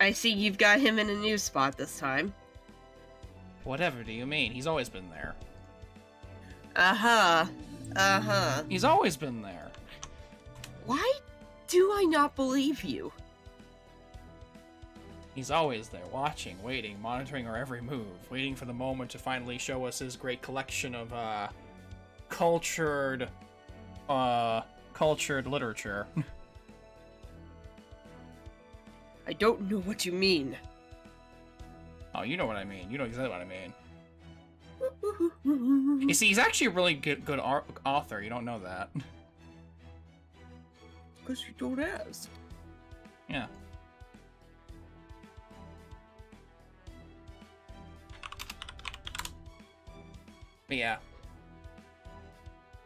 I see you've got him in a new spot this time. Whatever do you mean? He's always been there. Uh-huh. Uh-huh. He's always been there. Why do I not believe you? He's always there, watching, waiting, monitoring our every move, waiting for the moment to finally show us his great collection of, cultured literature. I don't know what you mean. Oh, you know what I mean. You know exactly what I mean. You see, he's actually a really good author. You don't know that. Because you don't ask. Yeah. But yeah.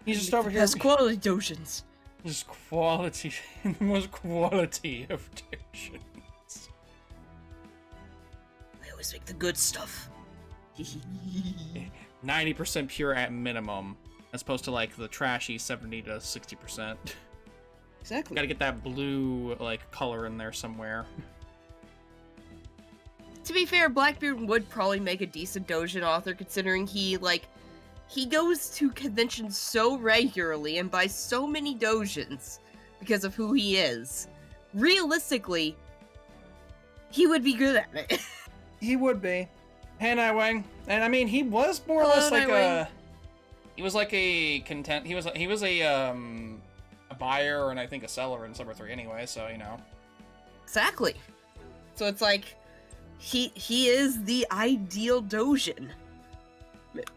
He's just over here. Has quality dojins. Just quality. The most quality of dojins. I always make the good stuff. 90% pure at minimum, as opposed to like the trashy 70 to 60%. Exactly. Gotta get that blue like color in there somewhere. To be fair, Blackbeard would probably make a decent dojin author, considering he goes to conventions so regularly and buys so many dojins because of who he is. Realistically, he would be good at it. He would be. Hey, Nightwing. And I mean, he was more or Hello, less like Nightwing. he was like a he was a buyer and I think a seller in Summer 3 anyway, so you know. Exactly. So it's like he is the ideal dojin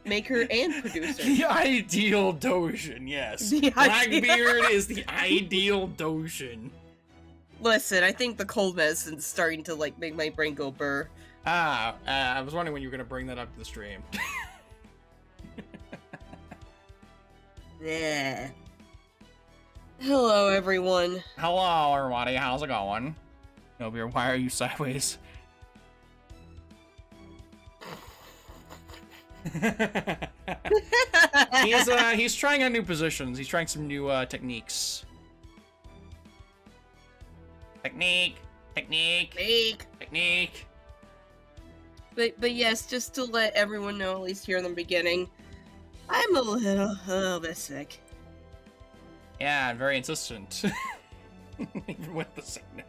maker and producer. The ideal dojin, yes. The Blackbeard is the ideal dojin. Listen, I think the cold medicine's starting to like make my brain go burr. I was wondering when you were gonna bring that up to the stream. Yeah. Hello, everyone. Hello, everybody. How's it going? No beer. Why are you sideways? He's trying out new positions. He's trying some new techniques. Technique. But yes, just to let everyone know, at least here in the beginning, I'm a little bit sick. Yeah, very insistent. Even with the sickness.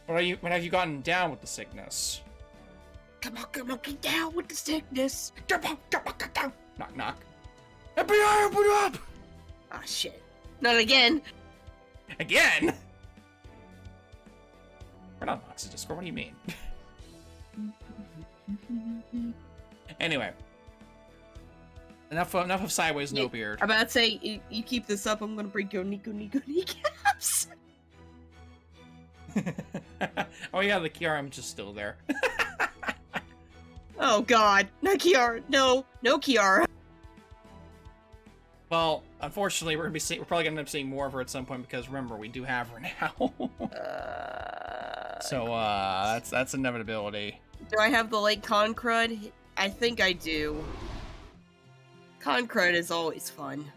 What have you gotten down with the sickness? Come on, get down with the sickness. Come on, get down. Knock, knock. FBI, open up! Ah, shit. Not again. Again? We're not Nox's Discord, what do you mean? Anyway. Enough of sideways, no beard. I'm about to say, you keep this up, I'm gonna break your Nico kneecaps. Oh yeah, the Kiara just still there. Oh god, not Kiara. No Kiara. Well, unfortunately, we're probably gonna end up seeing more of her at some point because remember, we do have her now. So that's inevitability. Do I have the Lake Concrud? I think I do. Concrud is always fun.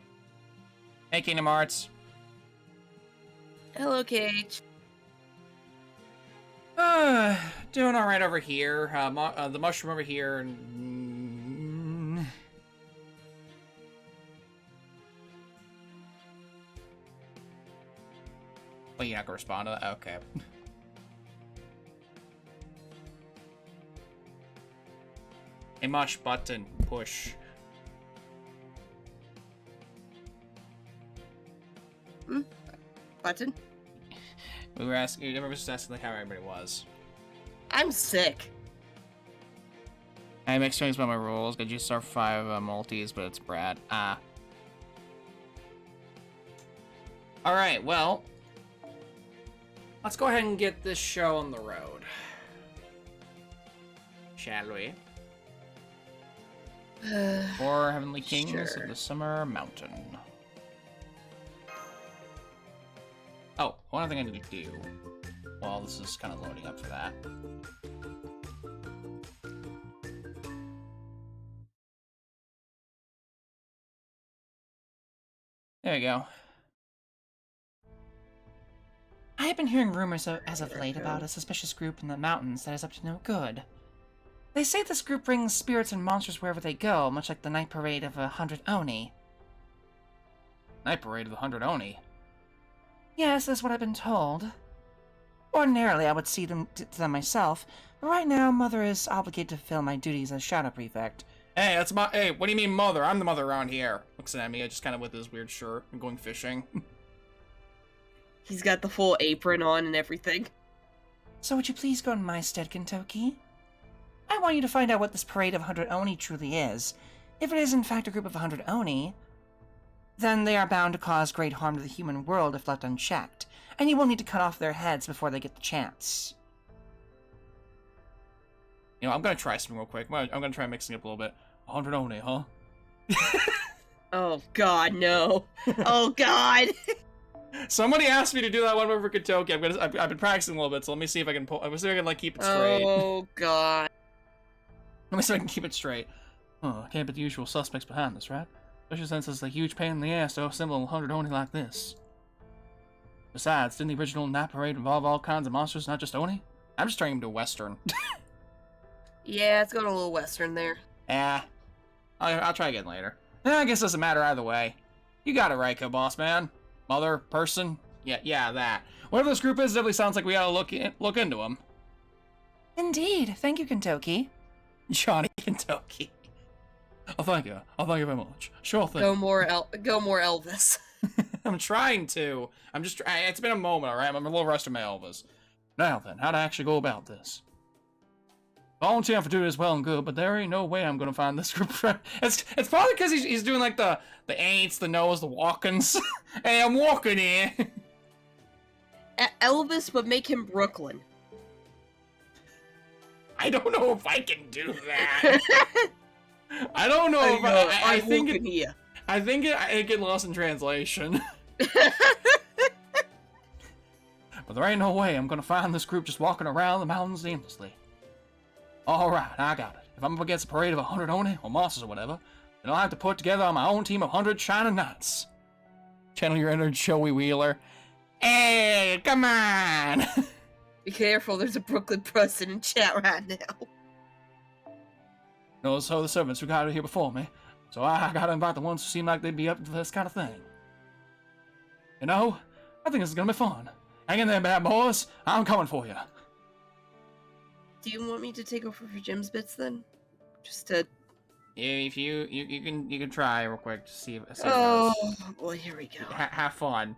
Hey, Kingdom Hearts. Hello, Cage. Doing all right over here. The mushroom over here. And... Well, you're not gonna respond to that? Okay. A mush button push. Button? We were asking. You were just asking like how everybody was. I'm sick. I have mixed feelings about my rules. I just start 5 multis, but it's Brad. Ah. All right. Well, let's go ahead and get this show on the road, shall we? Or Heavenly Kings Sure. of the Summer Mountain. Oh, one other thing I need to do. Well, this is kind of loading up for that. There you go. I been hearing rumors as of late about a suspicious group in the mountains that is up to no good. They say this group brings spirits and monsters wherever they go, much like the night parade of 100 Oni. Night parade of the 100 Oni? Yes, that's what I've been told. Ordinarily, I would see them to them myself, but right now, Mother is obligated to fulfill my duties as Shadow Prefect. Hey, that's my- hey, what do you mean mother? I'm the mother around here. Looks at me, just kind of with his weird shirt and going fishing. He's got the full apron on and everything. So would you please go in my stead, Kentucky? I want you to find out what this parade of 100 Oni truly is. If it is in fact a group of 100 Oni, then they are bound to cause great harm to the human world if left unchecked, and you will need to cut off their heads before they get the chance. You know, I'm gonna try something real quick. I'm gonna try mixing it up a little bit. 100 Oni, huh? Oh god, no. Oh god. Somebody asked me to do that one over Kentucky. I've been practicing a little bit, so let me see if I can pull. Let me see if I can like keep it straight. Oh god. Let me see if I can keep it straight. Oh, can't be the usual suspects behind this, right? Especially since it's a huge pain in the ass to assemble 100 Oni like this. Besides, didn't the original Night Parade involve all kinds of monsters, not just Oni? I'm just turning him to Western. Yeah, it's going a little western there. Yeah. I'll try again later. I guess it doesn't matter either way. You got it right, boss man. Mother, person, yeah, that. Whatever this group is, definitely sounds like we ought to look into them. Indeed, thank you, Kentucky. Johnny Kentucky. Oh, thank you. Oh, thank you very much. Sure thing. Go more Elvis. I'm trying to. It's been a moment, alright? I'm a little rusty on my Elvis. Now then, how to actually go about this? Volunteering for duty is well and good, but there ain't no way I'm gonna find this group. It's probably because he's doing like the ain'ts, the no's, the walkins. Hey, I'm walking here. Elvis, but make him Brooklyn. I don't know if I can do that. I don't know if I think it, I think it get lost in translation. But there ain't no way I'm gonna find this group just walking around the mountains aimlessly. Alright, I got it. If I'm up against a parade of 100 Oni, or monsters or whatever, then I'll have to put together my own team of 100 shining knights. Channel your inner Joey Wheeler. Hey, come on! Be careful, there's a Brooklyn person in chat right now. No, so the servants who got here before me, so I gotta invite the ones who seem like they'd be up to this kind of thing. You know, I think this is gonna be fun. Hang in there, bad boys. I'm coming for you. Do you want me to take over for Jim's bits then? Just to... Yeah, if you can try real quick to see if oh, well, here we go. Have fun.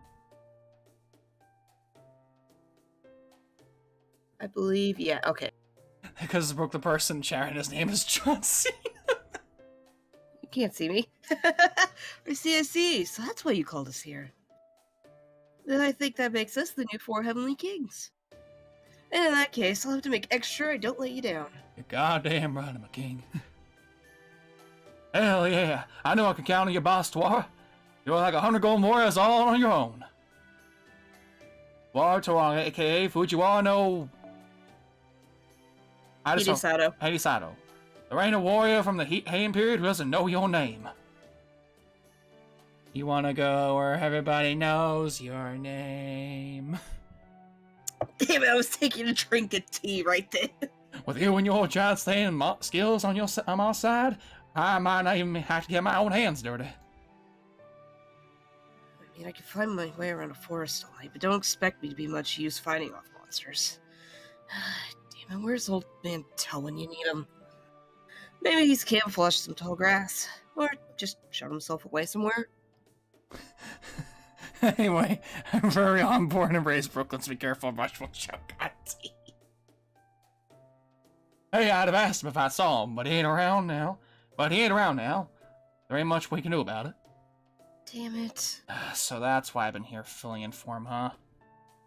I believe, yeah, okay. Because broke the person sharing his name is John Cena. You can't see me. I see. So that's why you called us here. Then I think that makes us the new 4 Heavenly Kings. And in that case, I'll have to make extra I don't let you down. You're goddamn right, I'm a king. Hell yeah, I know I can count on your boss, Tuara. You're like 100 gold warriors all on your own. Tuara, aka Fujiwara no... Hidesato. There ain't a warrior from the Heian period who doesn't know your name. You wanna go where everybody knows your name. Damn it, I was taking a drink of tea right there. With you and your giant slaying skills on my side, I might not even have to get my own hands dirty. I mean, I can find my way around a forest all night, but don't expect me to be much use fighting off monsters. Damn it, where's old man Toe when you need him? Maybe he's camouflaged some tall grass, or just shove himself away somewhere. Anyway, I'm very on board and raised Brooklyn, so be careful about what you got. Hey, I'd have asked him if I saw him, but he ain't around now. There ain't much we can do about it. Damn it. So that's why I've been here filling in for him, huh?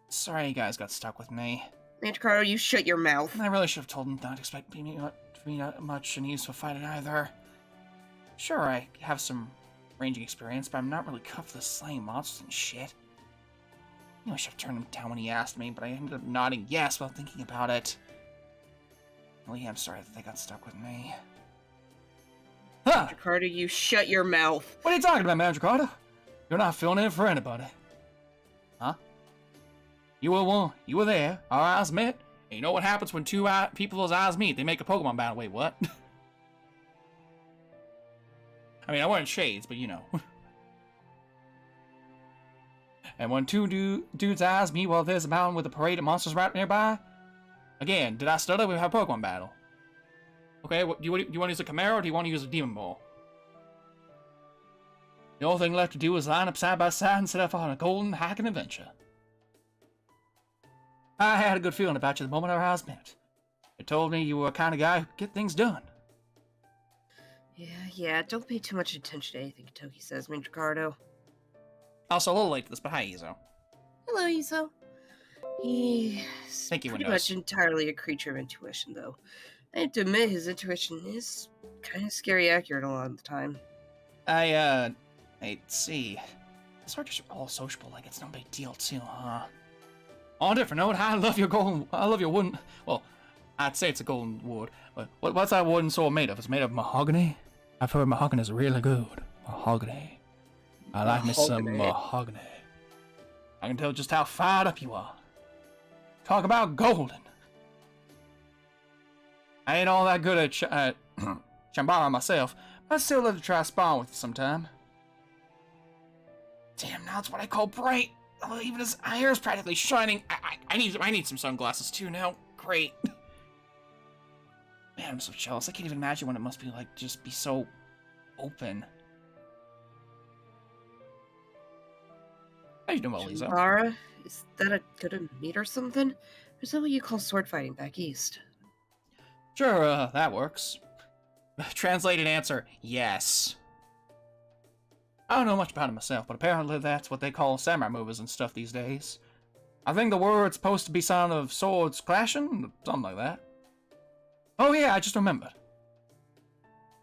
Sorry you guys got stuck with me. Manticardo, you shut your mouth. I really should have told him not to expect me to be much in use for fighting either. Sure, I have some ranging experience, but I'm not really cut for the slaying monsters and shit. I knew I should have turned him down when he asked me, but I ended up nodding yes while thinking about it. Well, yeah, I'm sorry that they got stuck with me. Huh! Manticardo, you shut your mouth. What are you talking about, Manticardo? You're not filling in for anybody. Huh? You were there. Our eyes met. And you know what happens when two people's eyes meet? They make a Pokemon battle. Wait, what? I mean, I wasn't shades, but you know. And when two dudes' eyes meet while there's a mountain with a parade of monsters right nearby. Again, did I stutter? We have a Pokemon battle. Okay, do you want to use a Chimera or do you want to use a Demon Ball? The only thing left to do is line up side by side and set off on a golden hiking adventure. I had a good feeling about you the moment our eyes met. It told me you were a kind of guy who could get things done. Yeah, don't pay too much attention to anything Toki says, Mr. Ricardo. Also, a little late for this, but hi, Izo. Hello, Iso. He's Thank you, pretty Windows. much entirely a creature of intuition, though. I have to admit, his intuition is kind of scary accurate a lot of the time. Hey, see. These are just all sociable, like it's no big deal too, huh? On a different note, I love your wooden, well, I'd say it's a golden wood, but what's that wooden sword made of? It's made of mahogany? I've heard mahogany is really good. Mahogany. I like me some mahogany. I can tell just how fired up you are. Talk about golden. I ain't all that good at Chambara myself, but I'd still love to try spawn with you sometime. Damn, now it's what I call bright. Oh, even his hair is practically shining. I need some sunglasses too now. Great. Man, I'm so jealous. I can't even imagine what it must be like to just be so open. How you doing, Lisa? Chambara? Is that a good meat or something? Or is that what you call sword fighting back east? Sure, that works. Translated answer, yes. I don't know much about it myself, but apparently that's what they call samurai movies and stuff these days. I think the word's supposed to be sound of swords clashing, something like that. Oh yeah, I just remembered.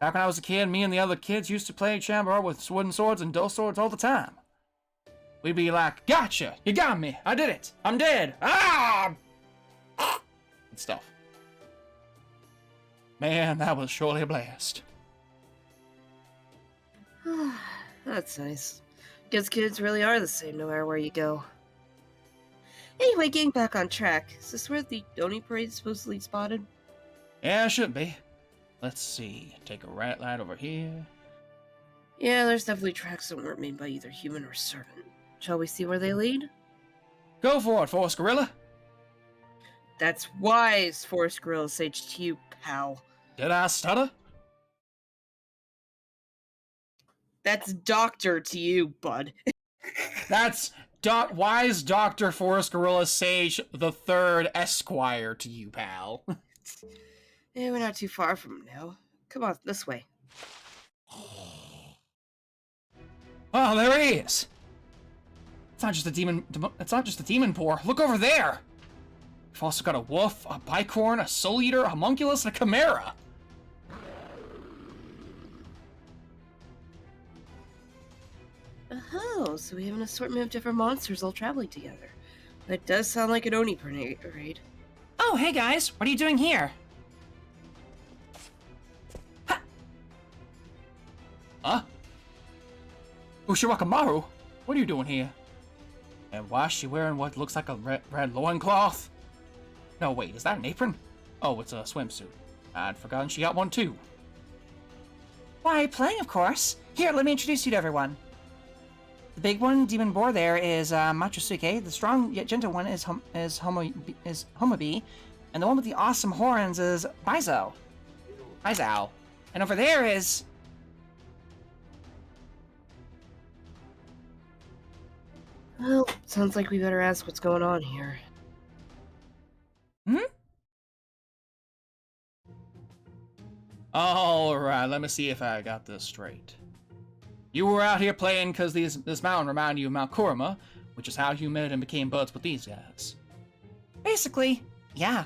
Back when I was a kid, me and the other kids used to play Chambara with wooden swords and dull swords all the time. We'd be like, gotcha, you got me, I did it, I'm dead, ah! And stuff. Man, that was surely a blast. That's nice. Guess kids really are the same no matter where you go. Anyway, getting back on track. Is this where the Oni Parade is supposedly spotted? Yeah, it should be. Let's see, take a right line over here. Yeah, there's definitely tracks that weren't made by either human or servant. Shall we see where they lead? Go for it, Forest Gorilla. That's wise, Forest Gorilla Sage to you, pal. Did I stutter? That's doctor to you, bud. That's wise Dr. Forest Gorilla Sage the Third Esquire to you, pal. Yeah, we're not too far from him now. Come on, this way. Oh, there he is. It's not just a demon. It's not just a demon pour. Look over there. We've also got a wolf, a bicorn, a soul eater, a homunculus, and a chimera. Oh, so we have an assortment of different monsters all traveling together. That does sound like an Oni parade. Oh, hey guys, what are you doing here? Huh? Ushiwakamaru? What are you doing here? And why is she wearing what looks like a red loincloth? No, wait, is that an apron? Oh, it's a swimsuit. I'd forgotten she got one too. Why, playing, of course. Here, let me introduce you to everyone. The big one, Demon Boar, there is Machusuke. The strong yet gentle one is Homobi, and the one with the awesome horns is Bizo. And over there is... Well, sounds like we better ask what's going on here. Alright, let me see if I got this straight. You were out here playing because this mountain reminded you of Mount Kurama, which is how you met and became buds with these guys. Basically, yeah.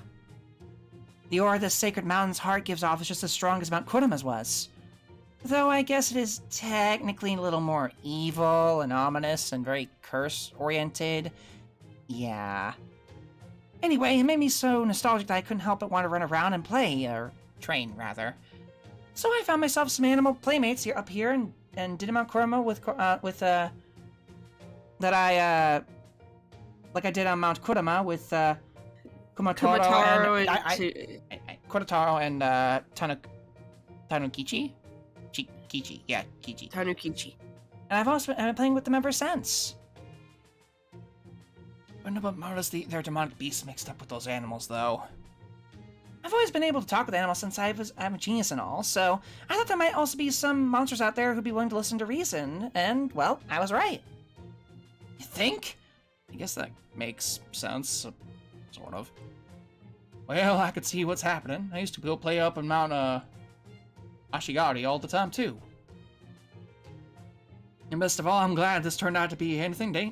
The aura this sacred mountain's heart gives off is just as strong as Mount Kurama's was. Though I guess it is technically a little more evil and ominous and very curse-oriented. Yeah. Anyway, it made me so nostalgic that I couldn't help but want to run around and play, or train, rather. So I found myself some animal playmates up here and did Mount Kurama with like I did on Mount Kurama with Kumataro, Kumataro and Kumataro and Tanukichi? Kichi, yeah, Kichi. Tanukichi. And I've also been playing with them ever since. I wonder what murders their demonic beasts mixed up with those animals, though. I've always been able to talk with animals since I'm a genius and all, so I thought there might also be some monsters out there who'd be willing to listen to reason, and, well, I was right. You think? I guess that makes sense, sort of. Well, I could see what's happening. I used to go play up in Mount, Ashigari all the time, too. And best of all, I'm glad this turned out to be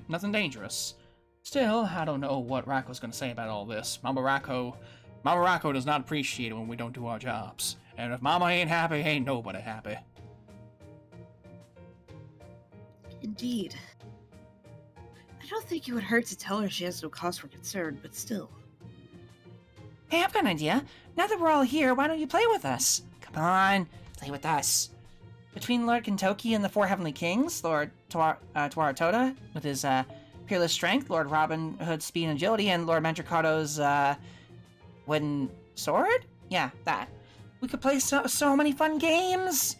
nothing dangerous. Still, I don't know what Racco's gonna say about all this. Mama Racco does not appreciate it when we don't do our jobs. And if Mama ain't happy, ain't nobody happy. Indeed. I don't think it would hurt to tell her she has no cause for concern, but still. Hey, I've got an idea. Now that we're all here, why don't you play with us? Come on, play with us. Between Lord Kentoki and the Four Heavenly Kings, Lord Toda, with his peerless strength, Lord Robin Hood's speed and agility, and Lord Mandracado's wooden sword? Yeah, that. We could play so many fun games!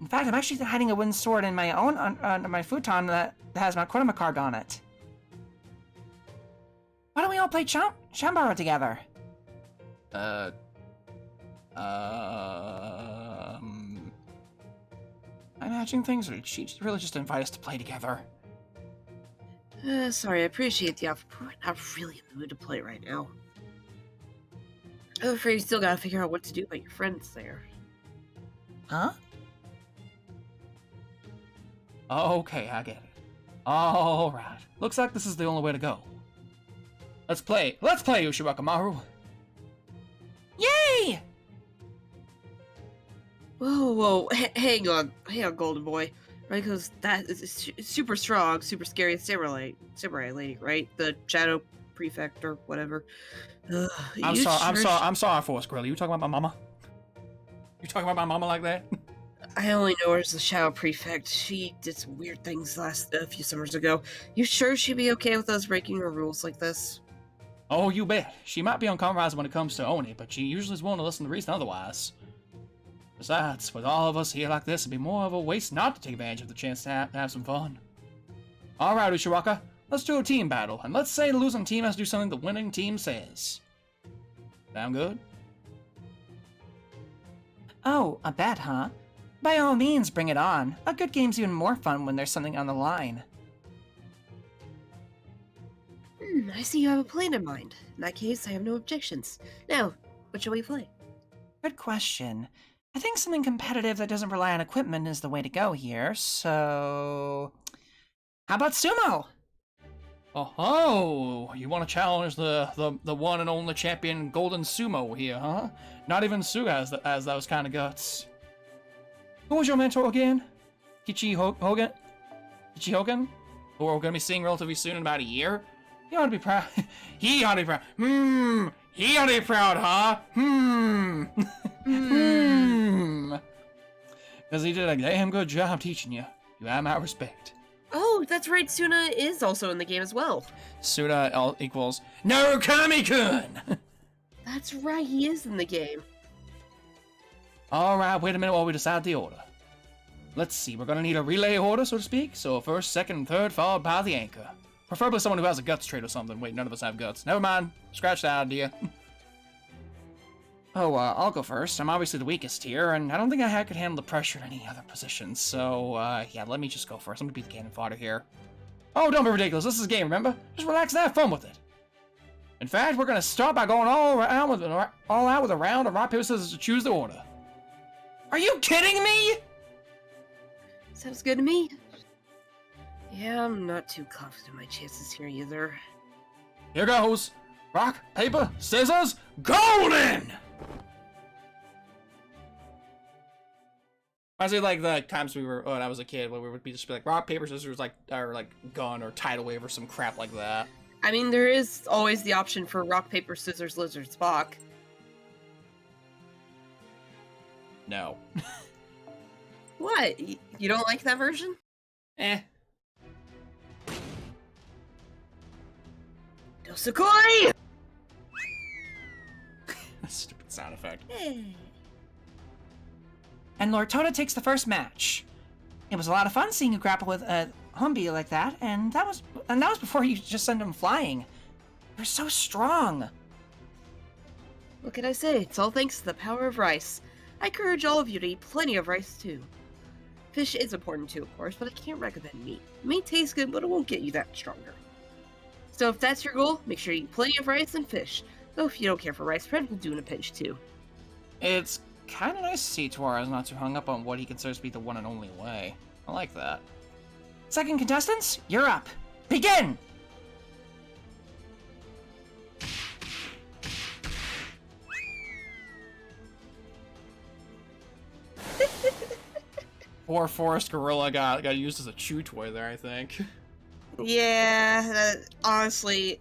In fact, I'm actually hiding a wooden sword in my own on my futon that has my Kurama card on it. Why don't we all play Chambara together? I'm matching things, or did she really just invite us to play together? Sorry, I appreciate the offer, but I'm not really in the mood to play right now. I'm afraid you still gotta figure out what to do about your friends there. Huh? Okay, I get it. Alright. Looks like this is the only way to go. Let's play, Ushiwakamaru! Yay! Whoa, hang on, Golden Boy. Right, because that is super strong, super scary samurai lady, right? The Shadow Prefect or whatever. I'm sorry for us, Grill. You talking about my mama? You talking about my mama like that? I only know her as the Shadow Prefect. She did some weird things a few summers ago. You sure she'd be okay with us breaking her rules like this? Oh, you bet. She might be uncompromised when it comes to Oni, but she usually is willing to listen to reason otherwise. Besides, with all of us here like this, it'd be more of a waste not to take advantage of the chance to have some fun. Alright, Ushiwaka, let's do a team battle, and let's say the losing team has to do something the winning team says. Sound good? Oh, a bet, huh? By all means, bring it on. A good game's even more fun when there's something on the line. I see you have a plan in mind. In that case, I have no objections. Now, what shall we play? Good question. I think something competitive that doesn't rely on equipment is the way to go here, so... How about sumo? Oh, you want to challenge the one and only champion Golden Sumo here, huh? Not even Suga has those kind of guts. Who was your mentor again? Kichi Hogan? Kichi Hogan? Who we're gonna be seeing relatively soon in about a year? He ought to be proud. He ought to be proud. He ought to be proud, huh? Because he did a damn good job teaching you. You have my respect. Oh, that's right, Suna is also in the game as well. Suna equals no Kami-kun! That's right, he is in the game. Alright, wait a minute while we decide the order. Let's see, we're gonna need a relay order, so to speak. So first, second, and third, followed by the anchor. Preferably someone who has a guts trait or something. Wait, none of us have guts. Never mind. Scratch that idea. I'll go first. I'm obviously the weakest here, and I don't think I could handle the pressure in any other position. So, yeah, let me just go first. I'm gonna be the cannon fodder here. Oh, don't be ridiculous. This is a game, remember? Just relax and have fun with it. In fact, we're gonna start by going all out with a round of rock, paper, scissors to choose the order. Are you kidding me? Sounds good to me. Yeah, I'm not too confident in my chances here either. Here goes. Rock, paper, scissors, golden! I say like the times when I was a kid, when we would just be like rock, paper, scissors, or gun or tidal wave or some crap like that. I mean, there is always the option for rock, paper, scissors, lizard, Spock. No. What? You don't like that version? Eh. Yosakoi! Stupid sound effect. And Lord Toda takes the first match. It was a lot of fun seeing you grapple with a Humby like that, and that was before you just sent him flying. You're so strong. What can I say? It's all thanks to the power of rice. I encourage all of you to eat plenty of rice too. Fish is important too, of course, but I can't recommend meat. Meat tastes good, but it won't get you that stronger. So if that's your goal, make sure you eat plenty of rice and fish. Though if you don't care for rice, bread will do in a pinch too. It's kind of nice to see Tuara's not too hung up on what he considers to be the one and only way. I like that. Second contestants, you're up. Begin! Poor Forest Gorilla got used as a chew toy there, I think. Yeah, honestly,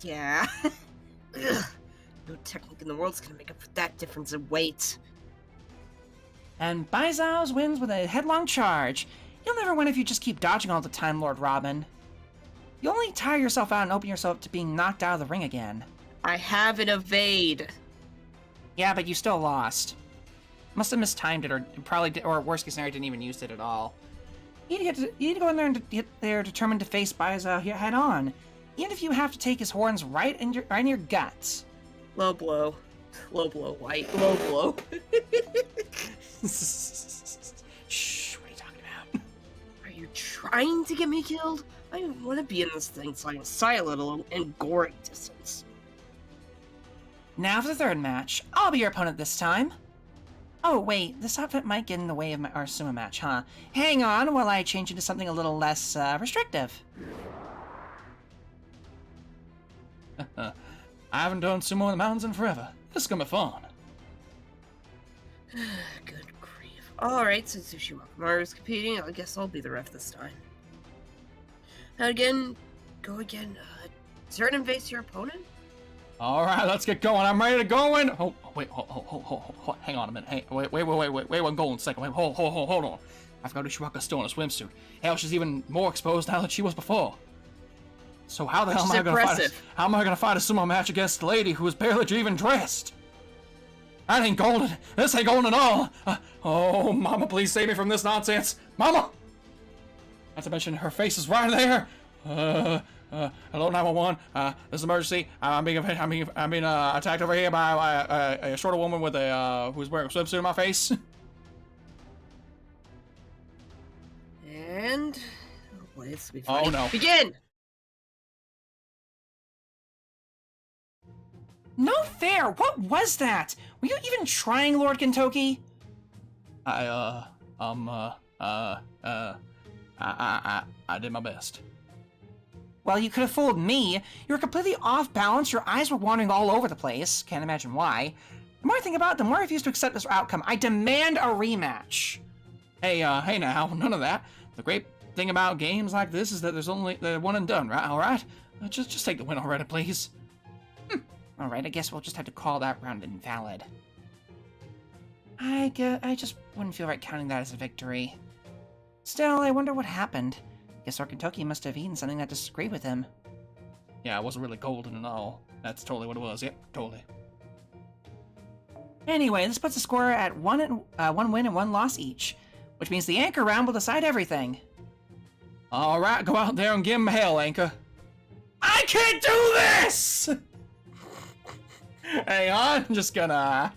yeah. Ugh. No technique in the world's gonna make up for that difference in weight. And Baizao's wins with a headlong charge. You'll never win if you just keep dodging all the time, Lord Robin. You only tire yourself out and open yourself up to being knocked out of the ring again. I have an evade. Yeah, but you still lost. Must have mistimed it, or or worst case scenario, didn't even use it at all. You need to go in there and get there determined to face Baizao head on, even if you have to take his horns right in your guts. Low blow, white, low blow. Shh, what are you talking about? Are you trying to get me killed? I don't want to be in this thing so I can sight let alone in goring distance. Now for the third match. I'll be your opponent this time. Oh, wait, this outfit might get in the way of our sumo match, huh? Hang on while I change into something a little less, restrictive. I haven't done sumo in the mountains in forever. This is gonna be fun. Good grief. Alright, since Ushiwakamaru's competing, I guess I'll be the ref this time. Now go again. Turn and face your opponent? Alright, let's get going. I'm ready to go in. Oh, wait, hold, hang on a minute. Hey, wait, one golden second. Wait, hold on. I forgot Ushiwaka's still in a swimsuit. Hell, she's even more exposed now than she was before. So how the hell am I gonna fight a sumo match against a lady who is barely even dressed? That ain't golden. This ain't golden at all. Oh, Mama, please save me from this nonsense. Mama! Not to mention, her face is right there. Hello, 911. This is an emergency. I'm being attacked over here by a shorter woman with who's wearing a swimsuit in my face. And oh boy, this will be funny. Oh no! Begin. No fair! What was that? Were you even trying, Lord Kentoki? I did my best. Well, you could have fooled me. You were completely off balance, your eyes were wandering all over the place. Can't imagine why. The more I think about it, the more I refuse to accept this outcome. I demand a rematch. Hey now, none of that. The great thing about games like this is that there's only the one and done, right? Alright? Just take the win already, please. Alright, I guess we'll just have to call that round invalid. I just wouldn't feel right counting that as a victory. Still, I wonder what happened. Guess Lord Kentoki must have eaten something that disagreed with him. Yeah, it wasn't really golden at all. That's totally what it was. Yep, totally. Anyway, this puts the score at one win and one loss each, which means the anchor round will decide everything. Alright, go out there and give him hell, Anchor. I can't do this! Hang on, just gonna...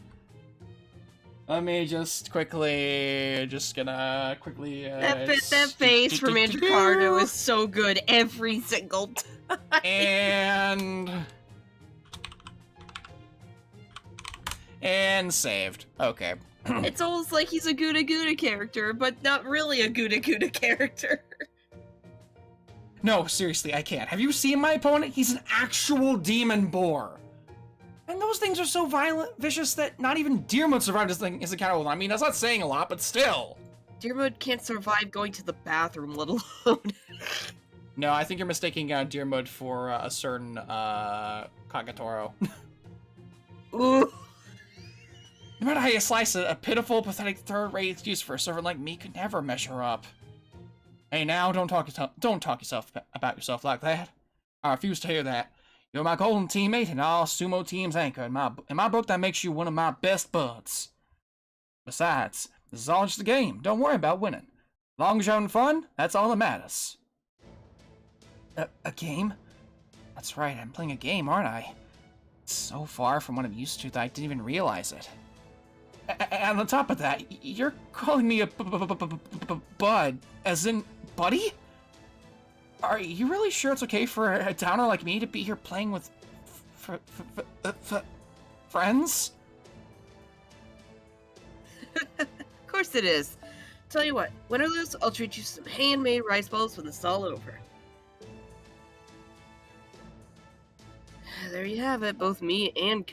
Let me just quickly... That face from Andrew Cardo is so good every single time. And saved. Okay. It's almost like he's a Gouda Gouda character, but not really a Gouda Gouda character. No, seriously, I can't. Have you seen my opponent? He's an actual demon boar. And those things are so violent, vicious, that Not even Deermud survived this thing as a counter. I mean, that's not saying a lot, but still. Deermud can't survive going to the bathroom, let alone. No, I think you're mistaking Deermud for a certain Kagatoro. Ooh. No matter how you slice it, a pitiful, pathetic, third-rate excuse for a servant like me could never measure up. Hey, now, don't talk about yourself like that. I refuse to hear that. You're my golden teammate and all sumo team's anchor. In my book, that makes you one of my best buds. Besides, this is all just a game. Don't worry about winning. As long as you're having fun, that's all that matters. A game? That's right, I'm playing a game, aren't I? It's so far from what I'm used to that I didn't even realize it. And on top of that, you're calling me a bud, as in buddy? Are you really sure it's okay for a downer like me to be here playing with friends? Of course it is. Tell you what, win or lose, I'll treat you some handmade rice balls when it's all over. There you have it. Both me and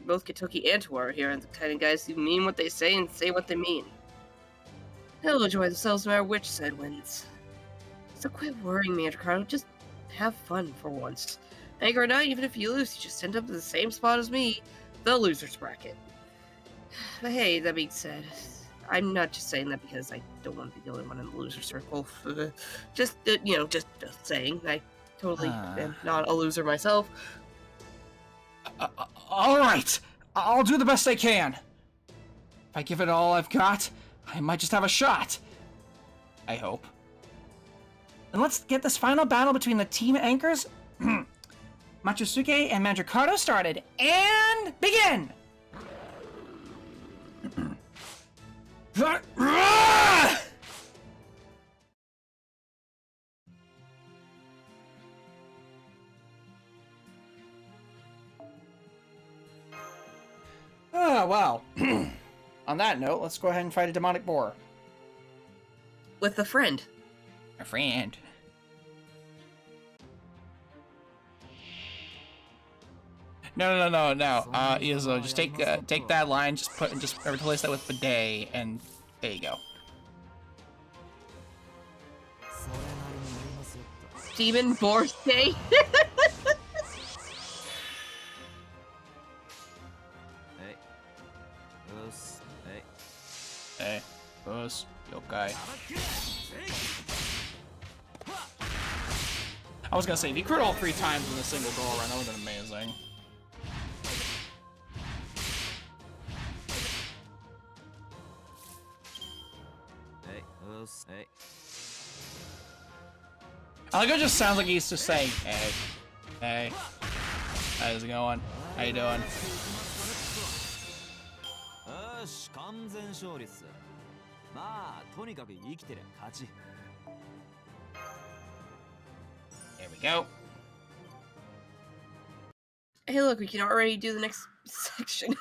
both Kentucky and Tor are here, and the kind of guys who mean what they say and say what they mean. They'll enjoy themselves no matter which side wins. So quit worrying me, Ricardo. Just have fun for once. Anchor or not, even if you lose, you just end up in the same spot as me, the loser's bracket. But hey, that being said, I'm not just saying that because I don't want to be the only one in the loser circle. Just saying. I totally am not a loser myself. Alright, I'll do the best I can. If I give it all I've got, I might just have a shot. I hope. And let's get this final battle between the team anchors, Matsusuke and Mandricardo started. And begin! Wow. On that note, let's go ahead and fight a demonic boar. With a friend. A friend. No. Izzo, just take that line, just replace that with bidet, and there you go. Demon Boar Day. Hey, boss, yokai. I was gonna say, if you crit all 3 times in a single go around, that would have been amazing. I like how it just sounds like he's just saying, hey, how's it going? How you doing? There we go. Hey, look, we can already do the next section.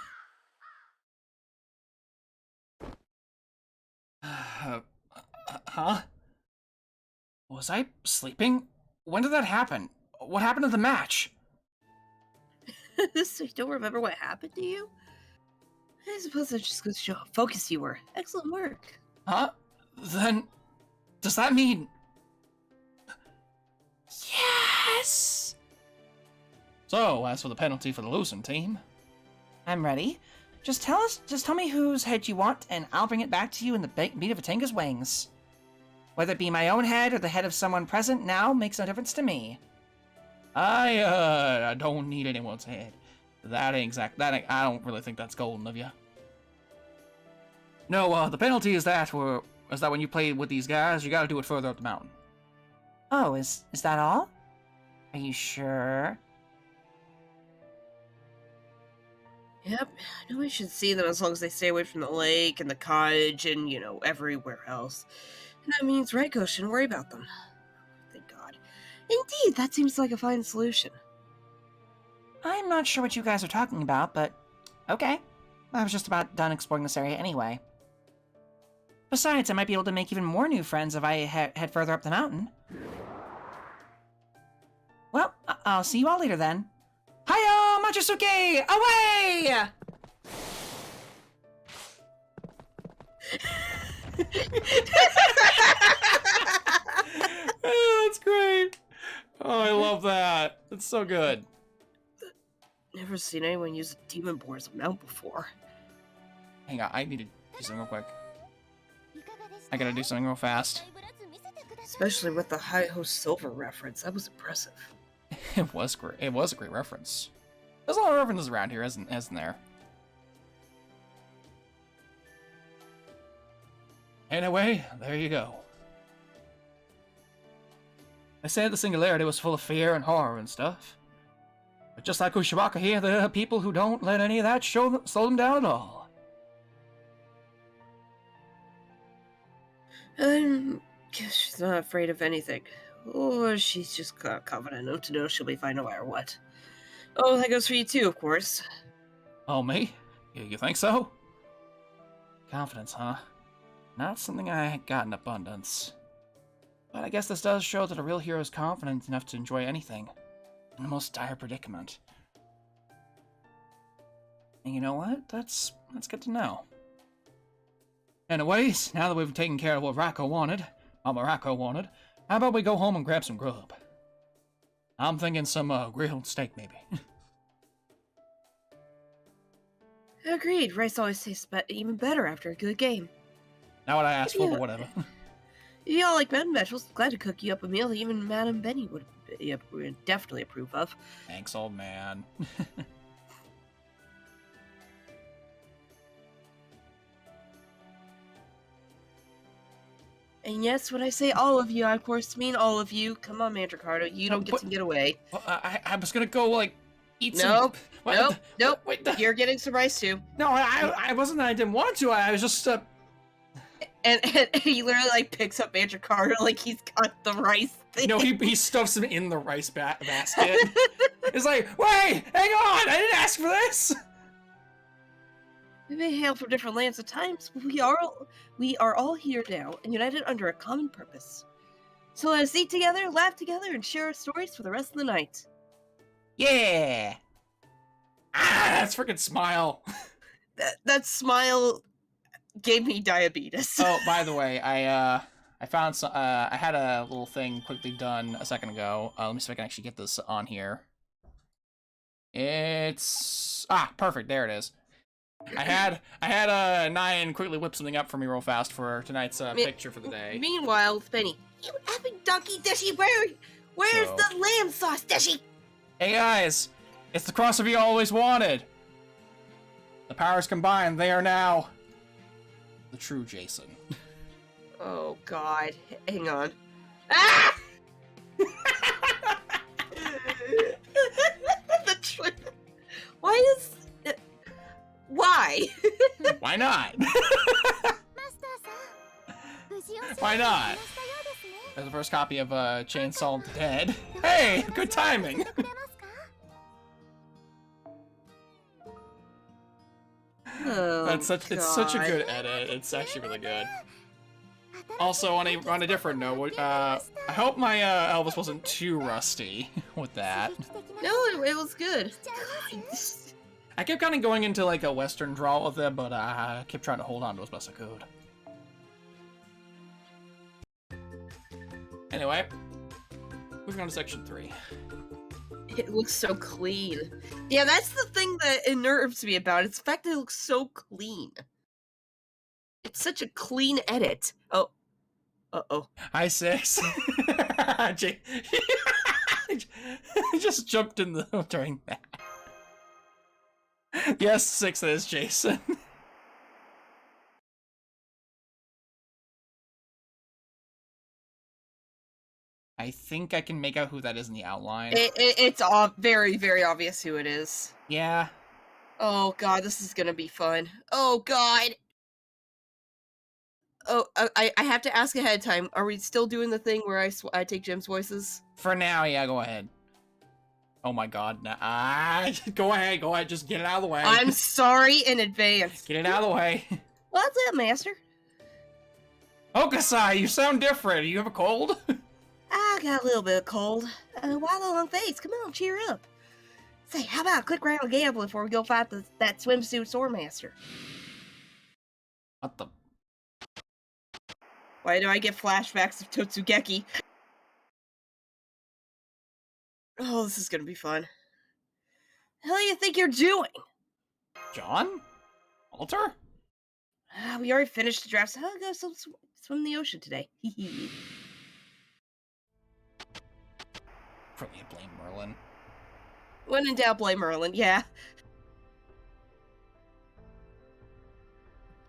Huh? Was I sleeping? When did that happen? What happened to the match? So you don't remember what happened to you? I suppose that just goes to show how focused you were. Excellent work. Huh? Then, does that mean... Yes! So, as for the penalty for the losing team... I'm ready. Just tell me whose head you want, and I'll bring it back to you in the beat of a Tenga's wings. Whether it be my own head or the head of someone present now makes no difference to me. I don't need anyone's head. I don't really think that's golden of you. No, the penalty is that when you play with these guys, you gotta do it further up the mountain. Oh, is that all? Are you sure? Yep, I know I should see them as long as they stay away from the lake and the cottage and, everywhere else. And that means Reiko shouldn't worry about them. Thank God. Indeed, that seems like a fine solution. I'm not sure what you guys are talking about, but okay. I was just about done exploring this area anyway. Besides, I might be able to make even more new friends if I head further up the mountain. Well, I'll see you all later then. Hiyo, Matsusuke! Away! Oh, that's great. Oh, I love that. It's so good. Never seen anyone use a demon boar as a mount before. Hang on, I need to do something real quick. I gotta do something real fast. Especially with the Hi-Ho Silver reference. That was impressive. It was great. It was a great reference. There's a lot of references around here, isn't there? Anyway, there you go. They said the Singularity was full of fear and horror and stuff. But just like Ushiwaka here, there are people who don't let any of that slow them down at all. Guess she's not afraid of anything. Or she's just confident enough to know she'll be fine no matter what. Oh, that goes for you too, of course. Oh, me? You think so? Confidence, huh? Not something I got in abundance. But I guess this does show that a real hero is confident enough to enjoy anything, in the most dire predicament. And you know what? That's good to know. Anyways, now that we've taken care of what Mama Racco wanted, how about we go home and grab some grub? I'm thinking some grilled steak, maybe. Agreed. Rice always tastes even better after a good game. Not what I asked for, but whatever. If you all like Madam Vegetables, glad to cook you up a meal that even Madam Benny would definitely approve of. Thanks, old man. And yes, when I say all of you, I of course mean all of you. Come on, Mandracardo, you don't get to get away. Well, I was gonna go, like, eat some... Nope. Wait, You're getting some rice too. No, I wasn't that I didn't want to. I was just, And he literally, like, picks up Mandracardo like he's got the rice thing. No, he stuffs him in the rice basket. It's like, wait, hang on, I didn't ask for this! We may hail from different lands at times, but we are all here now and united under a common purpose. So let us eat together, laugh together, and share our stories for the rest of the night. Yeah! Ah, that's freaking smile. That smile gave me diabetes. Oh, by the way, I found some, I had a little thing quickly done a second ago. Let me see if I can actually get this on here. It's... perfect, there it is. I had Nyan quickly whip something up for me real fast for tonight's picture for the day. Meanwhile, Benny, you effing donkey Dishy, where's the lamb sauce, Dishy? Hey guys, it's the crossover you always wanted. The powers combined, they are now the true Jason. Oh God, hang on. Ah! The truth. Why? Why not? Why not? There's the first copy of Chainsaw Dead. Hey, good timing. Oh, it's such a good edit. It's actually really good. Also, on a different note, I hope my Elvis wasn't too rusty with that. No, it was good. I kept kind of going into like a Western drawl with it, but I kept trying to hold on to as best I could. Anyway, moving on to section 3. It looks so clean. Yeah, that's the thing that unnerves me about it. It's the fact that it looks so clean. It's such a clean edit. Oh. Uh-oh. Hi, 6. I just jumped in during that. Yes, 6 is Jason. I think I can make out who that is in the outline. It's very, very obvious who it is. Yeah. Oh God, this is gonna be fun. Oh God. Oh, I have to ask ahead of time. Are we still doing the thing where I take Jim's voices? For now, yeah, go ahead. Oh my God, nah. Go ahead, just get it out of the way. I'm sorry in advance. Get it out of the way. What's up, Master? Okasai, you sound different. You have a cold? I got a little bit of cold. Why the long face? Come on, cheer up. Say, how about a quick round of gambling before we go fight that swimsuit swordmaster? What the? Why do I get flashbacks of Totsugeki? Oh, this is gonna be fun. The hell do you think you're doing? John? Walter? We already finished the draft, so I'll go swim in the ocean today. Probably blame Merlin. When in doubt, blame Merlin, yeah.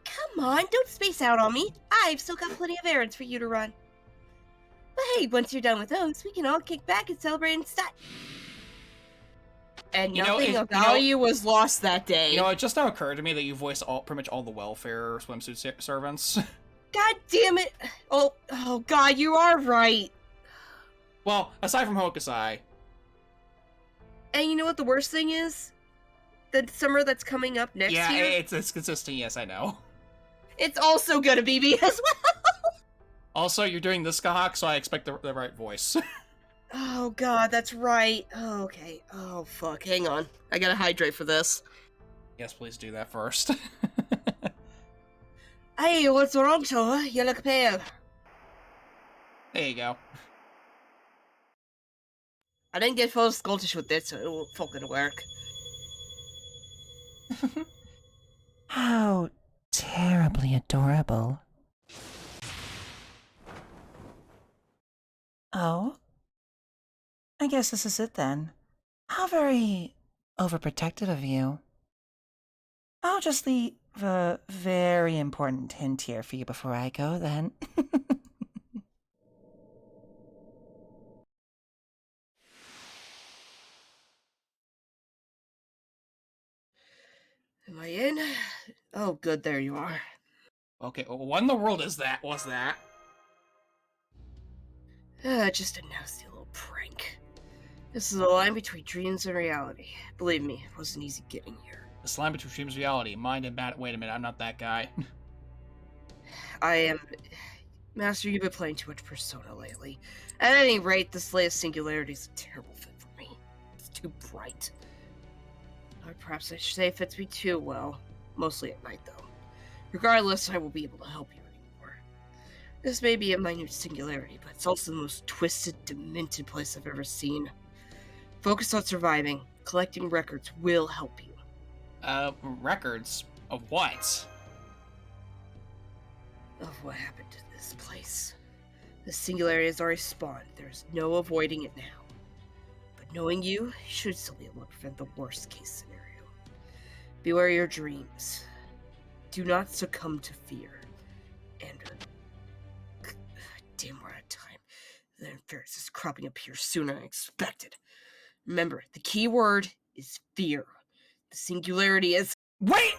Come on, don't space out on me. I've still got plenty of errands for you to run. But hey, once you're done with those, we can all kick back and celebrate in style. And nothing of value was lost that day. You know, it just now occurred to me that you voice pretty much all the welfare swimsuit servants. God damn it! Oh God, you are right. Well, aside from Hokusai. And you know what the worst thing is? The summer that's coming up next year. Yeah, it's consistent. Yes, I know. It's also gonna be me as well. Also, you're doing this Skahawk, so I expect the right voice. Oh God, that's right. Oh, okay. Oh fuck, hang on. I gotta hydrate for this. Yes, please do that first. Hey, what's wrong, Toa? You look pale. There you go. I didn't get full Scottish with this, so it won't fucking work. How terribly adorable. Oh? I guess this is it then. How very overprotective of you. I'll just leave a very important hint here for you before I go then. Am I in? Oh, good, there you are. Okay, well, what in the world is that? What's that? Just a nasty little prank. This is the line between dreams and reality. Believe me, it wasn't easy getting here. The line between dreams and reality. Mind and bad. Wait a minute, I'm not that guy. I am... Master, you've been playing too much Persona lately. At any rate, this latest singularity is a terrible fit for me. It's too bright. Or perhaps I should say it fits me too well. Mostly at night, though. Regardless, I will be able to help you anymore. This may be a minute singularity, but it's also the most twisted, demented place I've ever seen. Focus on surviving. Collecting records will help you. Records? Of what? Of what happened to this place. The singularity has already spawned. There's no avoiding it now. But knowing you should still be able to prevent the worst case scenario. Beware your dreams. Do not succumb to fear. And damn, we're out of time. The Ferris is cropping up here sooner than I expected. Remember, the key word is fear. The singularity is... Wait!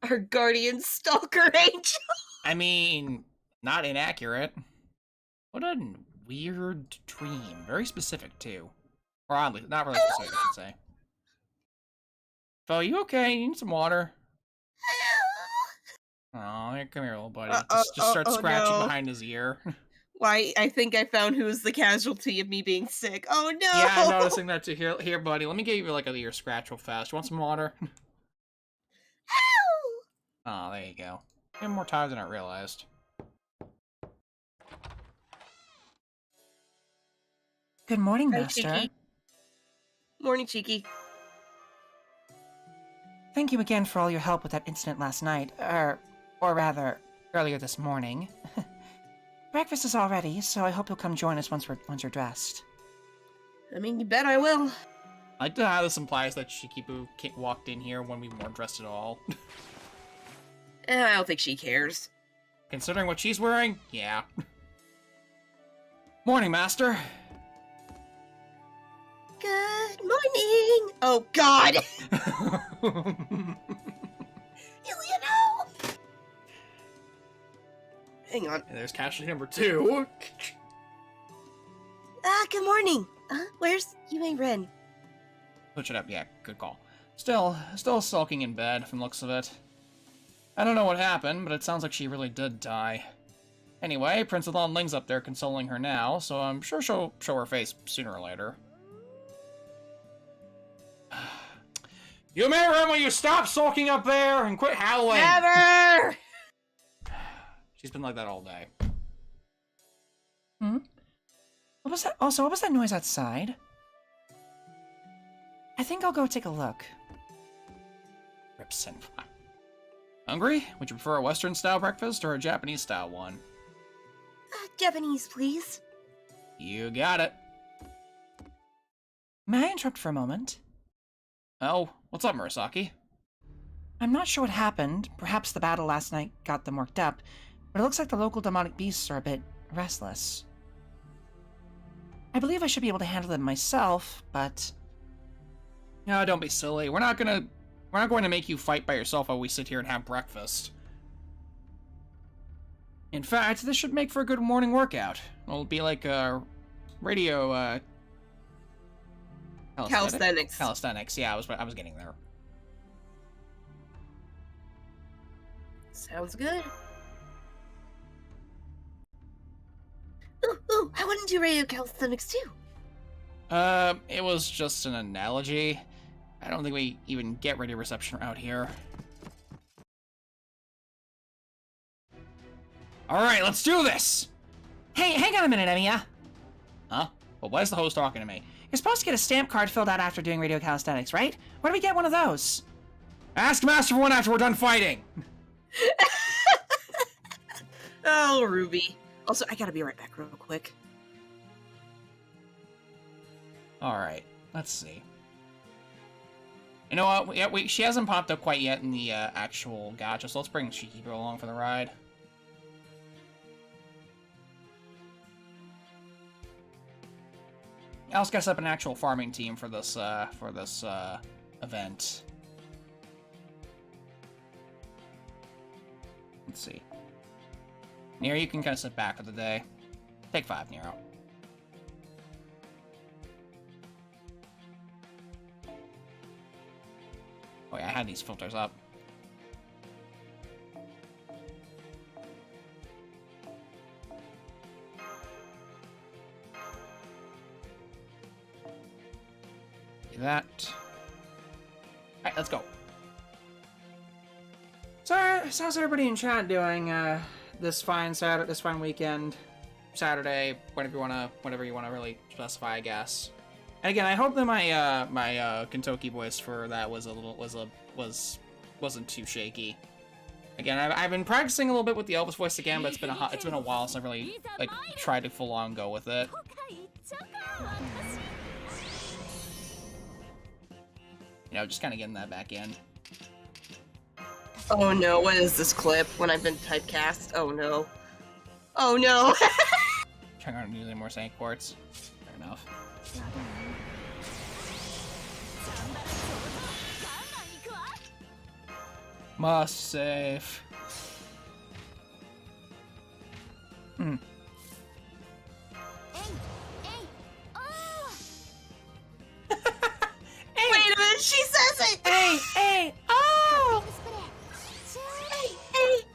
Our guardian stalker angel! I mean, not inaccurate. What a weird dream. Very specific, too. Or oddly, not really specific, I should say. Fo, you okay? You need some water? Oh, come here, little buddy. Just start scratching behind his ear. Why, I think I found who's the casualty of me being sick. Oh no! Yeah, I'm noticing that too. Here, buddy. Let me get you like a ear scratch real fast. You want some water? Oh, there you go. You're more tired than I realized. Good morning, Hi, Master. Cheeky. Morning, Cheeky. Thank you again for all your help with that incident last night, or rather, earlier this morning. Breakfast is all ready, so I hope you'll come join us once you're dressed. I mean, you bet I will. I like to how this implies that Shikibu walked in here when we weren't dressed at all. I don't think she cares. Considering what she's wearing, yeah. Morning, Master. Good morning! Oh, God! Eleanor! Hang on. And there's casualty number 2. Good morning. Where's Yue Ren? Switch it up, yeah, good call. Still sulking in bed from the looks of it. I don't know what happened, but it sounds like she really did die. Anyway, Princess Lan Ling's up there consoling her now, so I'm sure she'll show her face sooner or later. You may remember when you stop sulking up there and quit howling! Never! She's been like that all day. Hmm? What was that? Also, what was that noise outside? I think I'll go take a look. Rip Senpai. Hungry? Would you prefer a Western-style breakfast or a Japanese-style one? Japanese, please. You got it. May I interrupt for a moment? Oh, what's up, Murasaki? I'm not sure what happened. Perhaps the battle last night got them worked up, but it looks like the local demonic beasts are a bit restless. I believe I should be able to handle them myself, but... No, don't be silly. We're not going to make you fight by yourself while we sit here and have breakfast. In fact, this should make for a good morning workout. It'll be like a radio, Calisthenics. Calisthenics, yeah, I was getting there. Sounds good. Ooh, I want to do radio calisthenics too. It was just an analogy. I don't think we even get radio reception out here. Alright, let's do this! Hey, hang on a minute, Emiya. Huh? Well, why is the host talking to me? You're supposed to get a stamp card filled out after doing radio calisthenics, right? Where do we get one of those? Ask Master for one after we're done fighting! Oh, Ruby. Also, I gotta be right back real quick. Alright, let's see. You know what? Yeah, she hasn't popped up quite yet in the actual gacha, so let's bring Shikibu along for the ride. I also gotta set up an actual farming team for this event. Let's see. Nero, you can kind of sit back for the day. Take 5, Nero. Oh yeah, I had these filters up. Do that. Alright, let's go. So, how's everybody in chat doing, this fine weekend? Saturday, whatever you wanna really specify, I guess. And again, I hope that my my Kentucky voice for that wasn't too shaky. Again, I've been practicing a little bit with the Elvis voice again, but it's been a while since I really tried to full on go with it. You know, just kind of getting that back in. Oh no, what is this clip when I've been typecast? Oh no. Oh no! Trying not to use any more Saint Quartz. Fair enough. Must save. Hmm. Wait a minute, she says it! Hey, oh!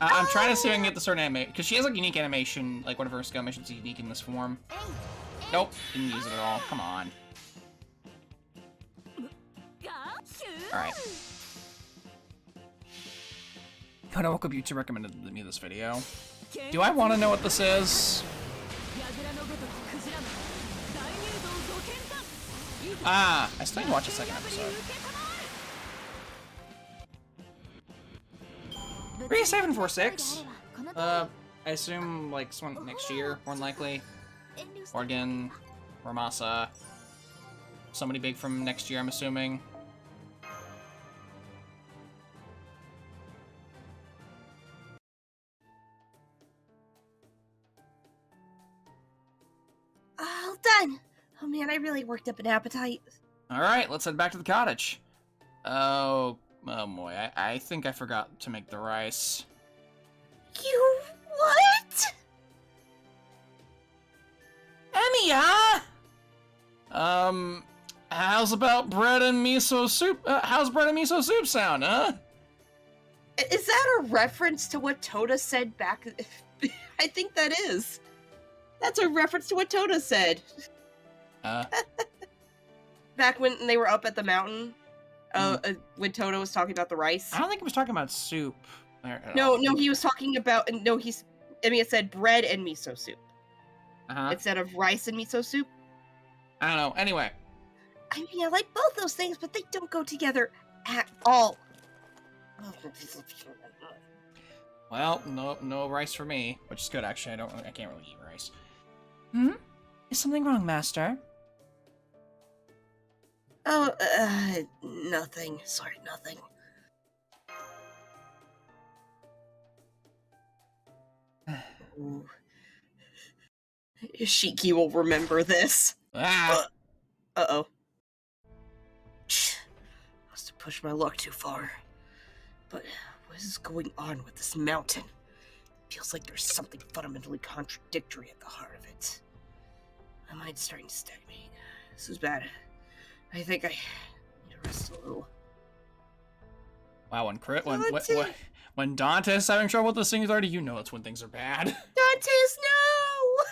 I'm trying to see if I can get the certain animation, because she has like unique animation, like one of her skill missions is unique in this form. Nope, didn't use it at all. Come on. Alright. When I woke up, YouTube recommended me this video. Do I want to know what this is? Ah, I still need to watch the second episode. 3746. I assume like someone next year, more than likely. Organ, Ramasa. Somebody big from next year, I'm assuming. All done! Oh man, I really worked up an appetite. Alright, let's head back to the cottage. Oh boy, I think I forgot to make the rice. You what? Emiya! How's about bread and miso soup? How's bread and miso soup sound, huh? Is that a reference to what Toda said back? I think that is. That's a reference to what Toda said. Back when they were up at the mountain, when Toda was talking about the rice. I don't think he was talking about soup. No, he was talking about, Emiya said bread and miso soup. Instead of rice and miso soup. I don't know, anyway. I mean, I like both those things, but they don't go together at all. Well, no rice for me, which is good actually. I can't really eat rice. Hmm? Is something wrong, Master? Oh, nothing. Sorry, nothing. Ooh. Shiki will remember this. Ah! Uh-oh. Must have pushed my luck too far. But what is going on with this mountain? Feels like there's something fundamentally contradictory at the heart of it. My mind's starting to stagnate. This is bad. I think I need to rest a little. Wow, Dante! when Dante's having trouble with the singularity, you know that's when things are bad. Dante's, no!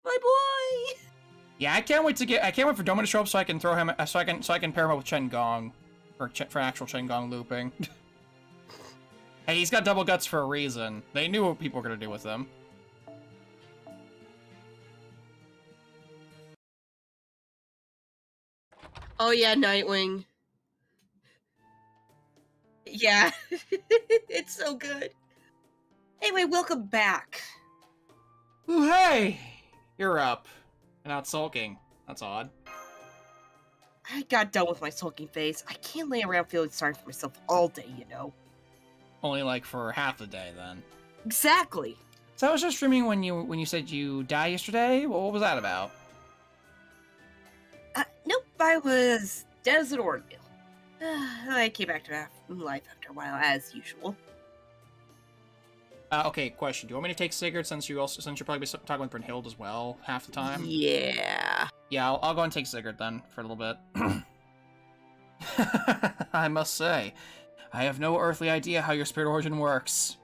My boy! Yeah, I can't wait for Doma to show up so I can throw him, so I can pair him up with Chen Gong, for actual Chen Gong looping. Hey, he's got double guts for a reason. They knew what people were gonna do with him. Oh yeah, Nightwing. Yeah. It's so good. Anyway, welcome back. Ooh, hey! You're up. And not sulking. That's odd. I got done with my sulking phase. I can't lay around feeling sorry for myself all day, you know. Only like for half the day, then. Exactly. So I was just dreaming when you said you died yesterday? What was that about? Nope, I was dead as an ordeal. I came back to life after a while, as usual. Okay, question. Do you want me to take Sigurd since you're probably talking with Brynhild as well half the time? Yeah. Yeah, I'll go and take Sigurd then for a little bit. I must say, I have no earthly idea how your spirit origin works.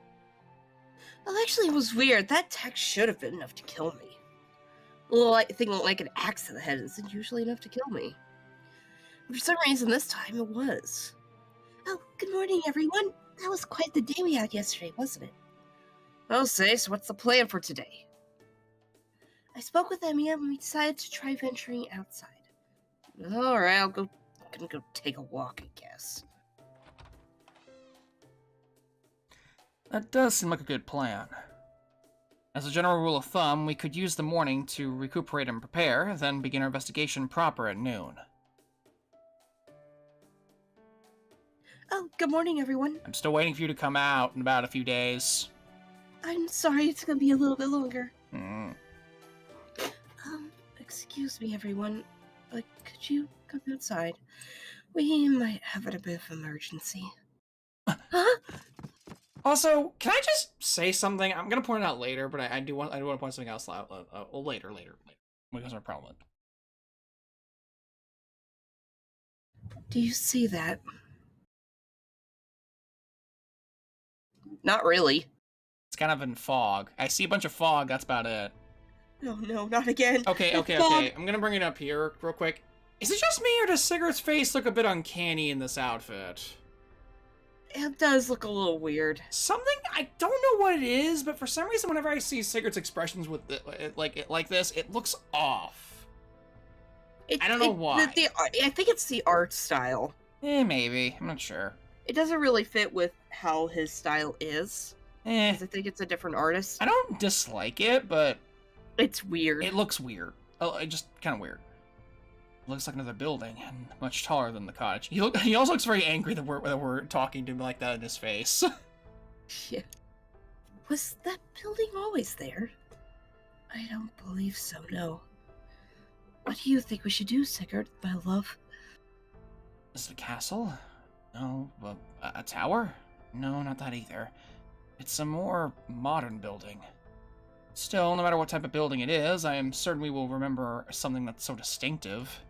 Well, actually, it was weird. That text should have been enough to kill me. A little thing like an axe to the head isn't usually enough to kill me. For some reason, this time it was. Oh, good morning, everyone. That was quite the day we had yesterday, wasn't it? I'll say, so what's the plan for today? I spoke with Emiya and we decided to try venturing outside. Alright, I'm gonna go take a walk, I guess. That does seem like a good plan. As a general rule of thumb, we could use the morning to recuperate and prepare, then begin our investigation proper at noon. Oh, good morning, everyone. I'm still waiting for you to come out in about a few days. I'm sorry it's gonna be a little bit longer. Mm. Excuse me, everyone. Could you come outside? We might have a bit of emergency. Huh? Also, can I just say something? I'm gonna point it out later, but I do want to point something else out later. Because our problem. Do you see that? Not really. It's kind of in fog. I see a bunch of fog. That's about it. No, not again. Okay. I'm gonna bring it up here real quick. Is it just me, or does Sigurd's face look a bit uncanny in this outfit? It does look a little weird. Something, I don't know what it is, but for some reason, whenever I see Sigurd's expressions with like this, it looks off. I don't know why. I think it's the art style. Maybe. I'm not sure. It doesn't really fit with how his style is. I think it's a different artist. I don't dislike it, but it's weird. It looks weird. Oh, it just kind of weird. It looks like another building, and much taller than the cottage. He also looks very angry that we're talking to him like that in his face. Yeah. Was that building always there? I don't believe so, no. What do you think we should do, Sigurd, my love? Is it a castle? No. A tower? No, not that either. It's a more modern building. Still, no matter what type of building it is, I am certain we will remember something that's so distinctive.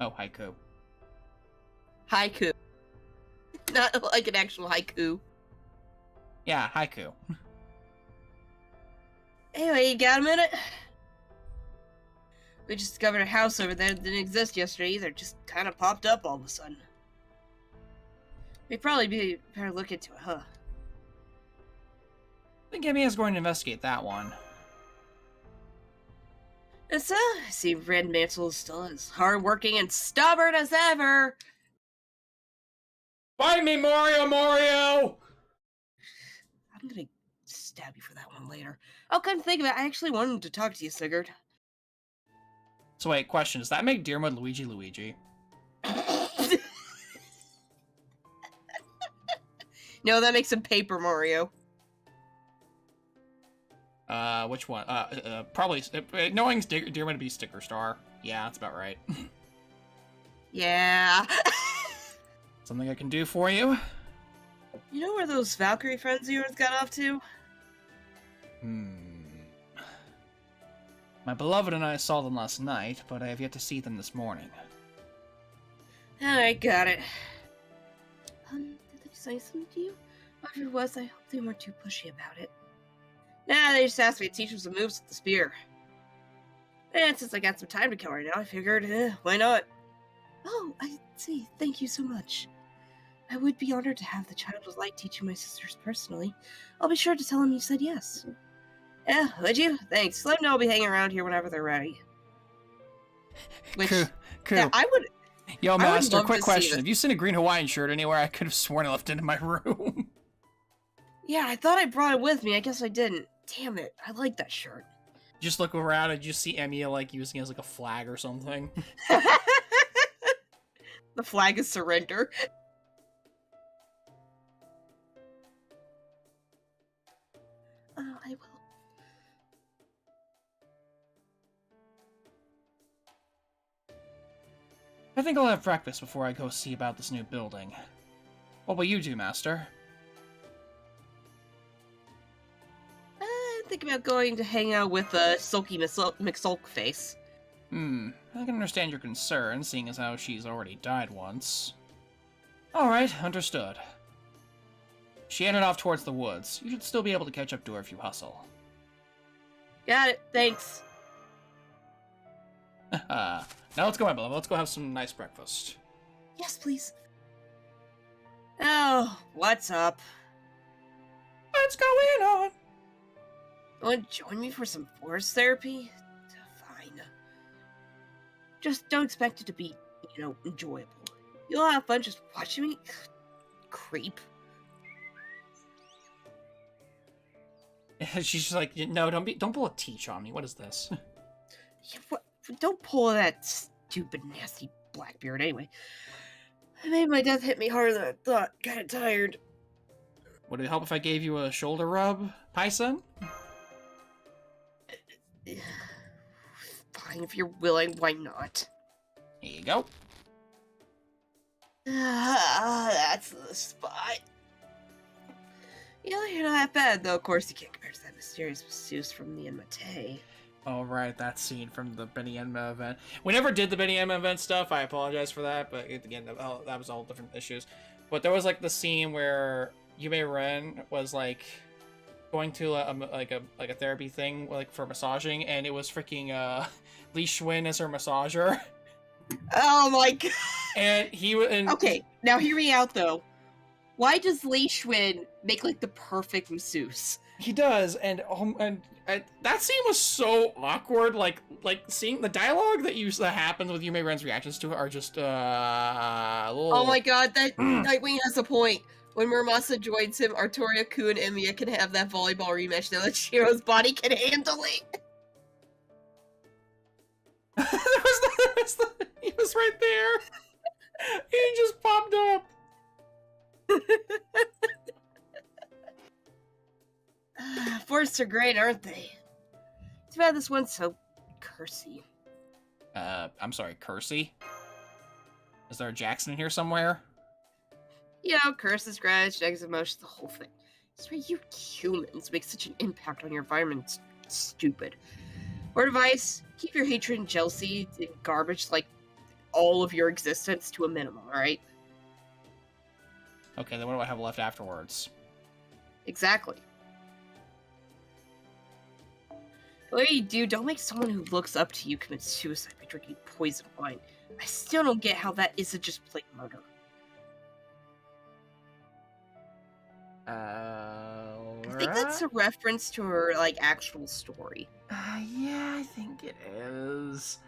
Oh, haiku. Haiku. Not like an actual haiku. Yeah, haiku. Anyway, you got a minute? We just discovered a house over there that didn't exist yesterday either. Just kind of popped up all of a sudden. We'd probably better look into it, huh? I think Emiya's going to investigate that one. And so, I see Red Mantle is still as hardworking and stubborn as ever. Fight me, Mario! I'm gonna stab you for that one later. Oh, come to think of it, I actually wanted to talk to you, Sigurd. So wait, question, does that make Deermud Luigi Luigi? No, that makes him Paper Mario. Which one? Probably, knowing Deermud to be Sticker Star. Yeah, that's about right. Yeah. Something I can do for you? You know where those Valkyrie friends of yours got off to? My beloved and I saw them last night, but I have yet to see them this morning. Alright, got it. Did they say something to you? Whatever it was, I hope they weren't too pushy about it. Nah, they just asked me to teach them some moves with the spear. And since I got some time to kill right now, I figured, why not? Oh, I see. Thank you so much. I would be honored to have the Child of Light teaching my sisters personally. I'll be sure to tell him you said yes. Yeah, would you? Thanks. Let them know I'll be hanging around here whenever they're ready. Which, Cool. yeah, I would... Yo, Master, love quick to see question. this. Have you seen a green Hawaiian shirt anywhere? I could have sworn I left it in my room. Yeah, I thought I brought it with me. I guess I didn't. Damn it. I like that shirt. Just look around and you see Emiya, like, using it as, like, a flag or something. The flag is surrender. I will. I think I'll have breakfast before I go see about this new building. What will you do, Master? I'm thinking about going to hang out with Sulky McSulkface. I can understand your concern, seeing as how she's already died once. Alright, understood. She headed off towards the woods. You should still be able to catch up to her if you hustle. Got it. Thanks. Now let's go, my beloved. Let's go have some nice breakfast. Yes, please. Oh, what's up? What's going on? Want to join me for some forest therapy? Fine. Just don't expect it to be, enjoyable. You'll have fun just watching me. Creep. She's just like, no, don't pull a teach on me. What is this? Yeah, what? Don't pull that stupid, nasty Blackbeard. Anyway, I made my death hit me harder than I thought. Kinda tired. Would it help if I gave you a shoulder rub, Python? Fine, if you're willing, why not? Here you go. That's the spot. You're not that bad, though. Of course, you can't compare to that mysterious masseuse from the Enmate. Oh, right, that scene from the Benny Enma event. We never did the Benny Enma event stuff. I apologize for that, but again, that was all different issues. But there was like the scene where Yume Ren was like going to a therapy thing like for massaging, and it was freaking Lee Schwinn as her massager. Oh my god! And he was. Okay, now hear me out though. Why does Lee Schwinn make like the perfect masseuse? He does, and that scene was so awkward. Like seeing the dialogue that happens with Yume Ren's reactions to it are just Oh my god, that Nightwing has a point. When Murmasa joins him, Artoria, Ku, and Emiya can have that volleyball rematch now that Shiro's body can handle it. He was right there. He just popped up. Forests are great, aren't they? Too bad this one's so cursey. I'm sorry, cursey? Is there a Jackson in here somewhere? Curses, grudge, negative emotions, the whole thing. It's why you humans make such an impact on your environment. It's stupid. Word advice, keep your hatred and jealousy and garbage, like, all of your existence to a minimum, alright? Okay, then what do I have left afterwards? Exactly. Whatever you do, don't make someone who looks up to you commit suicide by drinking poison wine. I still don't get how that isn't just plain murder. I think that's a reference to her, actual story. Yeah, I think it is.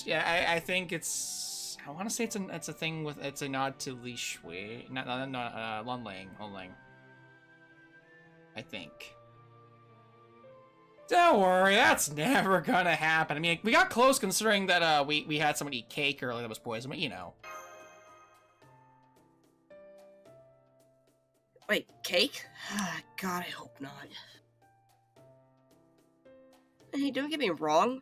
Yeah, I think it's. I want to say it's a thing with. It's a nod to Li Shui, not Lunling. I think. Don't worry, that's never gonna happen. I mean, we got close considering that we had someone eat cake earlier that was poison, but you know. Wait, cake? God, I hope not. Hey, don't get me wrong.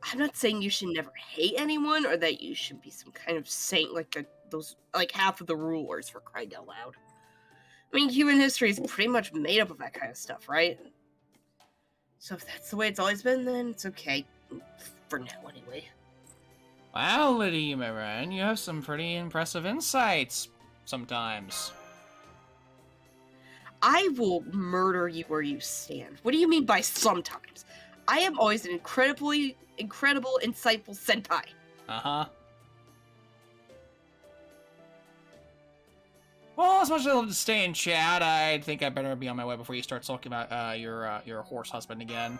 I'm not saying you should never hate anyone or that you should be some kind of saint like half of the rulers, for crying out loud. I mean, human history is pretty much made up of that kind of stuff, right? So if that's the way it's always been, then it's okay. For now, anyway. Wow, Liddy, my friend, you have some pretty impressive insights sometimes. I will murder you where you stand. What do you mean by sometimes? I am always an incredible, insightful senpai. Uh-huh. Well, as much as I love to stay in chat, I think I better be on my way before you start talking about your horse husband again.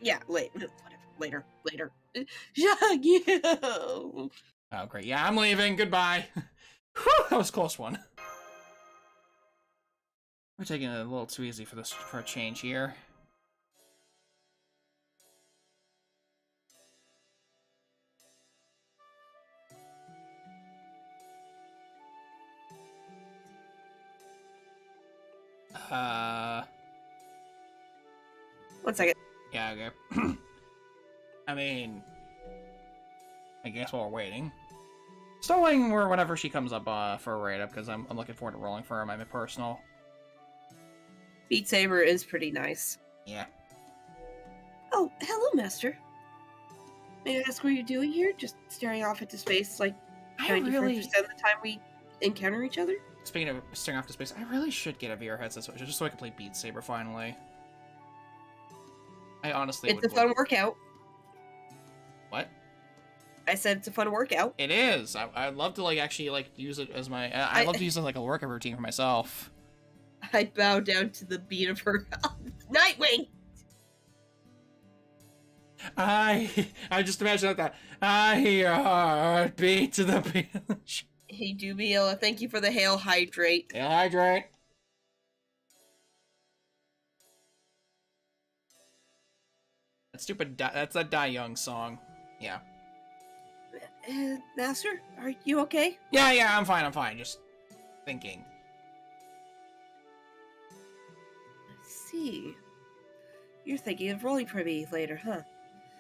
Yeah, later. Oh, great. Yeah, I'm leaving. Goodbye. Whew, that was a close one. We're taking it a little too easy for a change here. One second. Yeah, okay. I mean, I guess while we're waiting. Still waiting for whenever she comes up for a raid up, because I'm looking forward to rolling for her, my personal. Beat Saber is pretty nice. Yeah. Oh, hello, Master. May I ask what you're doing here? Just staring off into space like 90% of the time we encounter each other? Speaking of staring off into space, I really should get a VR headset just so I can play Beat Saber finally. I honestly It's a fun workout. What? I said it's a fun workout. It is. I'd love to actually use it as my. I love to use it like a workout routine for myself. I bow down to the beat of her Nightwing. I just imagine that. I beat to the beat. Hey, Dubiela, thank you for the Hail Hydrate. Hail Hydrate. That stupid. That's that Die Young song. Yeah. Master, are you okay? Yeah, I'm fine. Just thinking. I see. You're thinking of rolling for me later, huh?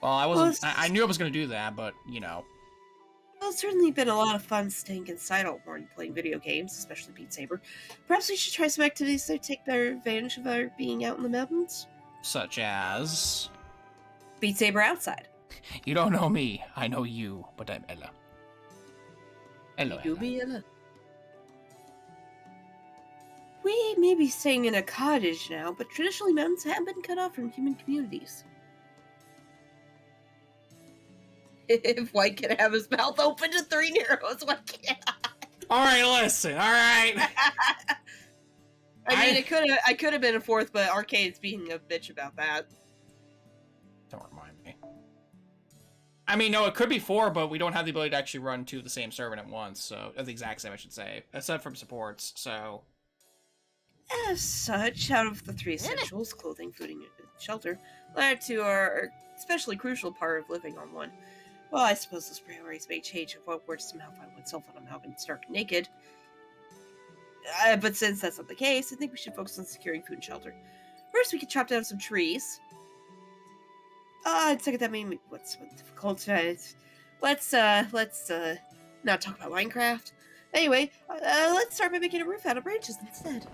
Well, I wasn't. I knew I was gonna do that, but you know. Well, it's certainly been a lot of fun staying inside all morning playing video games, especially Beat Saber. Perhaps we should try some activities that take better advantage of our being out in the mountains? Such as. Beat Saber outside. You don't know me, I know you, but I'm Ella. Hello, You Ella. be Ella. We may be staying in a cottage now, but traditionally mountains have been cut off from human communities. If White can have his mouth open to 3 Neros, why can't I? Alright, listen, alright. I mean, I could have been a 4th, but Arcade's being a bitch about that. Don't remind me. I mean, no, it could be 4, but we don't have the ability to actually run 2 of the same server at once, so... the exact same, I should say. Except from supports, so... As such, out of the 3 essentials, clothing, food, and shelter, the other 2 are especially crucial part of living on one. Well, I suppose those priorities may change if one were to somehow find oneself on a mountain stark naked. But since that's not the case, I think we should focus on securing food and shelter. First, we could chop down some trees. Second, that mean what's difficult? Let's not talk about Minecraft. Anyway, let's start by making a roof out of branches instead.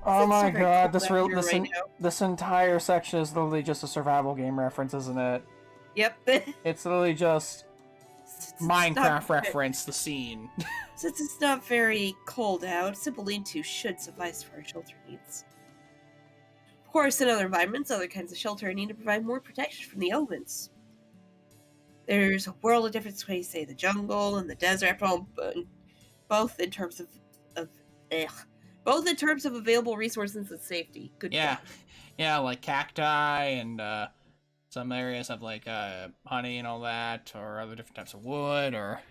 Oh my god, right this entire section is literally just a survival game reference, isn't it? Yep. It's literally just Minecraft reference, the scene. Since it's not very cold out, simple lean-to should suffice for our shelter needs. Of course, in other environments, other kinds of shelter are needed to provide more protection from the elements. There's a world of different ways, say the jungle and the desert, both in terms of available resources and safety. Good. Yeah, yeah, like cacti and some areas have honey and all that, or other different types of wood, or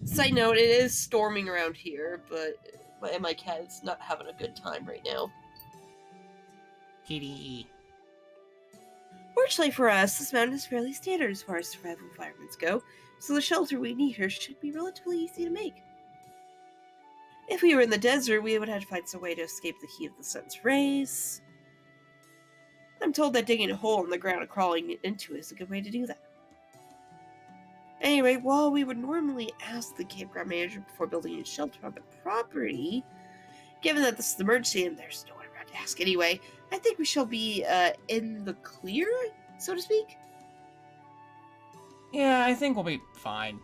Side note, it is storming around here, but my cat is not having a good time right now. Kitty. Fortunately for us, this mountain is fairly standard as far as survival environments go, so the shelter we need here should be relatively easy to make. If we were in the desert, we would have to find some way to escape the heat of the sun's rays. I'm told that digging a hole in the ground and crawling into it is a good way to do that. Anyway, while we would normally ask the campground manager before building a shelter on the property, given that this is an emergency and there's no one around to ask anyway, I think we shall be in the clear, so to speak. Yeah, I think we'll be fine.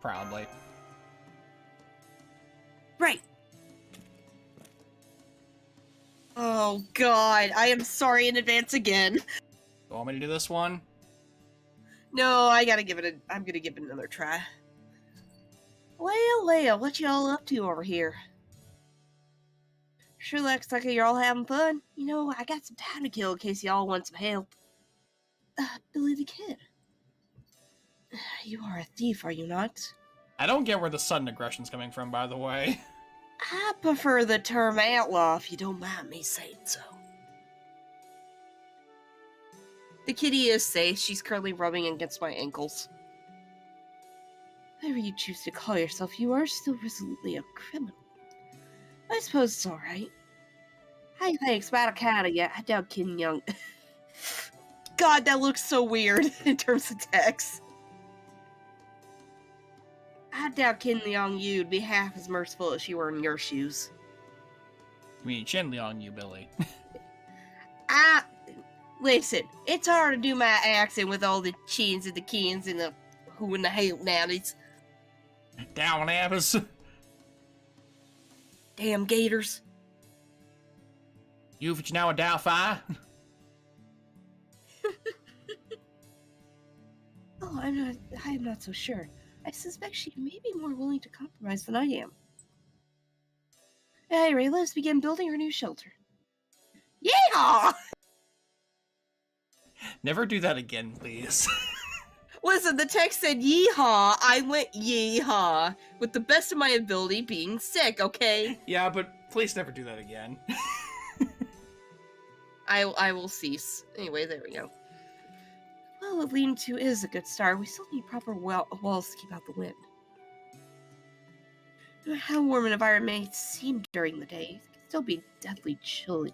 Probably. Right. Oh god, I am sorry in advance again. You want me to do this one? No, I'm gonna give it another try. Well, what y'all up to over here? Sure looks like you're all having fun. You know, I got some time to kill in case y'all want some help. Billy the Kid. You are a thief, are you not? I don't get where the sudden aggression's coming from, by the way. I prefer the term outlaw, if you don't mind me saying so. The kitty is safe. She's currently rubbing against my ankles. Whatever you choose to call yourself, you are still resolutely a criminal. I suppose it's alright. Hey, thanks, about a cat of ya. I doubt Kin Young. God, that looks so weird in terms of text. I doubt Kin Young you'd be half as merciful if she were in your shoes. I mean, Chin Liang, you, Billy. Listen, it's hard to do my accent with all the chins and the kins and the who and the hell nowadays. Down Abbas. Damn gators. You which now a Dalphi? Oh, I am not so sure. I suspect she may be more willing to compromise than I am. Anyway, let's begin building our new shelter. Yeehaw! Never do that again, please. Listen, the text said yeehaw, I went yeehaw, with the best of my ability being sick, okay? Yeah, but please never do that again. I will cease. Anyway, there we go. Well, a lean-to is a good start. We still need proper walls to keep out the wind. No matter how warm an environment may seem during the day, it can still be deathly chilly.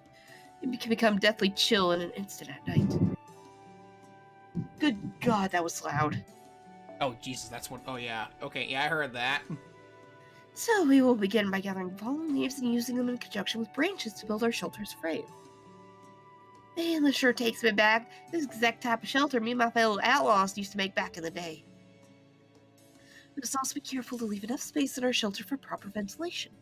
It can become deathly chill in an instant at night. Good God, that was loud. Oh, Jesus, that's what... Oh, yeah. Okay, yeah, I heard that. So we will begin by gathering fallen leaves and using them in conjunction with branches to build our shelter's frame. Man, this sure takes me back. This is the exact type of shelter me and my fellow outlaws used to make back in the day. We must also be careful to leave enough space in our shelter for proper ventilation.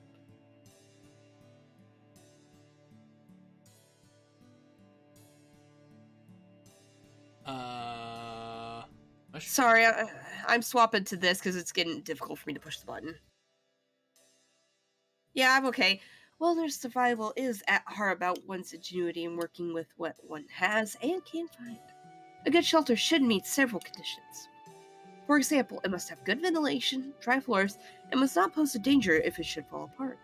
Sorry, I'm swapping to this because it's getting difficult for me to push the button. Yeah, I'm okay. Wilderness survival is at heart about one's ingenuity in working with what one has and can find. A good shelter should meet several conditions. For example, it must have good ventilation, dry floors, and must not pose a danger if it should fall apart.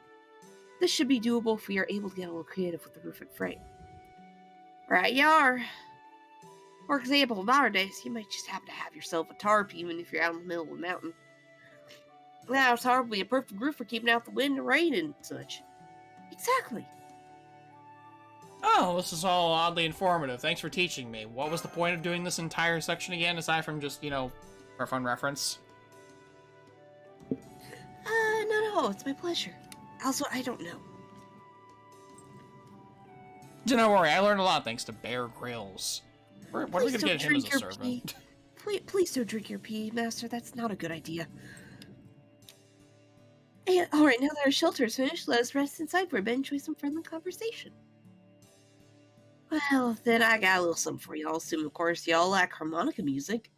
This should be doable if we are able to get a little creative with the roof and frame. Right you are. For example, nowadays, you might just happen to have yourself a tarp even if you're out in the middle of a mountain. Now, it's hardly a perfect roof for keeping out the wind and rain and such. Exactly. Oh, this is all oddly informative. Thanks for teaching me. What was the point of doing this entire section again, aside from just, you know, for fun reference? No, it's my pleasure. Also, I don't know. Don't worry, I learned a lot thanks to Bear Grylls. What are we Please gonna don't get him as drink a your servant? pee. Please don't drink your pee, Master. That's not a good idea. And, alright, now that our shelter is finished, let us rest inside for a bit and enjoy some friendly conversation. Well, then I got a little something for y'all. Assume, of course, y'all like harmonica music.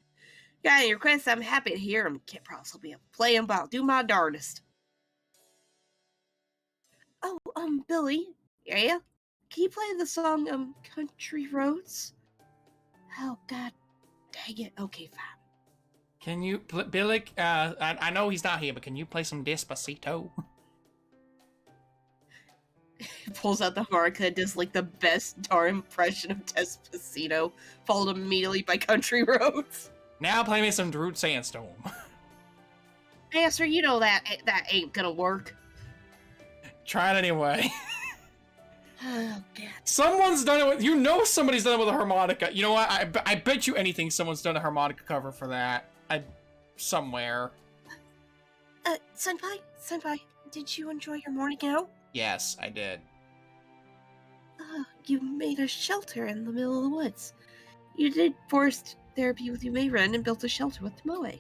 Got any requests? I'm happy to hear them. Can't promise I'll be able to play them, but I'll do my darndest. Oh, Billy? Yeah? Can you play the song, Country Roads? Oh, god dang it. Okay, fine. Can you, Billick, I know he's not here, but can you play some Despacito? He pulls out the harmonica and does like the best dar impression of Despacito, followed immediately by Country Roads. Now play me some Root Sandstorm. Hey, sir, you know that ain't gonna work. Try it anyway. Oh, God. Someone's done it with, you know somebody's done it with a harmonica. You know what, I bet you anything someone's done a harmonica cover for that. Somewhere. Senpai, did you enjoy your morning out? Yes, I did. You made a shelter in the middle of the woods. You did forced therapy with Yumeira and built a shelter with Tomoe.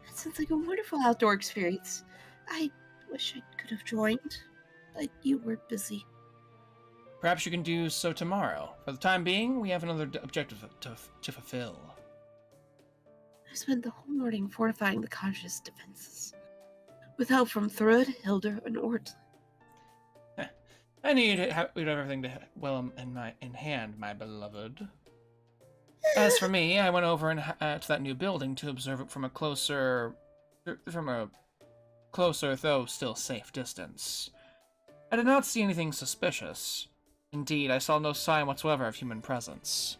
That sounds like a wonderful outdoor experience. I wish I could have joined, but you were busy. Perhaps you can do so tomorrow. For the time being, we have another objective to fulfill. I spent the whole morning fortifying the cottage's defenses, with help from Thrud, Hilda, and Ort. I need everything to well in hand, my beloved. As for me, I went over to that new building to observe it from a closer, though still safe distance. I did not see anything suspicious. Indeed, I saw no sign whatsoever of human presence.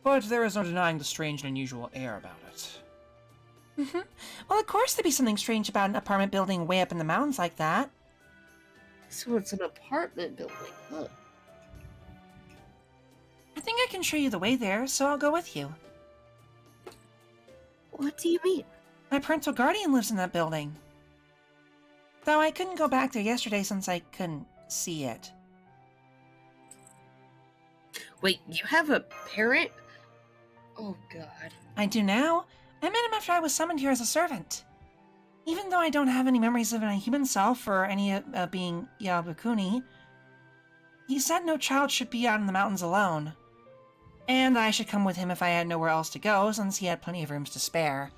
But there is no denying the strange and unusual air about it. Well, of course there'd be something strange about an apartment building way up in the mountains like that. So it's an apartment building, huh? I think I can show you the way there, so I'll go with you. What do you mean? My parental guardian lives in that building. Though I couldn't go back there yesterday since I couldn't see it. Wait, you have a parent? Oh, God. I do now. I met him after I was summoned here as a servant. Even though I don't have any memories of my human self or any being Yabukuni, he said no child should be out in the mountains alone. And I should come with him if I had nowhere else to go, since he had plenty of rooms to spare.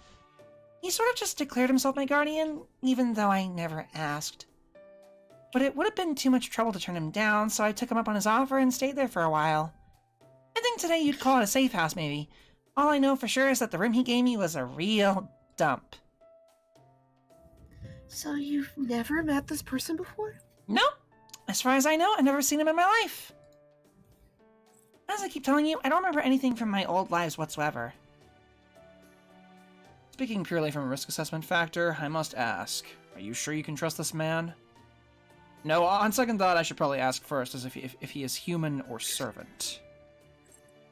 He sort of just declared himself my guardian, even though I never asked. But it would have been too much trouble to turn him down, so I took him up on his offer and stayed there for a while. I think today you'd call it a safe house, maybe. All I know for sure is that the room he gave me was a real dump. So you've never met this person before? Nope. As far as I know, I've never seen him in my life. As I keep telling you, I don't remember anything from my old lives whatsoever. Speaking purely from a risk assessment factor, I must ask, are you sure you can trust this man? No, on second thought, I should probably ask first as if he is human or servant.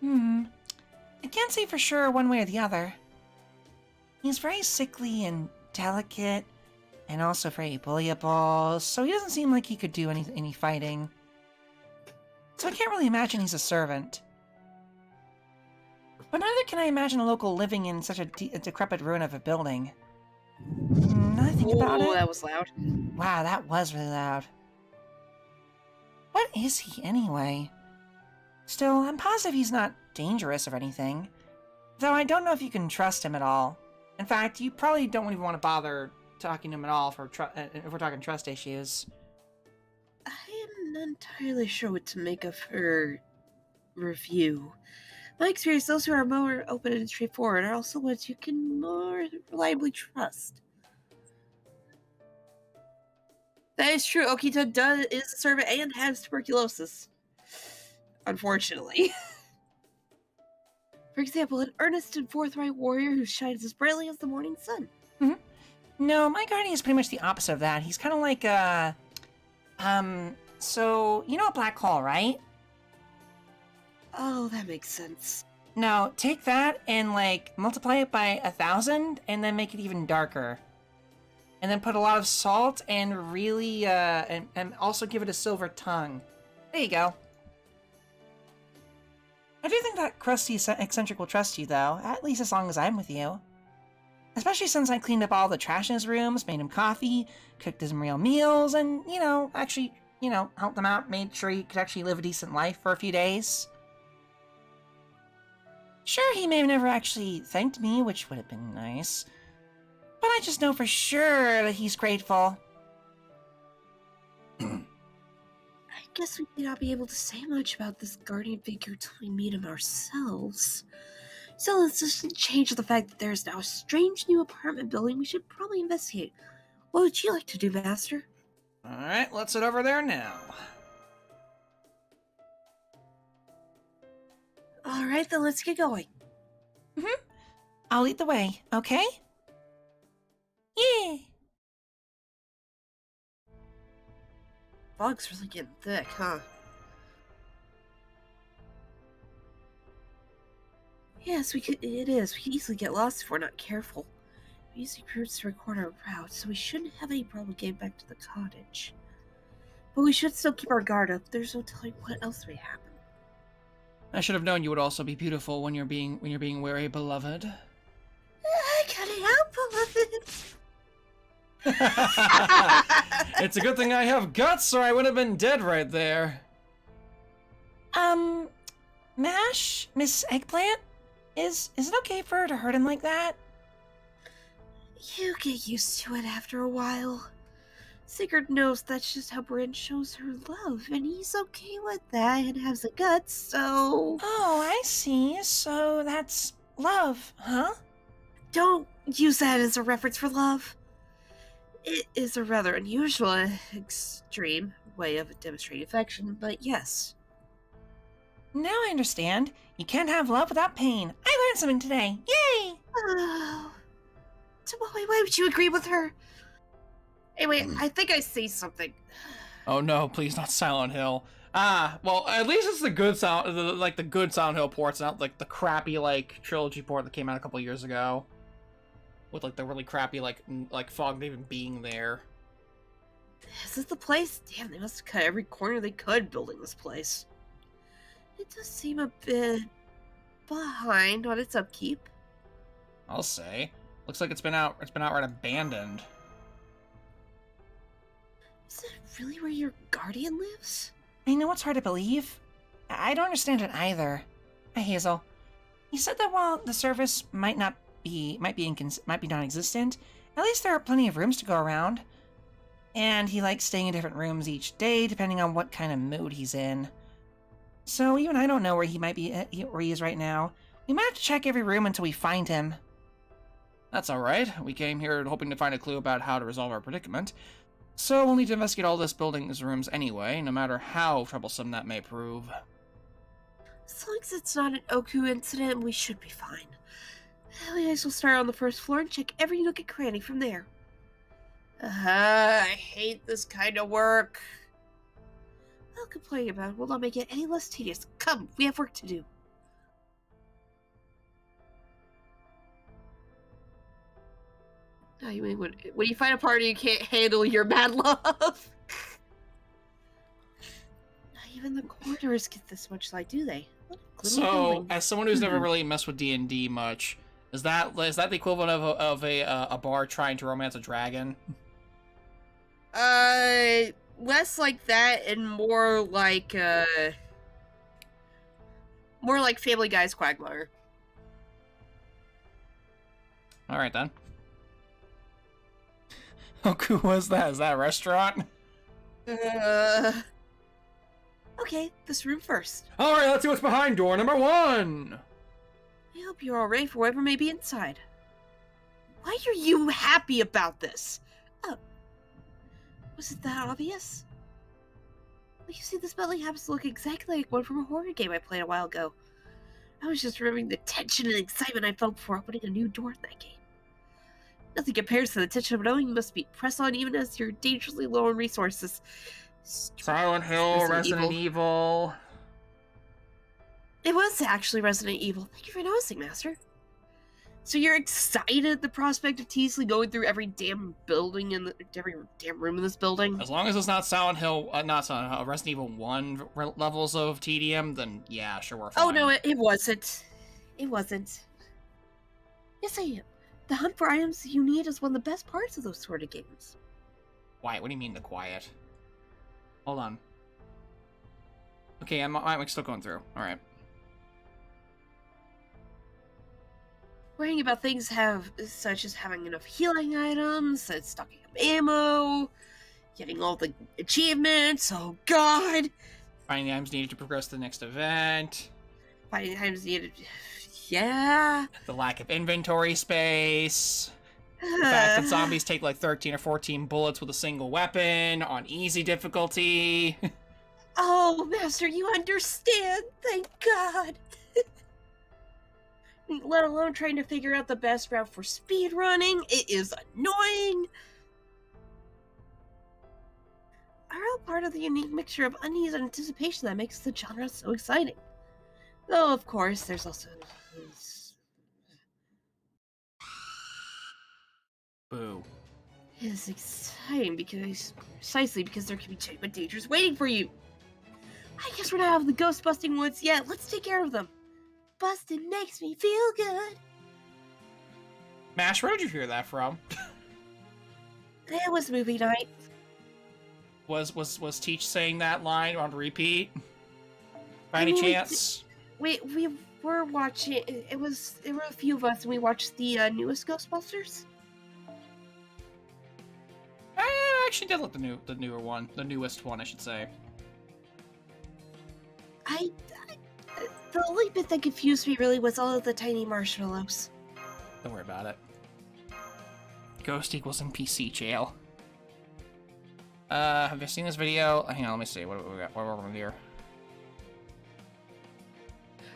I can't say for sure one way or the other. He's very sickly and delicate, and also very bullyable, so he doesn't seem like he could do any fighting. So I can't really imagine he's a servant. But neither can I imagine a local living in such a decrepit ruin of a building. Now that I think about it... that was loud. Wow, that was really loud. What is he, anyway? Still, I'm positive he's not dangerous or anything. Though I don't know if you can trust him at all. In fact, you probably don't even want to bother talking to him at all if we're talking trust issues. I am not entirely sure what to make of her review. My experience, those who are more open and straightforward are also ones you can more reliably trust. That is true. Okita is a servant and has tuberculosis. Unfortunately. For example, an earnest and forthright warrior who shines as brightly as the morning sun. No, my guardian is pretty much the opposite of that. He's kind of like so, you know a black hole, right? Oh, that makes sense. Now, take that and, like, multiply it by 1,000 and then make it even darker. And then put a lot of salt and really, and also give it a silver tongue. There you go. I do think that crusty eccentric will trust you, though, at least as long as I'm with you. Especially since I cleaned up all the trash in his rooms, made him coffee, cooked his real meals, and, actually, helped him out, made sure he could actually live a decent life for a few days. Sure, he may have never actually thanked me, which would have been nice. But I just know for sure that he's grateful. I guess we may not be able to say much about this guardian figure till we meet him ourselves. So let's just change the fact that there's now a strange new apartment building we should probably investigate. What would you like to do, Master? Alright, let's head over there now. Alright, then let's get going. I'll lead the way, okay? Yeah. Fog's really getting thick, huh? Yes, it is. We could easily get lost if we're not careful. We use routes to record our route, so we shouldn't have any problem getting back to the cottage. But we should still keep our guard up. There's no telling what else may happen. I should have known you would also be beautiful when you're being wary, beloved. I can't help beloved. It's a good thing I have guts, or I would have been dead right there. Mash, Miss Eggplant? Is it okay for her to hurt him like that? You get used to it after a while. Sigurd knows that's just how Bryn shows her love, and he's okay with that and has the guts, so... Oh, I see. So that's love, huh? Don't use that as a reference for love. It is a rather unusual, extreme way of demonstrating affection, but yes. Now I understand. You can't have love without pain. I learned something today. Yay! Oh. Why would you agree with her? Anyway, I think I see something. Oh no, please not Silent Hill. Well, at least it's the good the good Silent Hill ports, not like the crappy trilogy port that came out a couple years ago. With the really crappy like fog even being there. Is this the place? Damn, they must have cut every corner they could building this place. It does seem a bit behind on its upkeep. I'll say. Looks like it's been outright abandoned. Is it really where your guardian lives? I know it's hard to believe. I don't understand it either. Hazel, you said that while the service might be non-existent, at least there are plenty of rooms to go around. And he likes staying in different rooms each day, depending on what kind of mood he's in. So even I don't know where where he is right now. We might have to check every room until we find him. That's alright. We came here hoping to find a clue about how to resolve our predicament. So we'll need to investigate all this building's rooms anyway, no matter how troublesome that may prove. As long as it's not an Oku incident, we should be fine. Anyways, we'll start on the first floor and check every nook and cranny from there. I hate this kind of work. I'll complain about it will not make it any less tedious. Come, we have work to do. Oh, you mean when you find a party you can't handle your bad love? Not even the corners get this much light, do they? So, as someone who's never really messed with D&D much, is that the equivalent of a bard trying to romance a dragon? Less like that and more like Family Guy's Quagmire. All right then. How cool was that? Is that a restaurant? Okay, this room first. All right, let's see what's behind door number 1. I hope you're all ready for whatever may be inside. Why are you happy about this? Oh, was it that obvious? Well, you see, this building happens to look exactly like one from a horror game I played a while ago. I was just remembering the tension and excitement I felt before opening a new door in that game. Nothing compares to the tension of knowing you must be pressed on even as you're dangerously low on resources. Silent Hill, Resident Evil. It was actually Resident Evil. Thank you for noticing, Master. So you're excited at the prospect of Teasley going through every damn building in every damn room in this building? As long as it's not Silent Hill, not Silent Hill, Resident Evil 1 levels of tedium, then yeah, sure, we're fine. Oh no, it wasn't. It wasn't. Yes, I am. The hunt for items you need is one of the best parts of those sort of games. Quiet? What do you mean the quiet? Hold on. Okay, I'm still going through. All right. Worrying about things such as having enough healing items, and stocking up ammo, getting all the achievements. Oh God! Finding the items needed to progress to the next event. Finding items needed. Yeah. The lack of inventory space. The fact that zombies take like 13 or 14 bullets with a single weapon on easy difficulty. Oh, Master, you understand. Thank God. Let alone trying to figure out the best route for speedrunning. It is annoying. Are all part of the unique mixture of unease and anticipation that makes the genre so exciting. Though, of course, there's also... Boo. It's exciting precisely because there can be genuine dangers waiting for you. I guess we're not out of the ghost busting woods yet. Let's take care of them. Busting makes me feel good. Mash, where did you hear that from? It was movie night. Was Teach saying that line on repeat? By any chance? We were watching. There were a few of us, and we watched the newest Ghostbusters. I actually did like the newest one, I should say. The only bit that confused me really was all of the tiny marshmallows. Don't worry about it. Ghost equals NPC jail. Have you seen this video? Hang on, let me see. What we got? What are we here?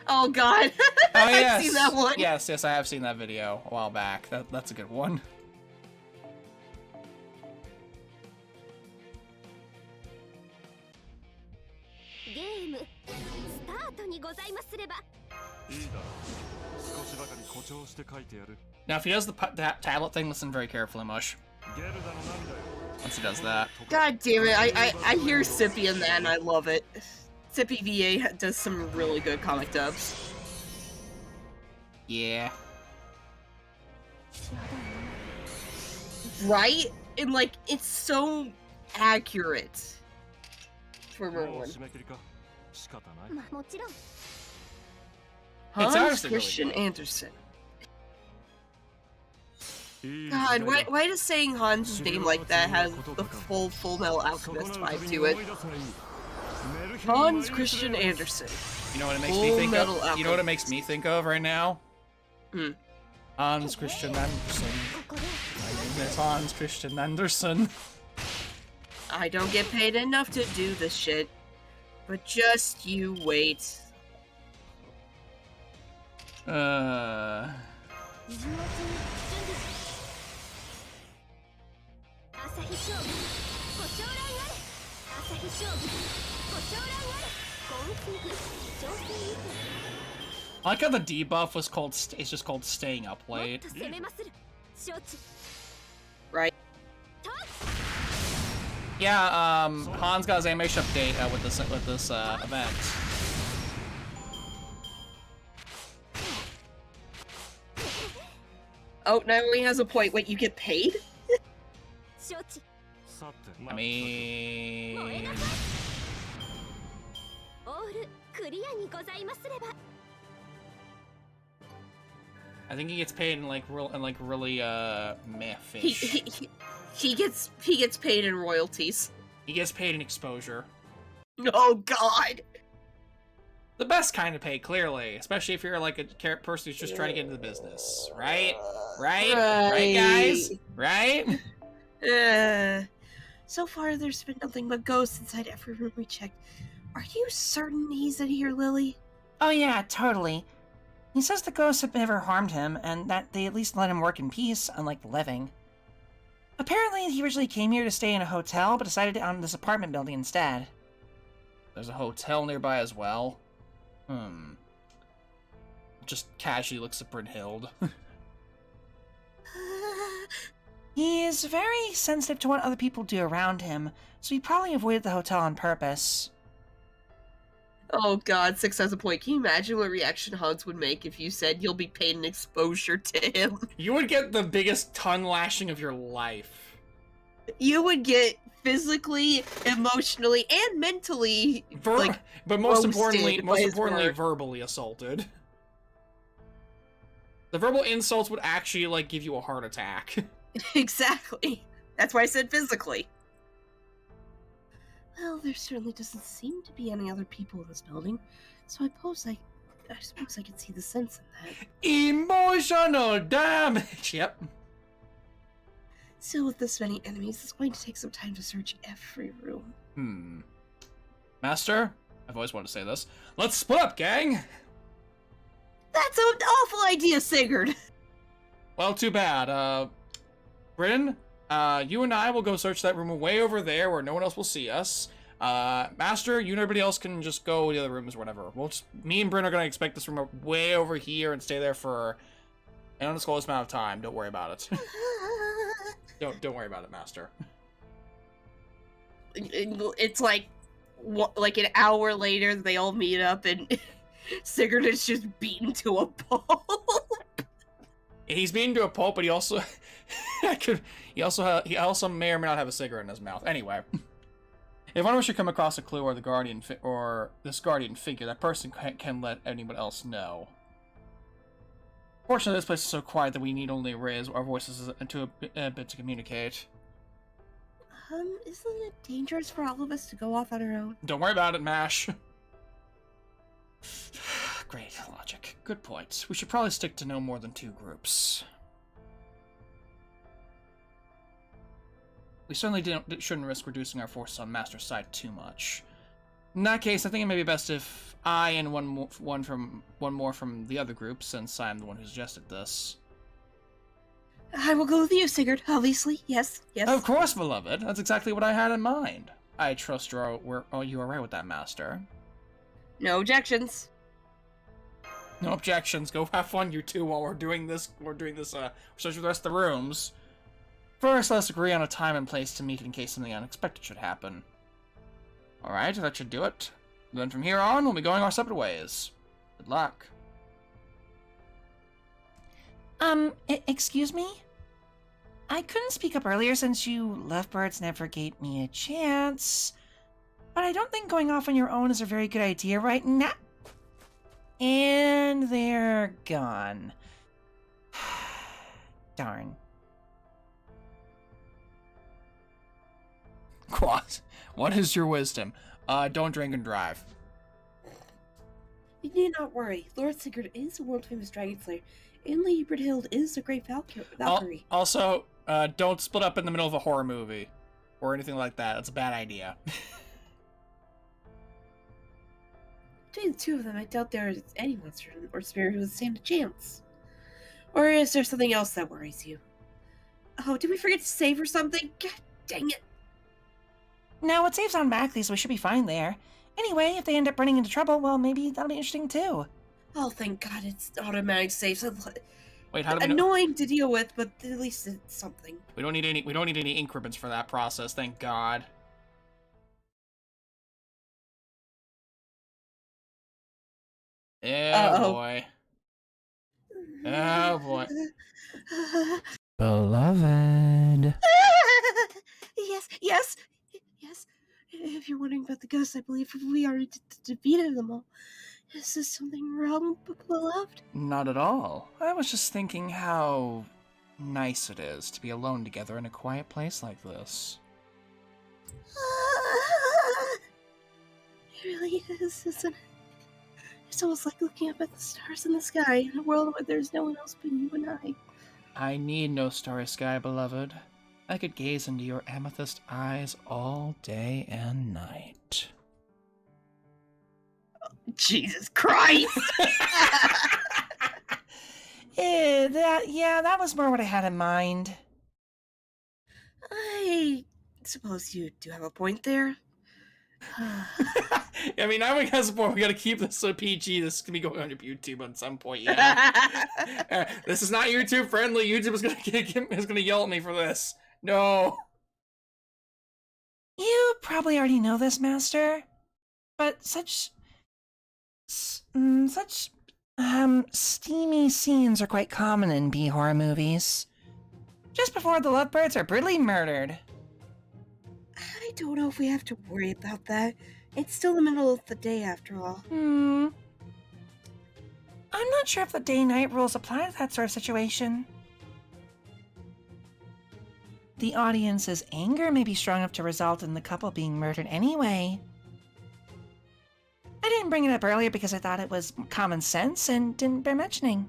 Oh God! Oh yes, I've seen that one. Yes, I have seen that video a while back. That's a good one. Now, if he does the tablet thing, listen very carefully, Mush. Once he does that. God damn it! I hear Sippy in that, and I love it. Sippy VA does some really good comic dubs. Yeah. Right? And like, it's so accurate for Merlin. Hans honestly really Christian good. Andersen. God, why does saying Hans' name like that has the Full Metal Alchemist vibe to it? Hans Christian Andersen. You know what it makes Full me think Metal of? You know what it makes Alchemist. me think of right now? Hmm. Hans Christian Andersen. My name is Hans Christian Andersen. I don't get paid enough to do this shit. But just you wait. I like how the debuff was called. It's just called staying up late. Right? Yeah. Hans got his animation update with this event. Oh, now he has a point. Wait, you get paid? I mean, I think he gets paid in like really meh fish. He gets paid in royalties. He gets paid in exposure. Oh God! The best kind of pay, clearly, especially if you're like a person who's just trying to get into the business, right? Right, guys, right? So far, there's been nothing but ghosts inside every room we checked. Are you certain he's in here, Lily? Oh yeah, totally. He says the ghosts have never harmed him, and that they at least let him work in peace, unlike the living. Apparently, he originally came here to stay in a hotel, but decided to own this apartment building instead. There's a hotel nearby as well. Just casually looks at Brynhild. He is very sensitive to what other people do around him, so he probably avoided the hotel on purpose. Oh God, 6 has a point. Can you imagine what reaction Hans would make if you said you'll be paid an exposure to him? You would get the biggest tongue lashing of your life. You would get physically, emotionally, and mentally but most roasted importantly, by his work. verbally assaulted. The verbal insults would actually like give you a heart attack. Exactly. That's why I said physically. Well, there certainly doesn't seem to be any other people in this building, so I I suppose I can see the sense in that. Emotional damage! Yep. Still, with this many enemies, it's going to take some time to search every room. Master, I've always wanted to say this. Let's split up, gang! That's an awful idea, Sigurd! Well, too bad. Bryn, you and I will go search that room way over there where no one else will see us. Master, you and everybody else can just go to the other rooms or whatever. Me and Bryn are gonna expect this room way over here and stay there for an undisclosed amount of time. Don't worry about it. Don't worry about it, Master. It's like an hour later, they all meet up, and Sigurd is just beaten to a pulp. He's beaten to a pulp, but he also he also may or may not have a cigarette in his mouth. Anyway, if one of us should come across a clue or this guardian figure, that person can let anyone else know. Fortunately, this place is so quiet that we need only raise our voices into a bit to communicate. Isn't it dangerous for all of us to go off on our own? Don't worry about it, Mash. Great logic. Good point. We should probably stick to no more than 2 groups. We certainly shouldn't risk reducing our forces on Master's side too much. In that case, I think it may be best if I and one more from the other group, since I'm the one who suggested this. I will go with you, Sigurd. Obviously, yes. Of course, beloved. That's exactly what I had in mind. I trust you are right with that, Master. No objections. No objections. Go have fun, you two, while we're doing this. Search for the rest of the rooms. First, let's agree on a time and place to meet in case something unexpected should happen. Alright, that should do it. Then from here on, we'll be going our separate ways. Good luck. Excuse me? I couldn't speak up earlier since you lovebirds never gave me a chance. But I don't think going off on your own is a very good idea right now. And they're gone. Darn. Quas, what is your wisdom? Don't drink and drive. You need not worry. Lord Sigurd is a world-famous dragon slayer, and Lady Brynhild is a great Valkyrie. Also, don't split up in the middle of a horror movie. Or anything like that. That's a bad idea. Between the two of them, I doubt there is any monster or spirit who would stand a chance. Or is there something else that worries you? Oh, did we forget to save or something? God dang it. No, it saves automatically, so we should be fine there. Anyway, if they end up running into trouble, well, maybe that'll be interesting too. Oh, thank God it's automatic saves. Wait, how do we know? Annoying to deal with, but at least it's something. We don't need any increments for that process, thank God. Oh boy. Oh boy. Beloved. Yes. If you're wondering about the ghosts, I believe we already defeated them all. Is there something wrong, beloved? Not at all. I was just thinking how nice it is to be alone together in a quiet place like this. It really is, isn't it? It's almost like looking up at the stars in the sky in a world where there's no one else but you and I. I need no starry sky, beloved. I could gaze into your amethyst eyes all day and night. Jesus Christ! That was more what I had in mind. I suppose you do have a point there. I mean, I have a point. We gotta keep this PG. This is gonna be going on YouTube at some point, yeah. This is not YouTube friendly. YouTube is gonna yell at me for this. No. You probably already know this, Master, but such steamy scenes are quite common in B-horror movies. Just before the lovebirds are brutally murdered. I don't know if we have to worry about that. It's still the middle of the day after all. I'm not sure if the day-night rules apply to that sort of situation. The audience's anger may be strong enough to result in the couple being murdered anyway. didn't bring it up earlier because I thought it was common sense and didn't bear mentioning.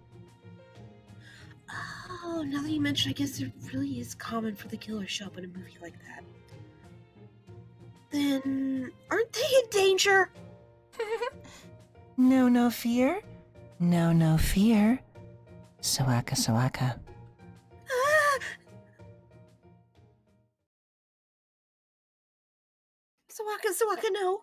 Oh, now that you mention, I guess it really is common for the killer to show up in a movie like that. Then, aren't they in danger? No fear. No fear. Sawaka, Sawaka. Ah! Sawaka, no.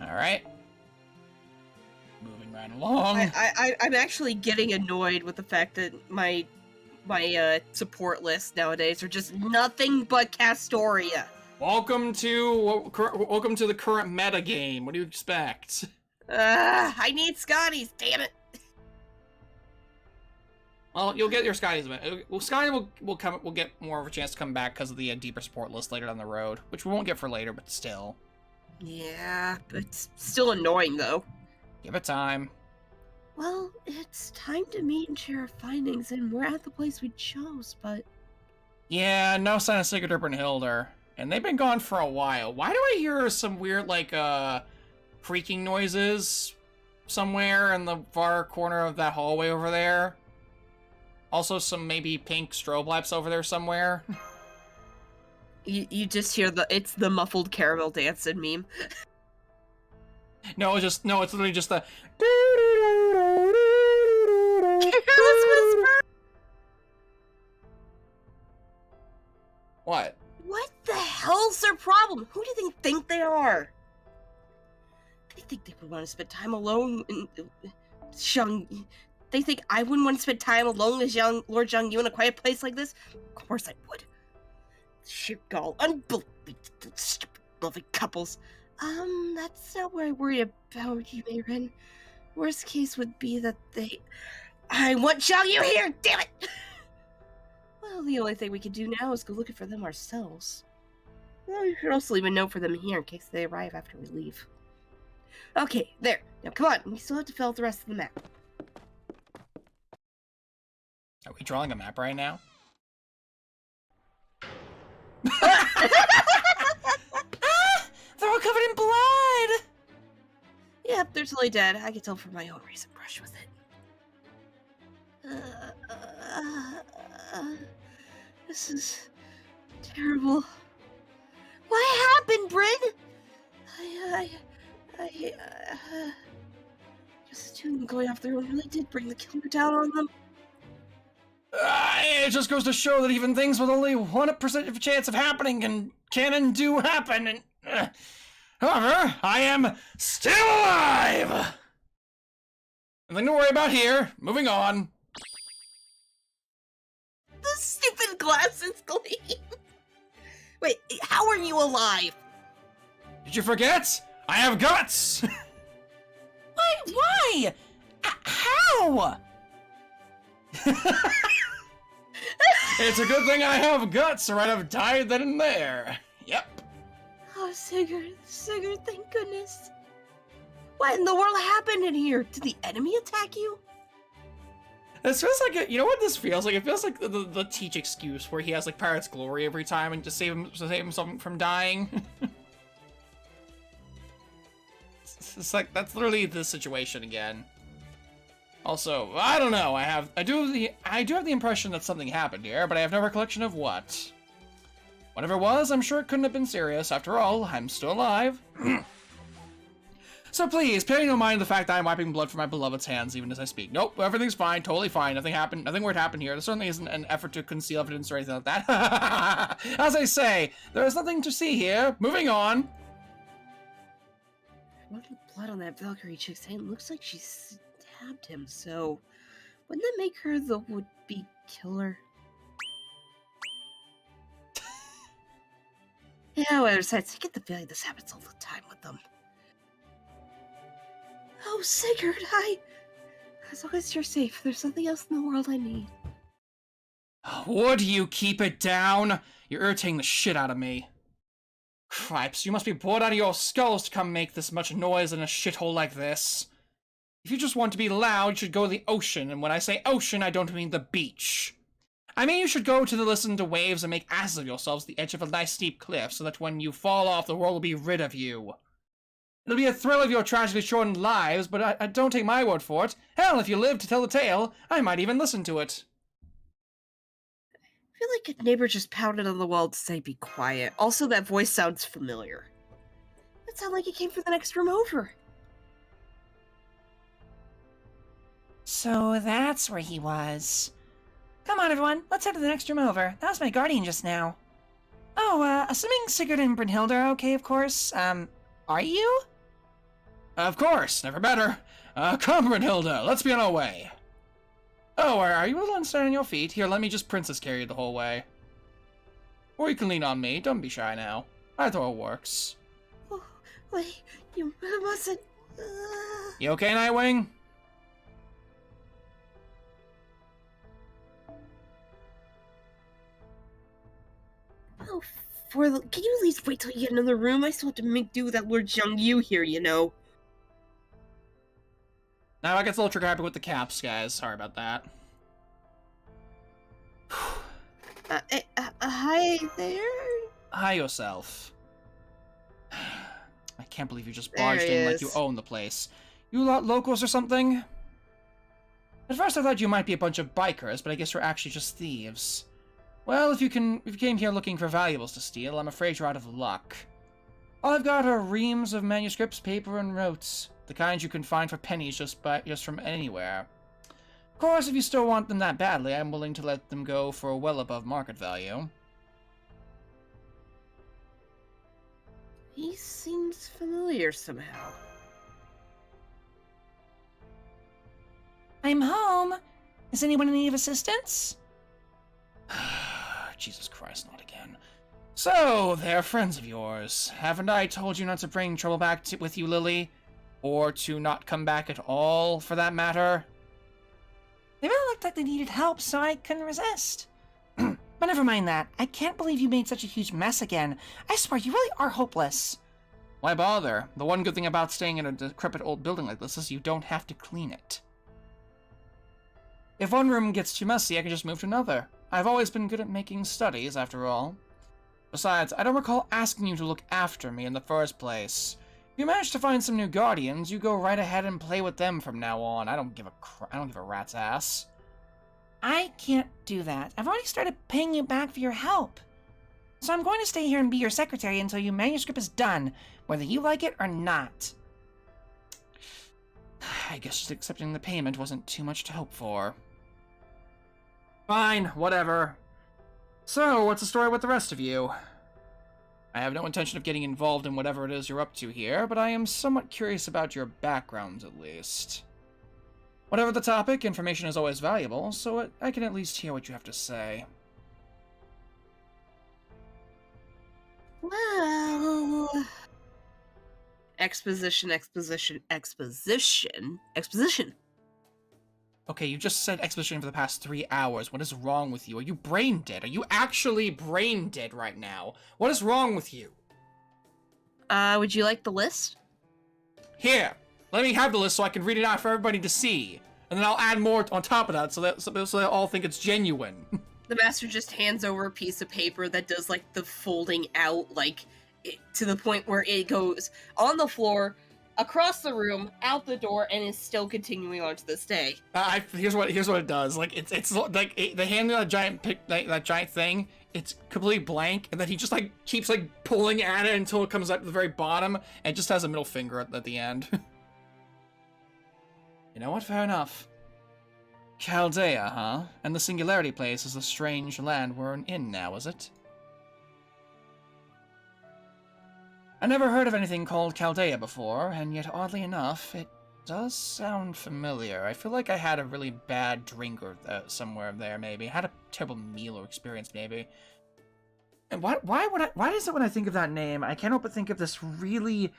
Alright. Moving right along. I'm actually getting annoyed with the fact that my support lists nowadays are just nothing but Castoria. Welcome to the current meta game. What do you expect? I need Scotties, damn it. Well, you'll get your Scotties. Well, Scotty will get more of a chance to come back because of the deeper support list later down the road, which we won't get for later, but still. Yeah, but it's still annoying though. Give it time. Well, it's time to meet and share our findings, and we're at the place we chose, but... Yeah, no sign of Sigurdur and Hildur. And they've been gone for a while. Why do I hear some weird, like, creaking noises somewhere in the far corner of that hallway over there? Also some maybe pink strobe lights over there somewhere. You just hear it's the muffled caramel dancing meme. No, it's literally just the... Careless whisper! What? What the hell's their problem? Who do they think they are? They think they would want to spend time alone in Xiang. They think I wouldn't want to spend time alone with Lord Xiangyu in a quiet place like this? Of course I would. Sheer gall. Unbelievable. Stupid loving couples. That's not what I worry about, you, Mayrin. Worst case would be that I want Xiangyu here, damn it! Well, the only thing we can do now is go looking for them ourselves. Well, you should also leave a note for them here in case they arrive after we leave. Okay, there. Now come on, we still have to fill out the rest of the map. Are we drawing a map right now? They're all covered in blood! Yep, they're totally dead. I can tell from my own recent brush with it. This is terrible. What happened, Bryn? Guess the two of them going off their own really did bring the killer down on them. It just goes to show that even things with only 1% of a chance of happening can and do happen. And however, I am still alive. Nothing to worry about here. Moving on. The stupid glasses gleam. Wait, how are you alive? Did you forget? I have guts. Why? How? It's a good thing I have guts, or I'd have died then and there. Yep. Oh, Sigurd, thank goodness. What in the world happened in here? Did the enemy attack you? This feels like you know what this feels like? It feels like the Teach excuse where he has like Pirate's Glory every time and just save himself from dying. It's like that's literally the situation again. Also, I don't know. I do have the impression that something happened here, but I have no recollection of what. Whatever it was, I'm sure it couldn't have been serious. After all, I'm still alive. So please, pay no mind the fact that I'm wiping blood from my beloved's hands even as I speak. Nope, everything's fine, totally fine. Nothing happened. Nothing weird happened here. There certainly isn't an effort to conceal evidence or anything like that. As I say, there is nothing to see here. Moving on. Look at the blood on that Valkyrie chick's hand. Looks like she stabbed him, so wouldn't that make her the would-be killer? Yeah, well, besides, I get the feeling this happens all the time with them. Oh, Sigurd, as long as you're safe, there's nothing else in the world I need. Would you keep it down? You're irritating the shit out of me. Cripes, you must be bored out of your skulls to come make this much noise in a shithole like this. If you just want to be loud, you should go to the ocean, and when I say ocean, I don't mean the beach. I mean you should go to listen to waves and make asses of yourselves at the edge of a nice steep cliff, so that when you fall off, the world will be rid of you. It'll be a thrill of your tragically shortened lives, but I don't take my word for it. Hell, if you live to tell the tale, I might even listen to it. I feel like a neighbor just pounded on the wall to say be quiet. Also, that voice sounds familiar. That sounds like it came from the next room over. So that's where he was. Come on, everyone. Let's head to the next room over. That was my guardian just now. Oh, assuming Sigurd and Brynhilde are okay, of course. Are you? Of course, never better. Come, Brynhilde, let's be on our way. Oh, are you a little unsteady on your feet? Here, let me just princess carry you the whole way. Or you can lean on me, don't be shy now. Either or works. Oh, wait, you mustn't... You okay, Nightwing? Oh, can you at least wait till you get another room? I still have to make do with that Lord Jiang Yu here, you know. Now I get a little trigger happy with the caps, guys. Sorry about that. Hi there? Hi yourself. I can't believe you just barged in like you own the place. You lot locals or something? At first I thought you might be a bunch of bikers, but I guess you're actually just thieves. Well, if you came here looking for valuables to steal, I'm afraid you're out of luck. All I've got are reams of manuscripts, paper, and notes. The kinds you can find for pennies just from anywhere. Of course, if you still want them that badly, I'm willing to let them go for well above market value. He seems familiar somehow. I'm home. Is anyone in need of assistance? Jesus Christ, not again. So, they're friends of yours. Haven't I told you not to bring trouble back with you, Lily? Or to not come back at all, for that matter? They really looked like they needed help, so I couldn't resist. But never mind that. I can't believe you made such a huge mess again. I swear, you really are hopeless. Why bother? The one good thing about staying in a decrepit old building like this is you don't have to clean it. If one room gets too messy, I can just move to another. I've always been good at making studies, after all. Besides, I don't recall asking you to look after me in the first place. If you manage to find some new guardians, you go right ahead and play with them from now on. I don't give a rat's ass. I can't do that. I've already started paying you back for your help. So I'm going to stay here and be your secretary until your manuscript is done, whether you like it or not. I guess just accepting the payment wasn't too much to hope for. Fine, whatever. So, what's the story with the rest of you? I have no intention of getting involved in whatever it is you're up to here, but I am somewhat curious about your backgrounds, at least. Whatever the topic, information is always valuable, so I can at least hear what you have to say. Well... Exposition. Okay, you just said exposition for the past 3 hours. What is wrong with you? Are you brain dead? Are you actually brain dead right now? What is wrong with you? Would you like the list? Here, let me have the list so I can read it out for everybody to see. And then I'll add more on top of that so they all think it's genuine. The master just hands over a piece of paper that does, like, the folding out, like, to the point where it goes on the floor, across the room, out the door, and is still continuing on to this day. Here's what it does. Like it's like they hand me that giant thing. It's completely blank, and then he just like keeps like pulling at it until it comes up to the very bottom, and just has a middle finger at the end. You know what? Fair enough. Chaldea, huh? And the Singularity Place is the strange land we're in now, is it? I never heard of anything called Chaldea before, and yet oddly enough, it does sound familiar. I feel like I had a really bad drink or somewhere there, maybe. I had a terrible meal or experience, maybe. And why is it when I think of that name, I can't help but think of this really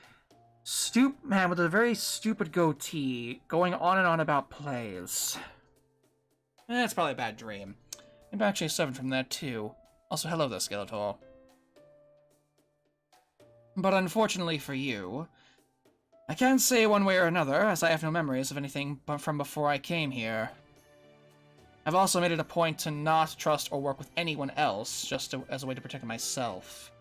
man with a very stupid goatee going on and on about plays. That's probably a bad dream. Maybe I actually suffered from that too. Also, hello there, Skeletor. But unfortunately for you, I can't say one way or another, as I have no memories of anything from before I came here. I've also made it a point to not trust or work with anyone else, just as a way to protect myself.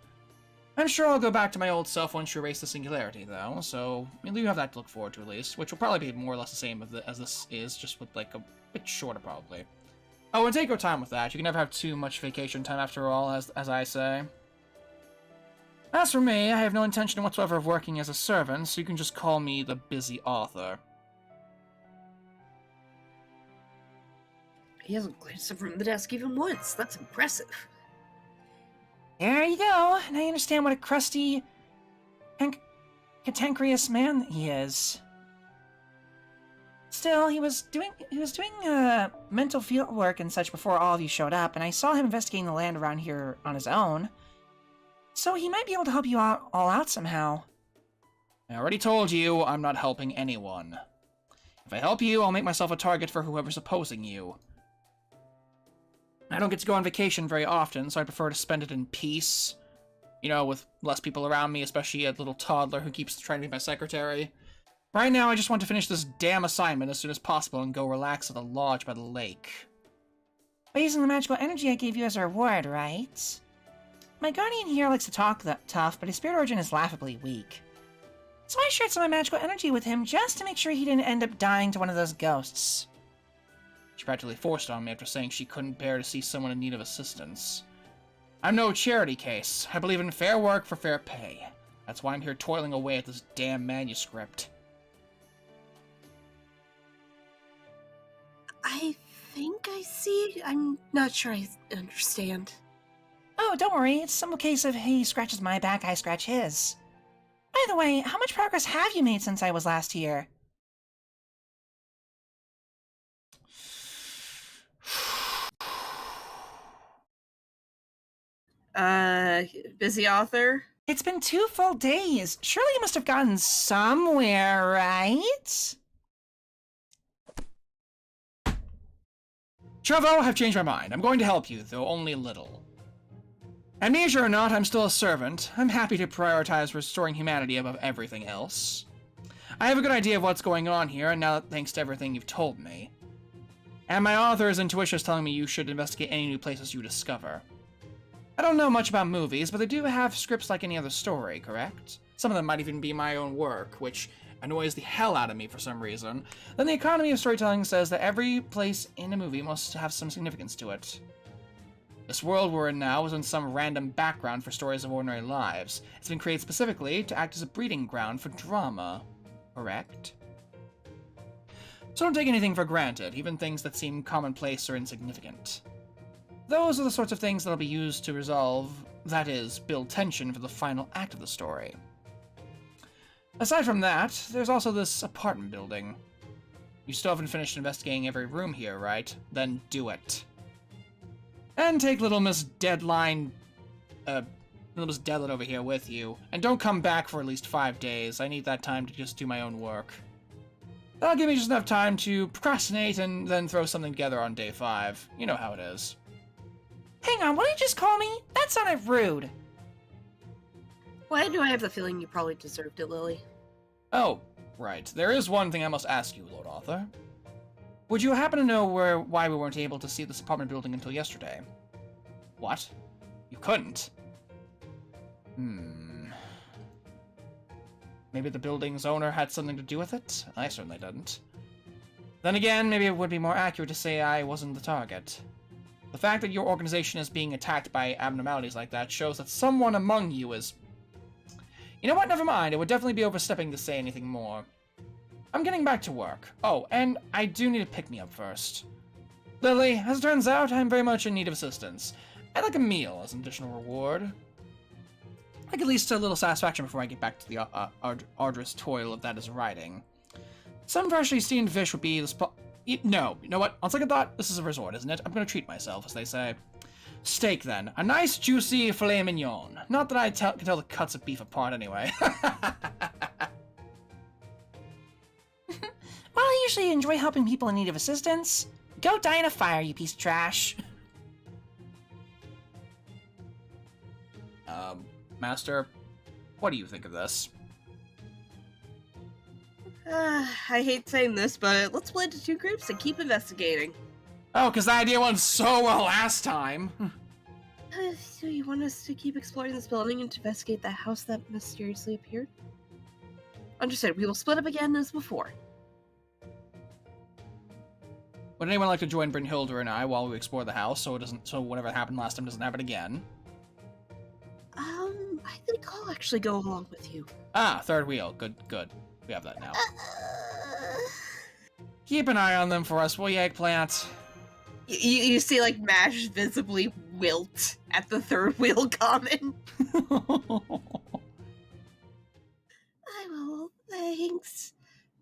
I'm sure I'll go back to my old self once you erase the singularity, though, so you have that to look forward to at least, which will probably be more or less the same as this is, just with, like, a bit shorter, probably. Oh, and take your time with that. You can never have too much vacation time after all, as I say. As for me, I have no intention whatsoever of working as a servant, so you can just call me the busy author. He hasn't glanced up from the desk even once. That's impressive. There you go. And I understand what a crusty, cantankerous man he is. Still, he was doing mental field work and such before all of you showed up, and I saw him investigating the land around here on his own. So he might be able to help you all out somehow. I already told you I'm not helping anyone. If I help you, I'll make myself a target for whoever's opposing you. I don't get to go on vacation very often, so I prefer to spend it in peace. You know, with less people around me, especially a little toddler who keeps trying to be my secretary. Right now, I just want to finish this damn assignment as soon as possible and go relax at the lodge by the lake. By using the magical energy I gave you as a reward, right? My guardian here likes to talk tough, but his spirit origin is laughably weak. So I shared some of my magical energy with him just to make sure he didn't end up dying to one of those ghosts. She practically forced on me after saying she couldn't bear to see someone in need of assistance. I'm no charity case. I believe in fair work for fair pay. That's why I'm here toiling away at this damn manuscript. I think I see. I'm not sure I understand. Oh, don't worry. It's some case of he scratches my back, I scratch his. By the way, how much progress have you made since I was last here? Busy author? It's been 2 full days. Surely you must have gotten somewhere, right? Trevo, I've changed my mind. I'm going to help you, though only a little. Amnesia or not, I'm still a servant. I'm happy to prioritize restoring humanity above everything else. I have a good idea of what's going on here, and now thanks to everything you've told me. And my author's intuition is telling me you should investigate any new places you discover. I don't know much about movies, but they do have scripts like any other story, correct? Some of them might even be my own work, which annoys the hell out of me for some reason. Then the economy of storytelling says that every place in a movie must have some significance to it. This world we're in now isn't some random background for stories of ordinary lives. It's been created specifically to act as a breeding ground for drama, correct? So don't take anything for granted, even things that seem commonplace or insignificant. Those are the sorts of things that'll be used to resolve, that is, build tension for the final act of the story. Aside from that, there's also this apartment building. You still haven't finished investigating every room here, right? Then do it. And take Little Miss Deadline over here with you. And don't come back for at least 5 days. I need that time to just do my own work. That'll give me just enough time to procrastinate and then throw something together on day 5. You know how it is. Hang on, what did you just call me? That sounded rude. Why do I have the feeling you probably deserved it, Lily? Oh, right. There is one thing I must ask you, Lord Arthur. Would you happen to know why we weren't able to see this apartment building until yesterday? What? You couldn't? Maybe the building's owner had something to do with it? I certainly didn't. Then again, maybe it would be more accurate to say I wasn't the target. The fact that your organization is being attacked by abnormalities like that shows that someone among you is... You know what? Never mind. It would definitely be overstepping to say anything more. I'm getting back to work. Oh, and I do need to pick me up first. Lily, as it turns out, I'm very much in need of assistance. I'd like a meal as an additional reward. Like at least a little satisfaction before I get back to the arduous toil of that is writing. Some freshly steamed fish would be the spot... No, you know what? On second thought, this is a resort, isn't it? I'm gonna treat myself, as they say. Steak, then. A nice, juicy filet mignon. Not that I can tell the cuts of beef apart, anyway. Well, I usually enjoy helping people in need of assistance. Go die in a fire, you piece of trash. Master, what do you think of this? I hate saying this, but let's split into 2 groups and keep investigating. Oh, because the idea went so well last time. So you want us to keep exploring this building and to investigate the house that mysteriously appeared? Understood. We will split up again as before. Would anyone like to join Brynhilda and I while we explore the house, so whatever happened last time doesn't happen again? I think I'll actually go along with you. Ah, third wheel. Good. We have that now. Keep an eye on them for us, will you, Eggplant? You see, like, Mash visibly wilt at the third wheel comment. I will, thanks.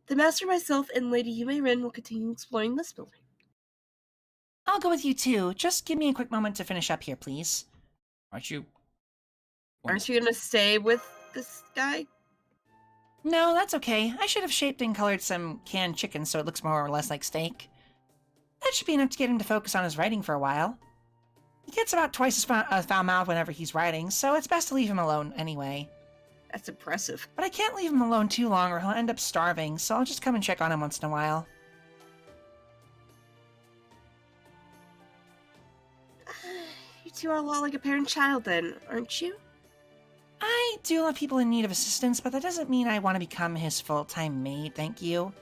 The Master, myself, and Lady Yume Rin will continue exploring this building. I'll go with you too. Just give me a quick moment to finish up here, please. Aren't you gonna stay with this guy? No, that's okay. I should have shaped and colored some canned chicken so it looks more or less like steak. That should be enough to get him to focus on his writing for a while. He gets about twice as foul-mouthed whenever he's writing, so it's best to leave him alone anyway. That's impressive. But I can't leave him alone too long or he'll end up starving, so I'll just come and check on him once in a while. You two are a lot like a parent child then, aren't you? I do love people in need of assistance, but that doesn't mean I want to become his full-time maid, thank you.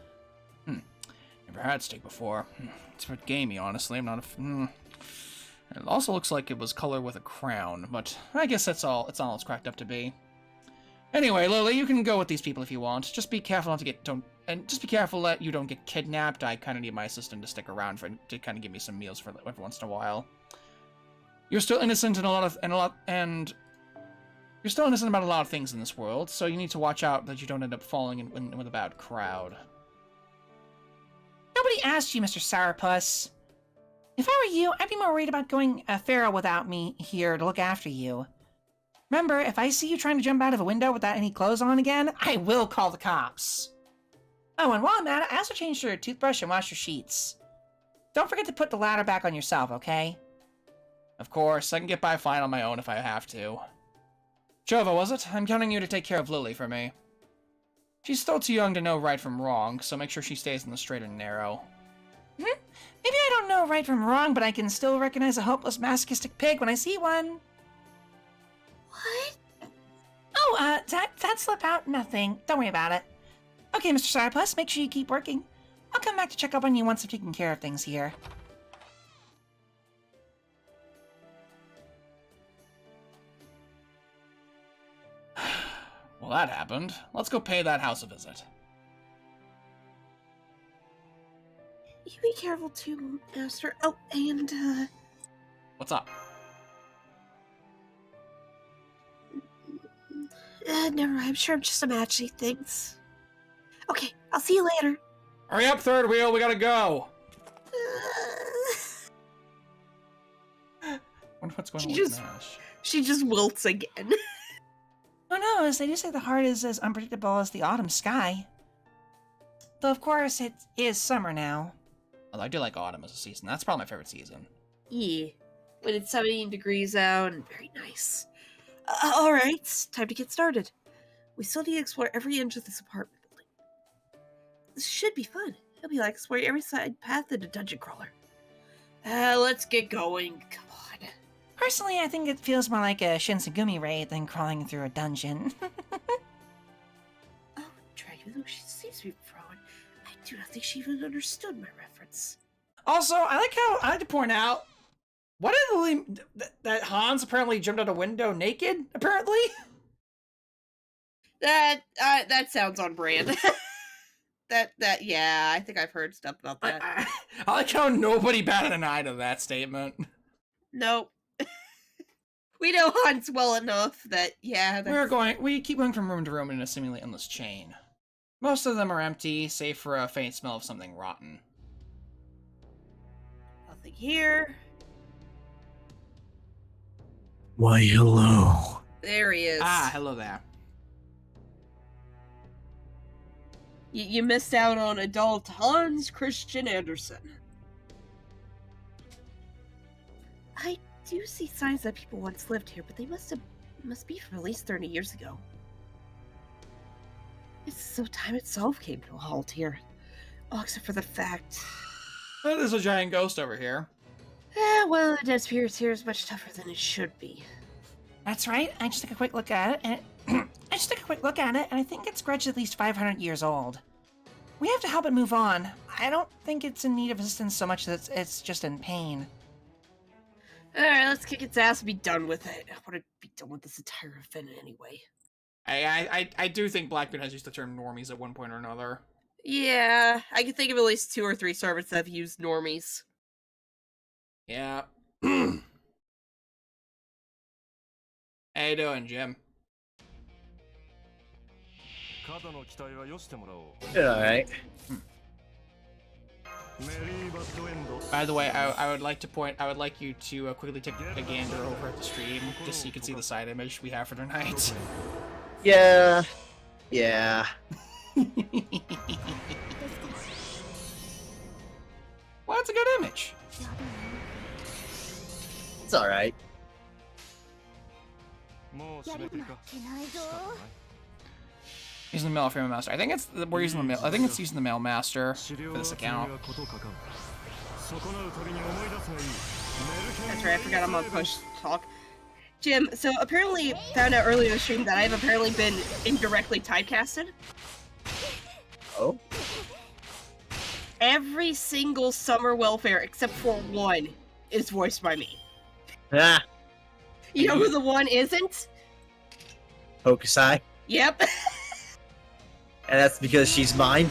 Never had steak before. It's a bit gamey, honestly. I'm not a... It also looks like it was colored with a crown, but I guess that's all it's cracked up to be. Anyway, Lily, you can go with these people if you want. Just be careful not to get... just be careful that you don't get kidnapped. I kind of need my assistant to stick around to kind of give me some meals for every once in a while. You're still innocent you're still innocent about a lot of things in this world, so you need to watch out that you don't end up falling in with a bad crowd. Nobody asked you, Mr. Sourpuss. If I were you, I'd be more worried about going feral without me here to look after you. Remember, if I see you trying to jump out of a window without any clothes on again, I will call the cops. Oh, and while I'm at it, I also changed your toothbrush and washed your sheets. Don't forget to put the ladder back on yourself, okay? Of course, I can get by fine on my own if I have to. Chova, was it? I'm counting you to take care of Lily for me. She's still too young to know right from wrong, so make sure she stays in the straight and narrow. Maybe I don't know right from wrong, but I can still recognize a hopeless masochistic pig when I see one. What? Oh, that slip out? Nothing. Don't worry about it. Okay, Mr. Sourpuss, make sure you keep working. I'll come back to check up on you once I've taken care of things here. Well, that happened. Let's go pay that house a visit. You be careful too, Master. Oh, and, What's up? Never mind. I'm sure I'm just imagining things. Okay, I'll see you later. Hurry up, third wheel, we gotta go! Wonder what's going on with Nash. She just wilts again. Oh no, as they do say the heart is as unpredictable as the autumn sky. Though of course it is summer now. Although I do like autumn as a season. That's probably my favorite season. Yeah, when it's 17 degrees out and very nice. Alright, time to get started. We still need to explore every inch of this apartment building. This should be fun. It'll be like exploring every side path in a dungeon crawler. Let's get going. Come on. Personally, I think it feels more like a Shinsengumi raid than crawling through a dungeon. Oh, Dragon, though she seems to be prone, I do not think she even understood my reference. Also, I like to point out, what did Lily, that Hans apparently jumped out a window naked, apparently? That sounds on brand. Yeah, I think I've heard stuff about that. I like how nobody batted an eye to that statement. Nope. We know Hans well enough that, yeah. We keep going from room to room in a seemingly endless chain. Most of them are empty, save for a faint smell of something rotten. Nothing here. Why, hello. There he is. Ah, hello there. You missed out on adult Hans Christian Andersen. I do see signs that people once lived here, but they must be from at least 30 years ago. It's so time itself came to a halt here. Oh, except for the fact. Oh, there's a giant ghost over here. Well, it appears here is much tougher than it should be. That's right. I just took a quick look at it, and I think its grudge is at least 500 years old. We have to help it move on. I don't think it's in need of assistance so much that it's just in pain. Alright, let's kick its ass and be done with it. I want to be done with this entire event anyway. I do think Blackbeard has used the term normies at one point or another. Yeah, I can think of at least 2 or 3 servants that have used normies. Yeah. How you doing, Jim? Alright. By the way, I would like you to quickly take a gander over at the stream, just so you can see the side image we have for tonight. Yeah. Yeah. Well, that's a good image. It's alright. Using the male female master. I think it's we're using the male. I think it's using the male master for this account. That's right, I forgot I'm on push talk. Jim, so apparently found out earlier in the stream that I've apparently been indirectly typecasted. Oh? Every single summer welfare except for one is voiced by me. Ah. You know who the one isn't? Hokusai. Yep. And that's because she's mine?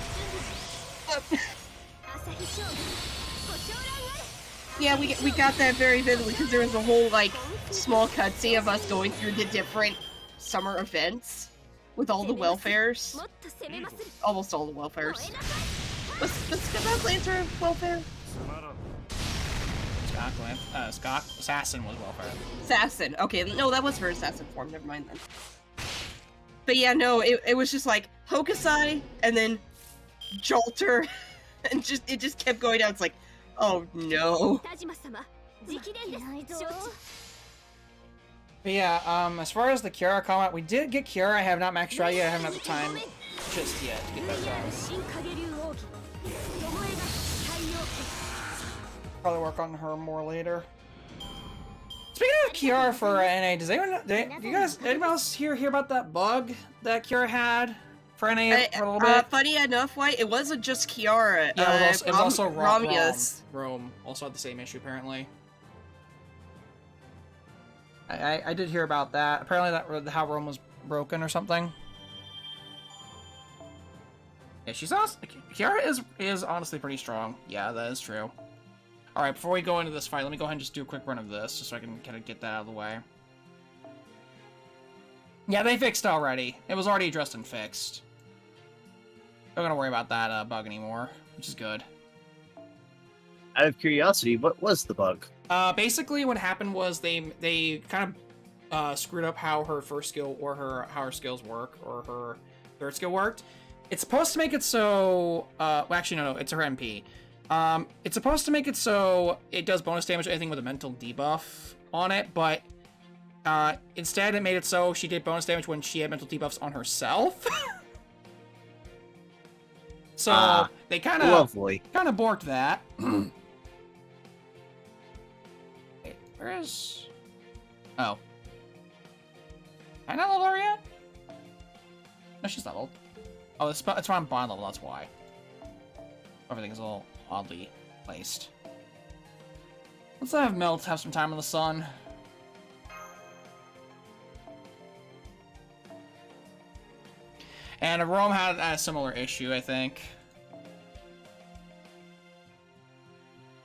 Yeah, we got that very vividly because there was a whole, like, small cutscene of us going through the different summer events with all the welfares. Almost all the welfares. What's Lancer welfare? Scott Assassin was welfare. Assassin. Okay, no, that was her assassin form. Never mind then. But yeah, no, it was just like Hokusai and then Jolter, and it just kept going down. It's like, oh no. But yeah, as far as the Kiara comment, we did get Kiara. I have not maxed her out yet. I haven't had the time just yet to get that done. Probably work on her more later. Speaking of Kiara for NA, does anyone else hear about that bug that Kiara had for NA for a little bit? Funny enough, why it wasn't just Kiara. Yeah, it was also Ramius. Rome also had the same issue apparently. I did hear about that. Apparently that how Rome was broken or something. Yeah, she's awesome. Kiara is honestly pretty strong. Yeah, that is true. Alright, before we go into this fight, let me go ahead and just do a quick run of this, just so I can kind of get that out of the way. Yeah, they fixed it already. It was already addressed and fixed. Don't gotta worry about that bug anymore, which is good. Out of curiosity, what was the bug? Basically what happened was they kind of screwed up how her first skill or how her skills work, or her third skill worked. It's supposed to make it so, well actually no, it's her MP. It's supposed to make it so it does bonus damage to anything with a mental debuff on it, but instead it made it so she did bonus damage when she had mental debuffs on herself. So they kind of borked that. Wait, where is? Oh, am I not leveled yet? No, she's leveled. Oh, it's on bond level. That's why. Everything is a little oddly placed. Let's have Melt have some time in the sun. And Rome had a similar issue, I think.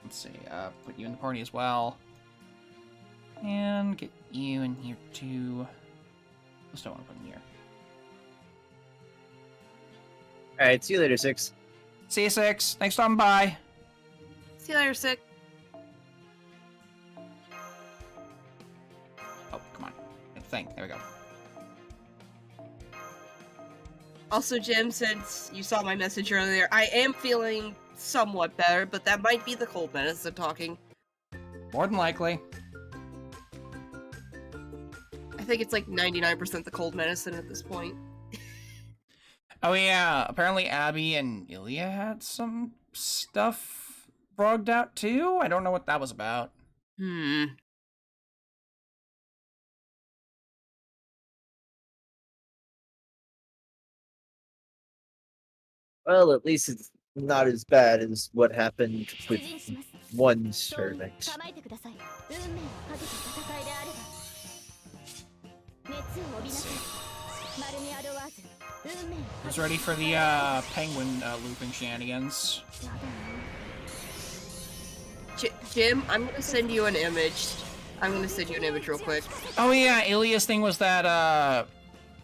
Let's see, put you in the party as well. And get you in here too. I still want to put in here. Alright, see you later, 6. See you, 6. Thanks for stopping by. See you later, Sick. Oh, come on. Good thing. There we go. Also, Jim, since you saw my message earlier, I am feeling somewhat better, but that might be the cold medicine talking. More than likely. I think it's like 99% the cold medicine at this point. Oh yeah, apparently Abby and Ilya had some stuff brogged out too. I don't know what that was about. Hmm. Well, at least it's not as bad as what happened with one servant. Who's ready for the penguin looping shenanigans? Jim, I'm gonna send you an image. I'm gonna send you an image real quick. Oh yeah, Ilya's thing was that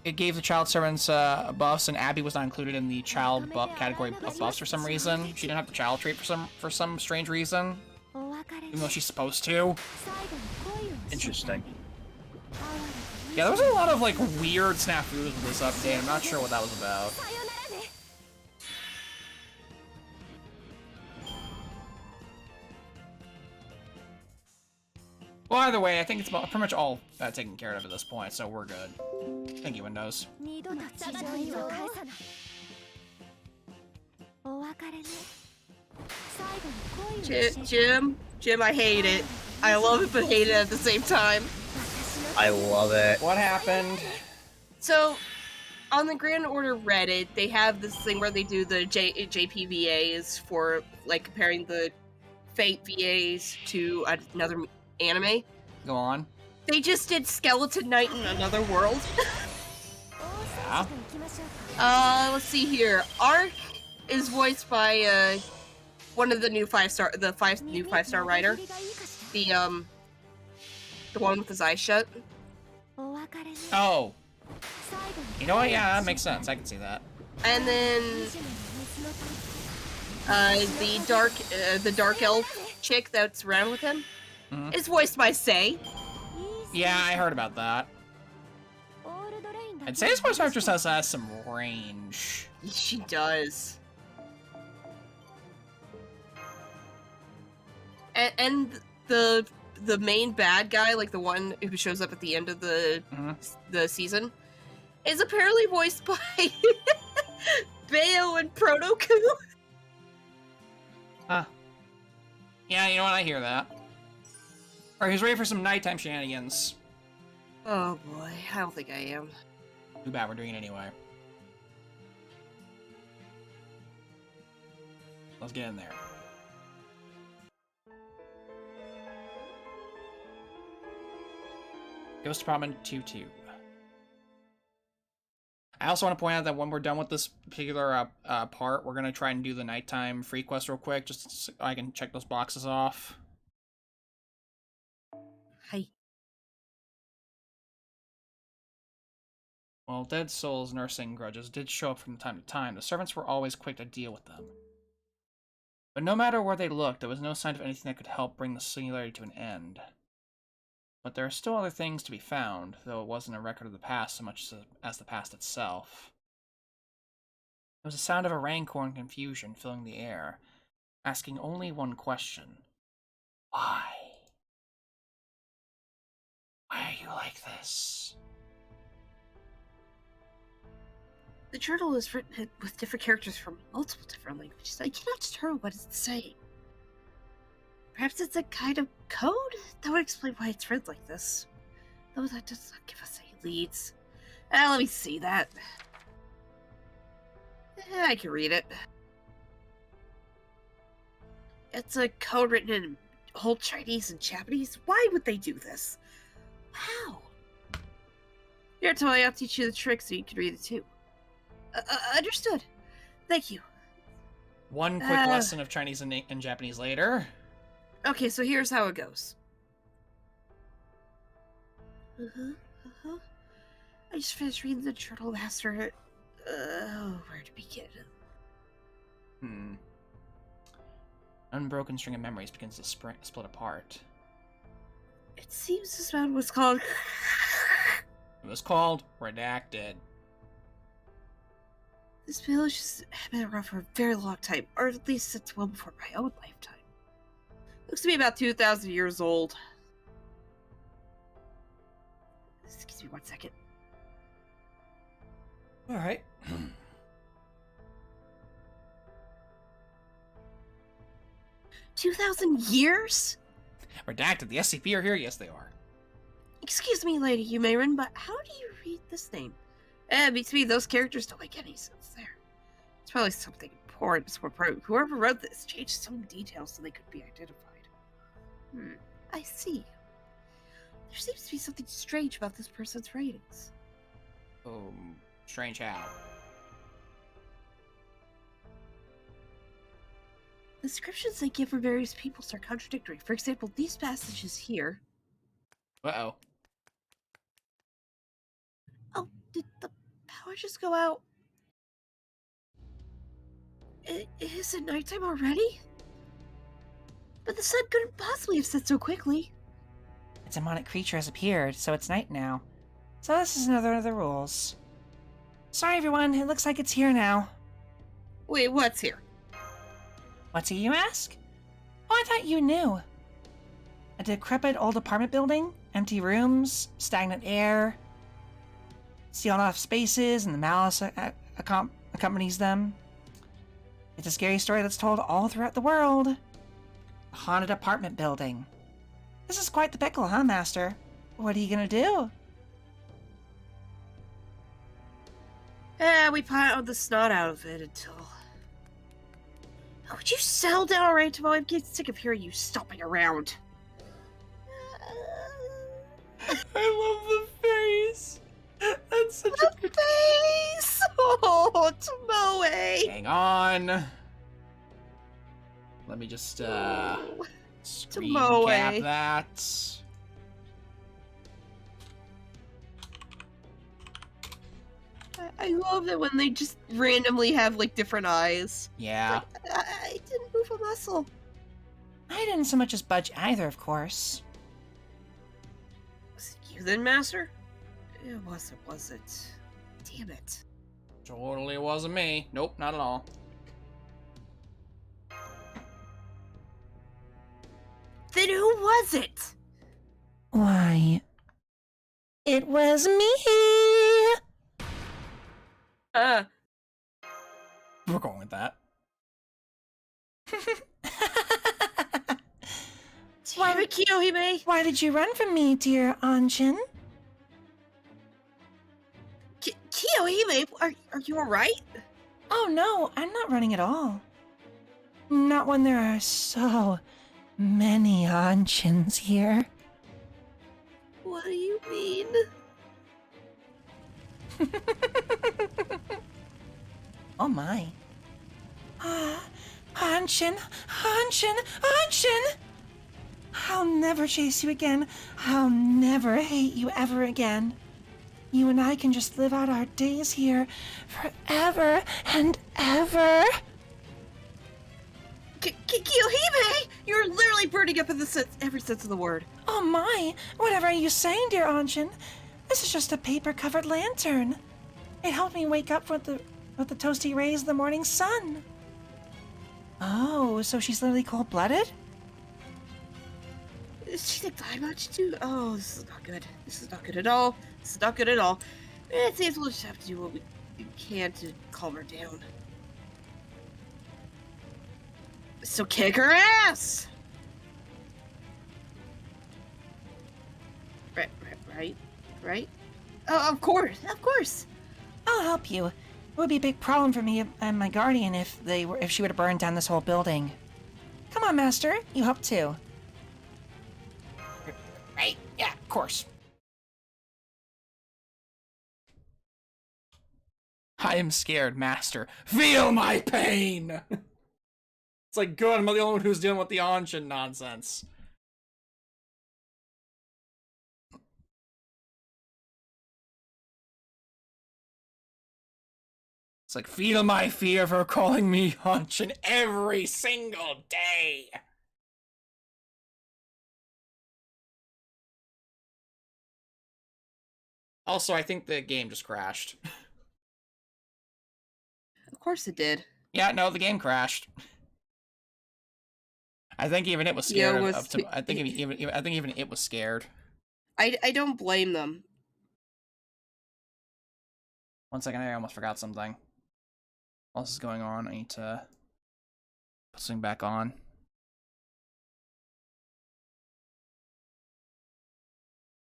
it gave the child servants buffs, and Abby was not included in the child buff category of buffs for some reason. She didn't have the child trait for some strange reason, even though she's supposed to. Interesting. Yeah, there was a lot of like weird snafus with this update. I'm not sure what that was about. Well, either way, I think it's pretty much all taken care of at this point, so we're good. Thank you, Windows. Jim, I hate it. I love it, but hate it at the same time. I love it. What happened? So, on the Grand Order Reddit, they have this thing where they do the JPVAs for, like, comparing the Fate VAs to another anime. Go on. They just did Skeleton Knight in Another World. Yeah. Let's see here. Ark is voiced by, one of the new new 5-star writer. The one with his eyes shut. Oh. You know what? Yeah, that makes sense. I can see that. And then the dark elf chick that's around with him is voiced by Sei. Yeah, I heard about that. I'd say his voice actress has some range. She does. And the main bad guy, like the one who shows up at the end of the season, is apparently voiced by Bayo and Protoku. Huh. Yeah, you know what? I hear that. Alright, who's ready for some nighttime shenanigans? Oh boy, I don't think I am. Too bad, we're doing it anyway. Let's get in there. Ghost Department 2-2. I also want to point out that when we're done with this particular part, we're going to try and do the nighttime free quest real quick, just so I can check those boxes off. Hi. While dead souls nursing grudges did show up from time to time, the servants were always quick to deal with them. But no matter where they looked, there was no sign of anything that could help bring the singularity to an end. But there are still other things to be found, though it wasn't a record of the past so much as the past itself. There was a sound of a rancor and confusion filling the air, asking only one question. Why? Why are you like this? The journal is written with different characters from multiple different languages. I cannot determine what it's saying. Perhaps it's a kind of code? That would explain why it's read like this. Though that does not give us any leads. Let me see that. I can read it. It's a code written in Old Chinese and Japanese. Why would they do this? How? Here, Toy, I'll teach you the trick so you can read it too. Understood. Thank you. One quick lesson of Chinese and Japanese later. Okay, so here's how it goes. I just finished reading the Journal Master. Where to begin? Unbroken string of memories begins to split apart. It seems this man was called... It was called Redacted. This village has been around for a very long time, or at least since well before my own lifetime. Looks to be about 2,000 years old. Excuse me 1 second. Alright. 2,000 years? Redacted. The SCP are here? Yes, they are. Excuse me, Lady Umayrin, but how do you read this name? Beats me, those characters don't make any sense there. It's probably something important. Whoever wrote this changed some details so they could be identified. I see. There seems to be something strange about this person's ratings. Strange how? The descriptions they give for various peoples are contradictory. For example, these passages here. Uh-oh. Oh, did the power just go out? Is it nighttime already? But the sun couldn't possibly have set so quickly. A demonic creature has appeared, so it's night now. So this is another of the rules. Sorry, everyone. It looks like it's here now. Wait, what's here? What's here, you ask? Oh, I thought you knew. A decrepit old apartment building, empty rooms, stagnant air, sealed off spaces, and the malice accompanies them. It's a scary story that's told all throughout the world. A haunted apartment building. This is quite the pickle, huh, Master? What are you gonna do? We piled the snot out of it until... Oh, would you settle down already, Tomo? I'm getting sick of hearing you stomping around. I love the face. That's such a good face. Oh, Tomoe. Hang on. Let me just screen Tomoe. cap that. I love it when they just randomly have like different eyes. Yeah. I didn't move a muscle. I didn't so much as budge either, of course. Was it you then, Master? It wasn't. Damn it. Totally wasn't me. Nope, not at all. Then who was it? Why, it was me! We're going with that. Damn it, Kiyohime! Why did you run from me, dear Anshin? Kiyohime, are you alright? Oh no, I'm not running at all. Not when there are so many Anshins here. What do you mean? Oh my. Anshin! Anshin! Anshin! I'll never chase you again. I'll never hate you ever again. You and I can just live out our days here forever and ever. Kiyohime! You're literally burning up in every sense of the word. Oh my! Whatever are you saying, dear Anshin? This is just a paper-covered lantern. It helped me wake up with the toasty rays of the morning sun. Oh, so she's literally cold-blooded? She didn't die much too. Oh, this is not good. This is not good at all. This is not good at all. It seems we'll just have to do what we can to calm her down. So kick her ass! Right? Oh, of course. I'll help you. It would be a big problem for me and my guardian if she were to burn down this whole building. Come on, Master. You help too. Right? Yeah, of course. I am scared, Master. Feel my pain! It's like, good, I'm not the only one who's dealing with the Anshin nonsense. It's like, feel my fear for calling me Anshin every single day! Also, I think the game just crashed. Of course it did. Yeah, no, the game crashed. I think even it was scared I think even it was scared. I don't blame them. One second, I almost forgot something. What else is going on? I need to put something back on.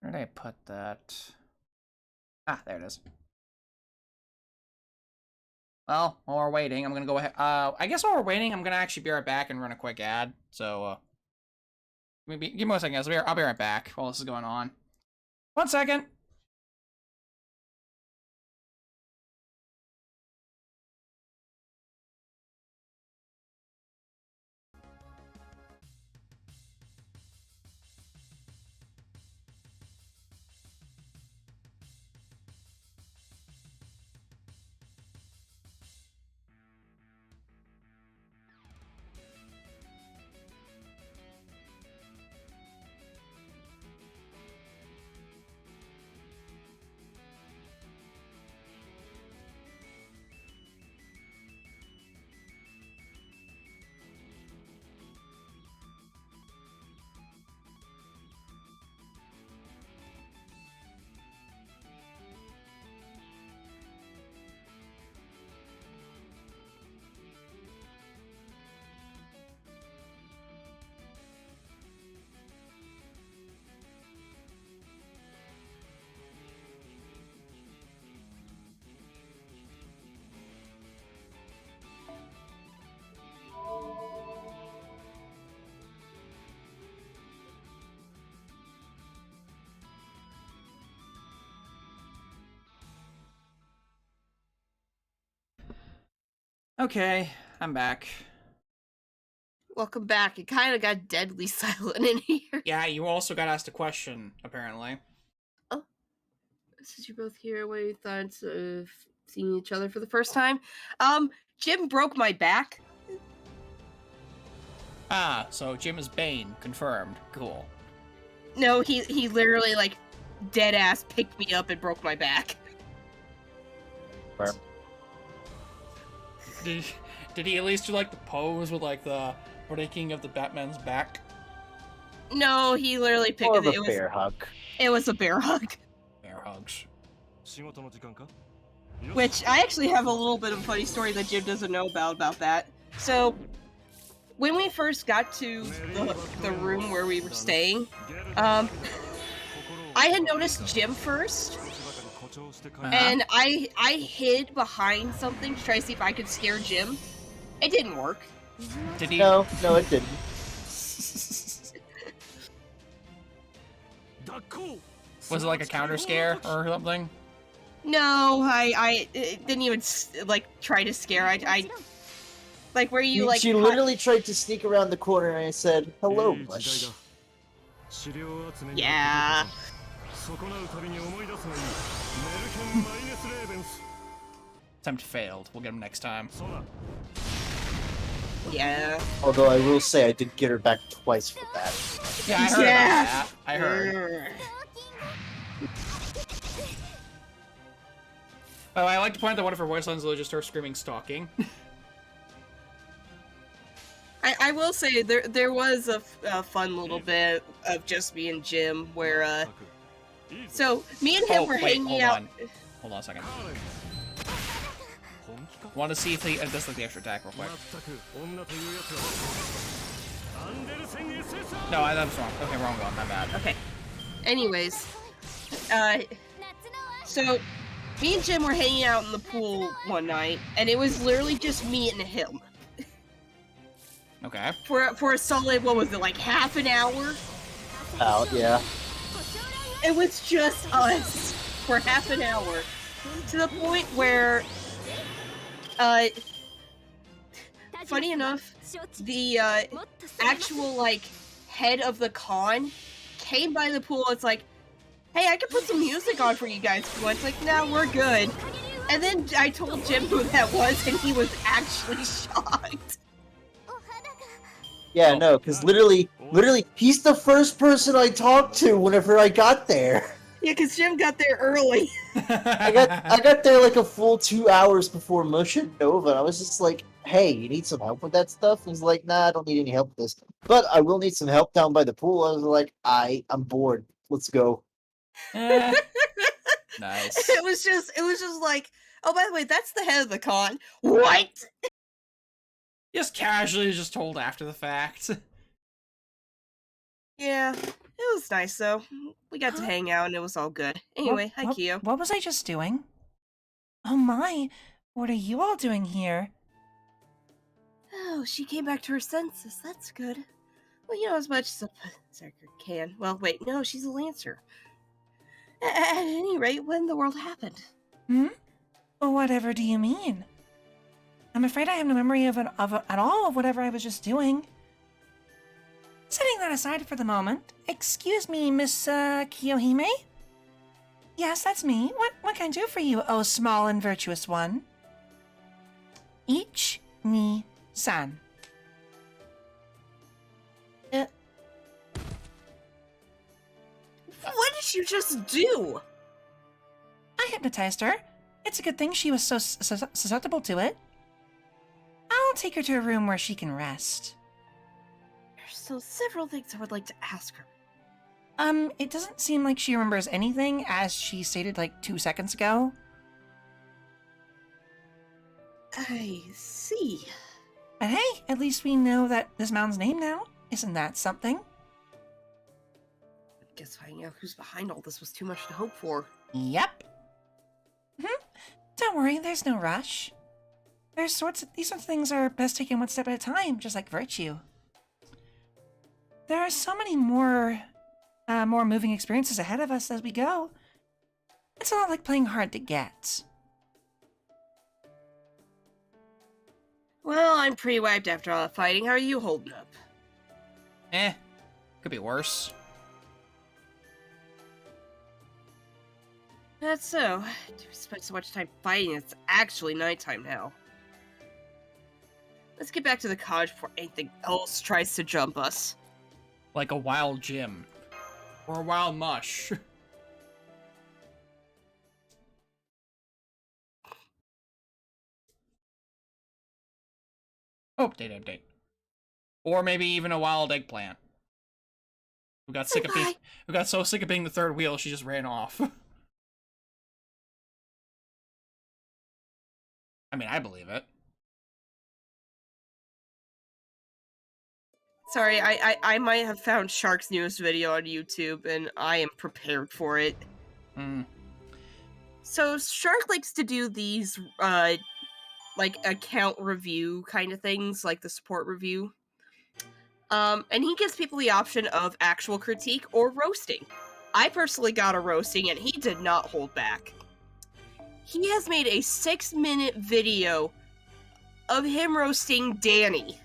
Where did I put that? Ah, there it is. Well, while we're waiting, I'm gonna go ahead. I guess while we're waiting, I'm gonna actually be right back and run a quick ad. So, maybe give me 1 second, guys. I'll be right back while this is going on. 1 second. Okay, I'm back. Welcome back. It kind of got deadly silent in here. Yeah, you also got asked a question, apparently. Oh, since you're both here, what are your thoughts of seeing each other for the first time? Jim broke my back. Ah, so Jim is Bane, confirmed. Cool. No, he literally like dead ass picked me up and broke my back. Where? Did he at least do like the pose with like the breaking of the Batman's back? No, he literally picked More of it. a bear hug. It was a bear hug. Bear hugs. Which I actually have a little bit of a funny story that Jim doesn't know about that. So, when we first got to the room where we were staying, I had noticed Jim first, and I hid behind something to try to see if I could scare Jim. It didn't work. Did he? No, it didn't. Was it like a counter scare or something? No, I didn't even like try to scare. I like where you like. She literally tried to sneak around the corner, and I said, "Hello, Bush." Yeah. Attempt failed. We'll get him next time. Yeah. Although I will say I did get her back twice for that. Yeah, I heard Yeah. about that. I heard. Oh, I like to point out that one of her voice lines will just start screaming stalking. I will say there was a fun little bit of just me and Jim where so me and him were hanging out. Hold on a second. Want to see if he does like the extra attack real quick. No, that was wrong. Okay, wrong one. My bad. Okay. Anyways, so me and Jim were hanging out in the pool one night, and it was literally just me and him. Okay. For a solid, what was it, like half an hour? Out, yeah. It was just us for half an hour, to the point where, funny enough, the actual like head of the con came by the pool. It's like, hey, I can put some music on for you guys if you want. It's like, nah, we're good. And then I told Jim who that was, and he was actually shocked. Yeah, no, because literally, he's the first person I talked to whenever I got there. Yeah, because Jim got there early. I got there like a full 2 hours before Mush and Nova, and I was just like, hey, you need some help with that stuff? He's like, nah, I don't need any help with this. But I will need some help down by the pool. I was like, I'm bored. Let's go. Nice. It was just like, oh, by the way, that's the head of the con. What? Just casually just told after the fact. Yeah, it was nice though. We got to Huh? hang out and it was all good. Anyway, hi, Kyo. What was I just doing? Oh my, what are you all doing here? Oh, she came back to her senses. That's good. Well, you know, as much as a berserker can. Well, wait, no, she's a lancer. At any rate, when the world happened. Hmm? Well, whatever do you mean? I'm afraid I have no memory at all of whatever I was just doing. Setting that aside for the moment, excuse me, Miss Kiyohime? Yes, that's me. What can I do for you, oh small and virtuous one? Ichi-ni-san. What did you just do? I hypnotized her. It's a good thing she was so susceptible to it. I'll take her to a room where she can rest. There's still several things I would like to ask her. It doesn't seem like she remembers anything, as she stated like 2 seconds ago. I see. But hey, at least we know that this mountain's name now. Isn't that something? I guess finding out who's behind all this was too much to hope for. Yep. Don't worry, there's no rush. These sorts of things are best taken one step at a time, just like virtue. There are so many more moving experiences ahead of us as we go. It's a lot like playing hard to get. Well, I'm pretty wiped after all the fighting. How are you holding up? Could be worse. That's so. To spend so much time fighting, it's actually nighttime now. Let's get back to the cottage before anything else tries to jump us. Like a wild Jim. Or a wild mush. Oh, update. Or maybe even a wild eggplant. Who got so sick of being the third wheel, she just ran off. I mean, I believe it. Sorry, I might have found Shark's newest video on YouTube, and I am prepared for it. So, Shark likes to do these, like, account review kind of things, like the support review. And he gives people the option of actual critique or roasting. I personally got a roasting, and he did not hold back. He has made a 6-minute video of him roasting Danny.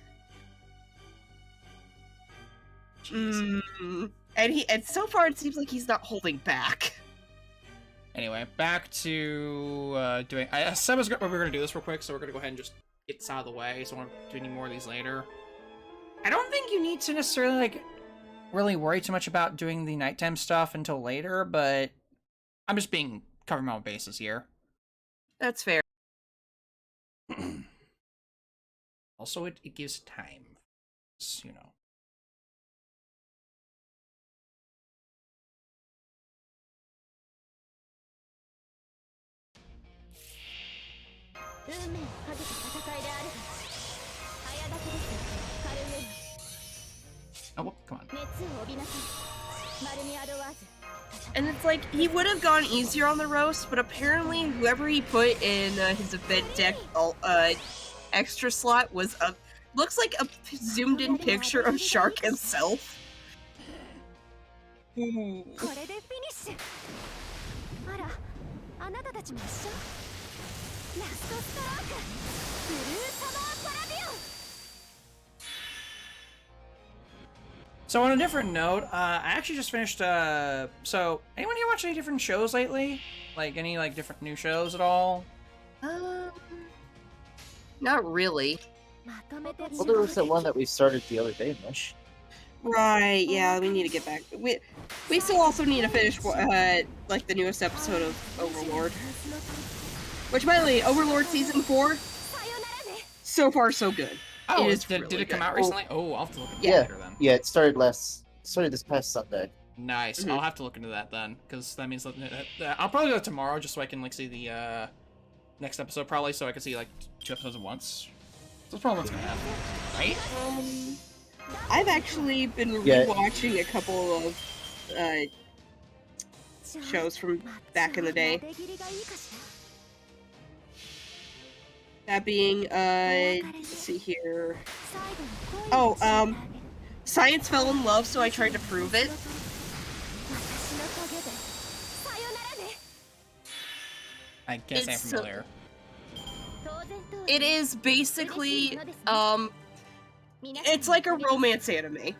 And so far it seems like he's not holding back. Anyway, back to doing. I said we were going to do this real quick, so we're going to go ahead and just get this out of the way. So I won't do any more of these later. I don't think you need to necessarily like really worry too much about doing the nighttime stuff until later, but I'm just covering my own bases here. That's fair. Also, it gives time, you know. Oh, well, come on. And it's like, he would have gone easier on the roast, but apparently whoever he put in his event deck extra slot was looks like a zoomed in picture of Shark himself. Ooh. So on a different note, I actually just finished, so, anyone here watch any different shows lately? Like, any, like, different new shows at all? Not really. Well, there was that one that we started the other day, Mush. Right, yeah, we need to get back. We still also need to finish, like, the newest episode of Overlord. Which, by the way, Overlord Season 4, so far so good. Oh, did it come out recently? Oh, I'll have to look into Yeah, that later then. yeah, it started this past Sunday. Nice. I'll have to look into that then, because that means I'll probably do that tomorrow just so I can like see the next episode probably, so I can see like 2 episodes at once. That's probably what's gonna happen, right? I've actually been rewatching a couple of shows from back in the day. That being, let's see here. Oh, science fell in love, so I tried to prove it. I guess I'm familiar. It is basically, it's like a romance anime.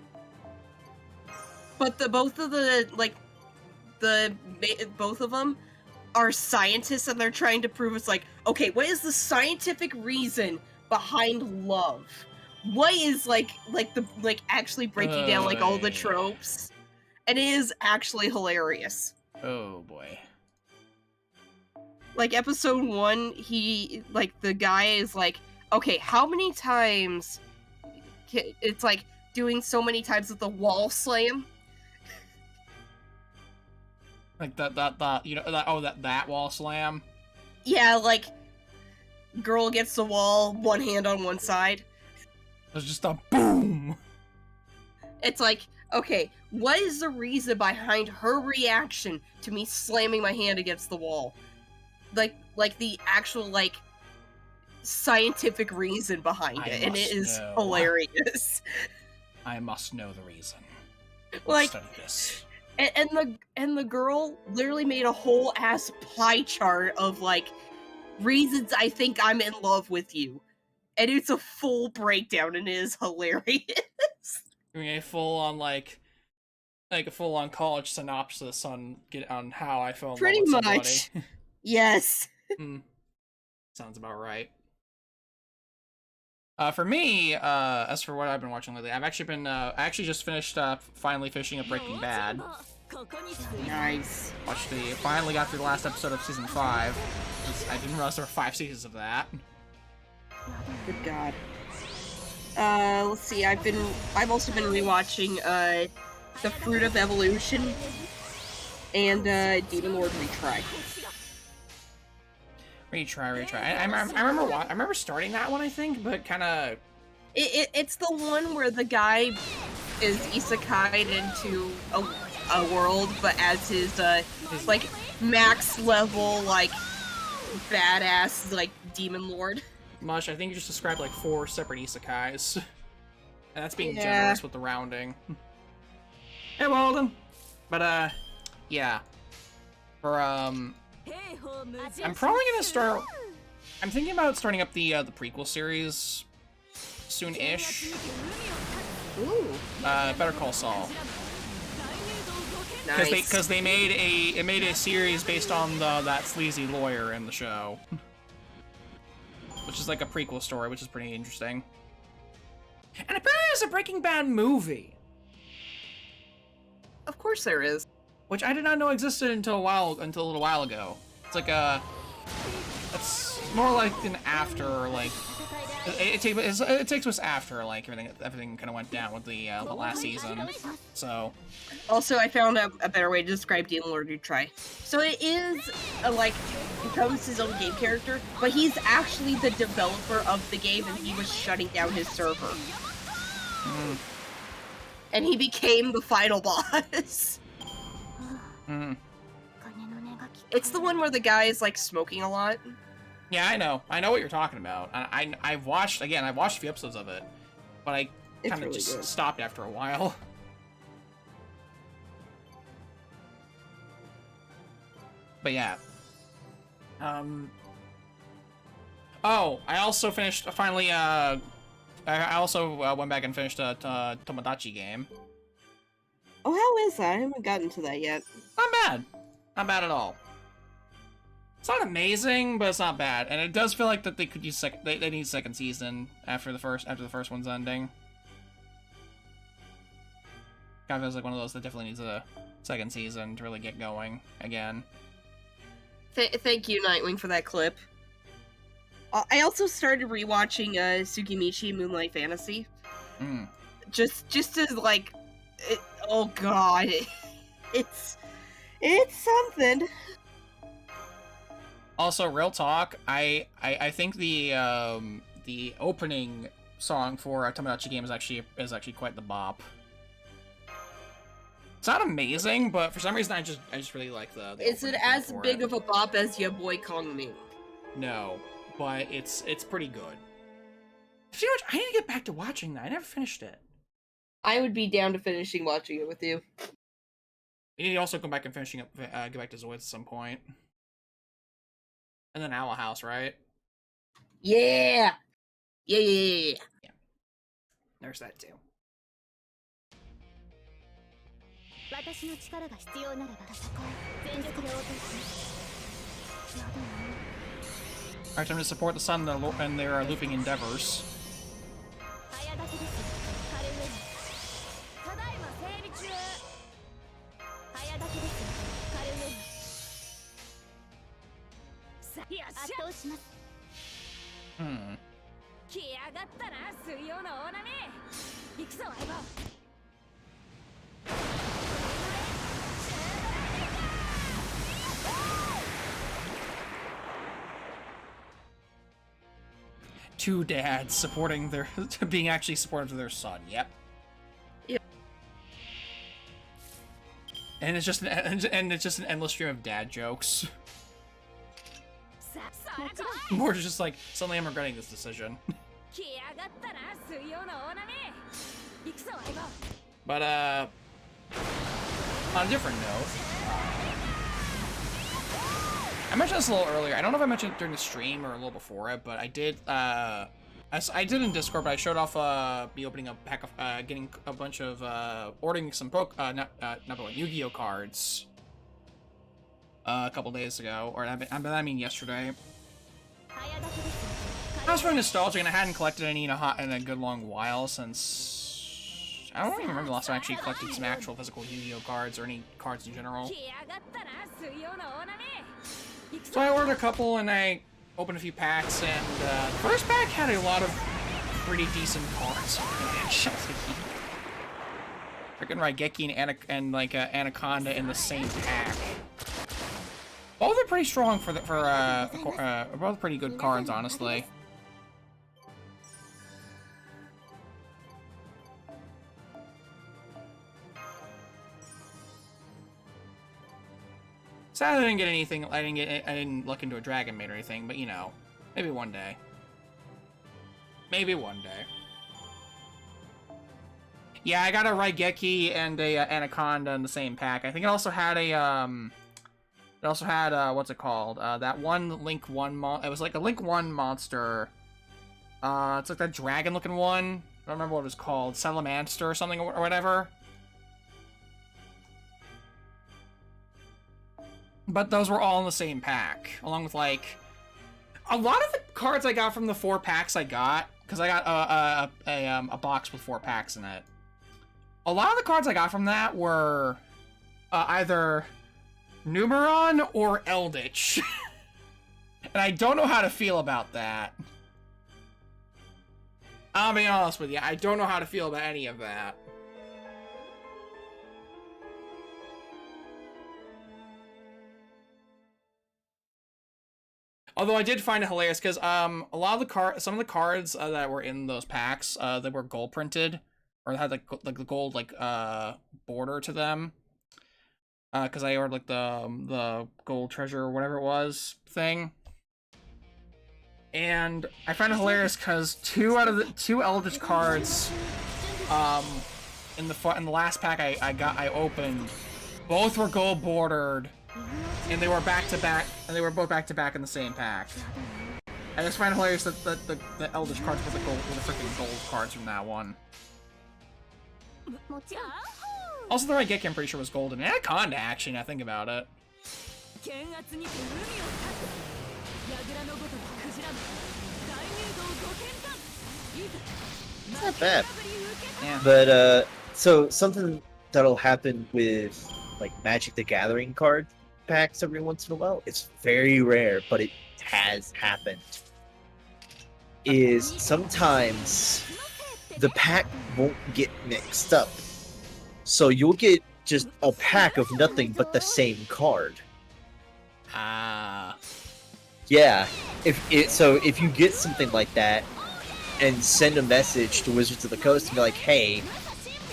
But both of them are scientists, and they're trying to prove it's like, okay, what is the scientific reason behind love? What is actually breaking down like all the tropes? And it is actually hilarious. Oh boy. Like episode 1, the guy is like, okay, how many times? It's like doing so many times with the wall slam. Like that wall slam. Yeah, like girl gets the wall, one hand on one side. There's just a boom. It's like, okay, what is the reason behind her reaction to me slamming my hand against the wall? Like the actual scientific reason behind it, and it is hilarious. I must know the reason. Like, study this. And the girl literally made a whole ass pie chart of reasons I think I'm in love with you, and it's a full breakdown, and it is hilarious. Doing a full on a full on college synopsis on how I fell in Pretty love with much. somebody. Yes. Sounds about right. For me, as for what I've been watching lately, I've actually been I actually just finished finally finishing up Breaking Bad. Nice. Finally got through the last episode of season 5. I didn't realize there were 5 seasons of that. Good God. Let's see. I've also been rewatching The Fruit of Evolution and Demon Lord Retry. Retry. I remember starting that one, I think, but kind of. It's the one where the guy is isekai'd into a world, but as his max level badass demon lord. Mush, I think you just described 4 separate isekais, and that's being generous with the rounding. Hey, Walden. But yeah. For I'm probably gonna start. I'm thinking about starting up the prequel series soon-ish. Ooh. Better Call Saul. Nice. Because they made a series based on that sleazy lawyer in the show, which is like a prequel story, which is pretty interesting. And apparently there's a Breaking Bad movie. Of course there is. Which I did not know existed until a little while ago. It's like it's more like an after, it takes us after everything kind of went down with the last season. So. Also, I found a better way to describe Demon Lord Retry. So it is becomes his own game character, but he's actually the developer of the game, and he was shutting down his server. And he became the final boss. It's the one where the guy is smoking a lot. Yeah, I know what you're talking about. I've watched a few episodes of it, but I kind of just stopped after a while. But yeah. Oh, I also finally I also went back and finished a Tomodachi game. Oh, how is that? I haven't gotten to that yet. Not bad. Not bad at all. It's not amazing, but it's not bad. And it does feel like that they could use they need second season after the first one's ending. Kind of feels like one of those that definitely needs a second season to really get going again. Thank you, Nightwing, for that clip. I also started rewatching Tsukimichi Moonlight Fantasy. Just as oh god, it's something. Also, real talk, I think the opening song for a Tomodachi game is actually quite the bop. It's not amazing, but for some reason I just really like the Is it opening as for big it. of a bop as your boy Kong Ming? No, but it's pretty good. See much? I need to get back to watching that. I never finished it. I would be down to finishing watching it with you. You need to also go back and finishing up, get back to Zoids at some point. And then Owl House, right? Yeah! Yeah. Yeah. There's that too. Alright, time to support the sun and their looping endeavors. Two dads supporting their being actually supportive of their son. Yep. Yep. And it's just an endless stream of dad jokes. More just like, suddenly I'm regretting this decision. But on a different note, I mentioned this a little earlier. I don't know if I mentioned it during the stream or a little before it, but I did. I did in Discord, but I showed off me opening a pack of getting a bunch of ordering some Yu-Gi-Oh cards a couple days ago, or I mean yesterday. I was very nostalgic, and I hadn't collected any in a good long while since I don't even remember the last time I actually collected some actual physical Yu-Gi-Oh cards or any cards in general. So I ordered a couple, and I opened a few packs, and the first pack had a lot of pretty decent cards. Actually, freaking Raigeki and Anaconda in the same pack. Both are pretty strong both pretty good cards, honestly. Sad I didn't get anything. I didn't look into a Dragon Maid or anything, but you know, maybe one day. Maybe one day. Yeah, I got a Raigeki and a Anaconda in the same pack. I think it also had a It also had, what's it called? That one Link 1 it was like a Link 1 monster. It's like that dragon-looking one. I don't remember what it was called. Salamanster or something or whatever. But those were all in the same pack. Along with, like... A lot of the cards I got from the 4 packs I got... Because I got a box with 4 packs in it. A lot of the cards I got from that were... either... Numeron or Eldritch. And I don't know how to feel about that. I'll be honest with you, I don't know how to feel about any of that. Although I did find it hilarious because a lot of some of the cards that were in those packs that were gold printed or had like the gold border to them. Because I ordered like the gold treasure or whatever it was thing, and I found it hilarious because 2 out of the 2 Eldritch cards, in the last pack I opened, both were gold bordered, and they were back to back, and they were both back to back in the same pack. I just find it hilarious that the Eldritch cards were the freaking gold cards from that one. Also, the Raigeki I'm pretty sure was golden. Anaconda, actually, now I think about it. It's not bad. Yeah. But, so something that'll happen with, like, Magic the Gathering card packs every once in a while, it's very rare, but it has happened, is sometimes the pack won't get mixed up. So you'll get just a pack of nothing but the same card. Ah. Yeah. If you get something like that and send a message to Wizards of the Coast and be like, hey,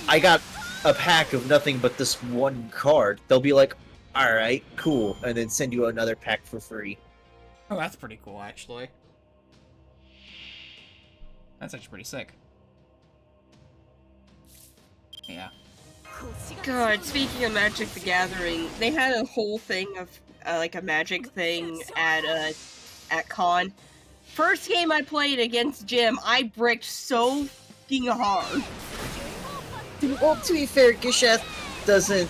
I got a pack of nothing but this one card, they'll be like, all right, cool, and then send you another pack for free. Oh, that's pretty cool, actually. That's actually pretty sick. Yeah. God, speaking of Magic the Gathering, they had a whole thing of like a Magic thing at con. First game I played against Jim, I bricked so fucking hard. Well, to be fair, Gisheth doesn't.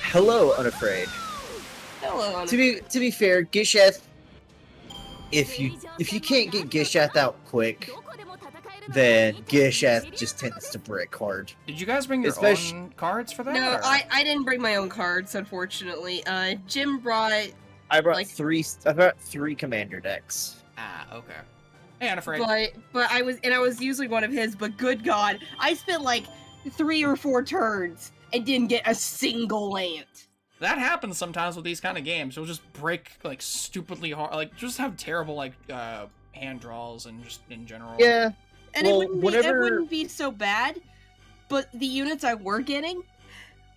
Hello, Unafraid. Hello. To be fair, Gisheth, if you can't get Gisheth out quick, then Gisheth just tends to brick hard. Did you guys bring your own cards for that? No, or? I didn't bring my own cards, unfortunately. Jim brought. I brought like, three commander decks. Ah, okay. Hey, Unafraid. But I was using one of his. But good God, I spent like 3 or 4 turns and didn't get a single land. That happens sometimes with these kind of games. You'll just break like stupidly hard, like just have terrible like hand draws and just in general. Yeah. And Well, it wouldn't be so bad, but the units I were getting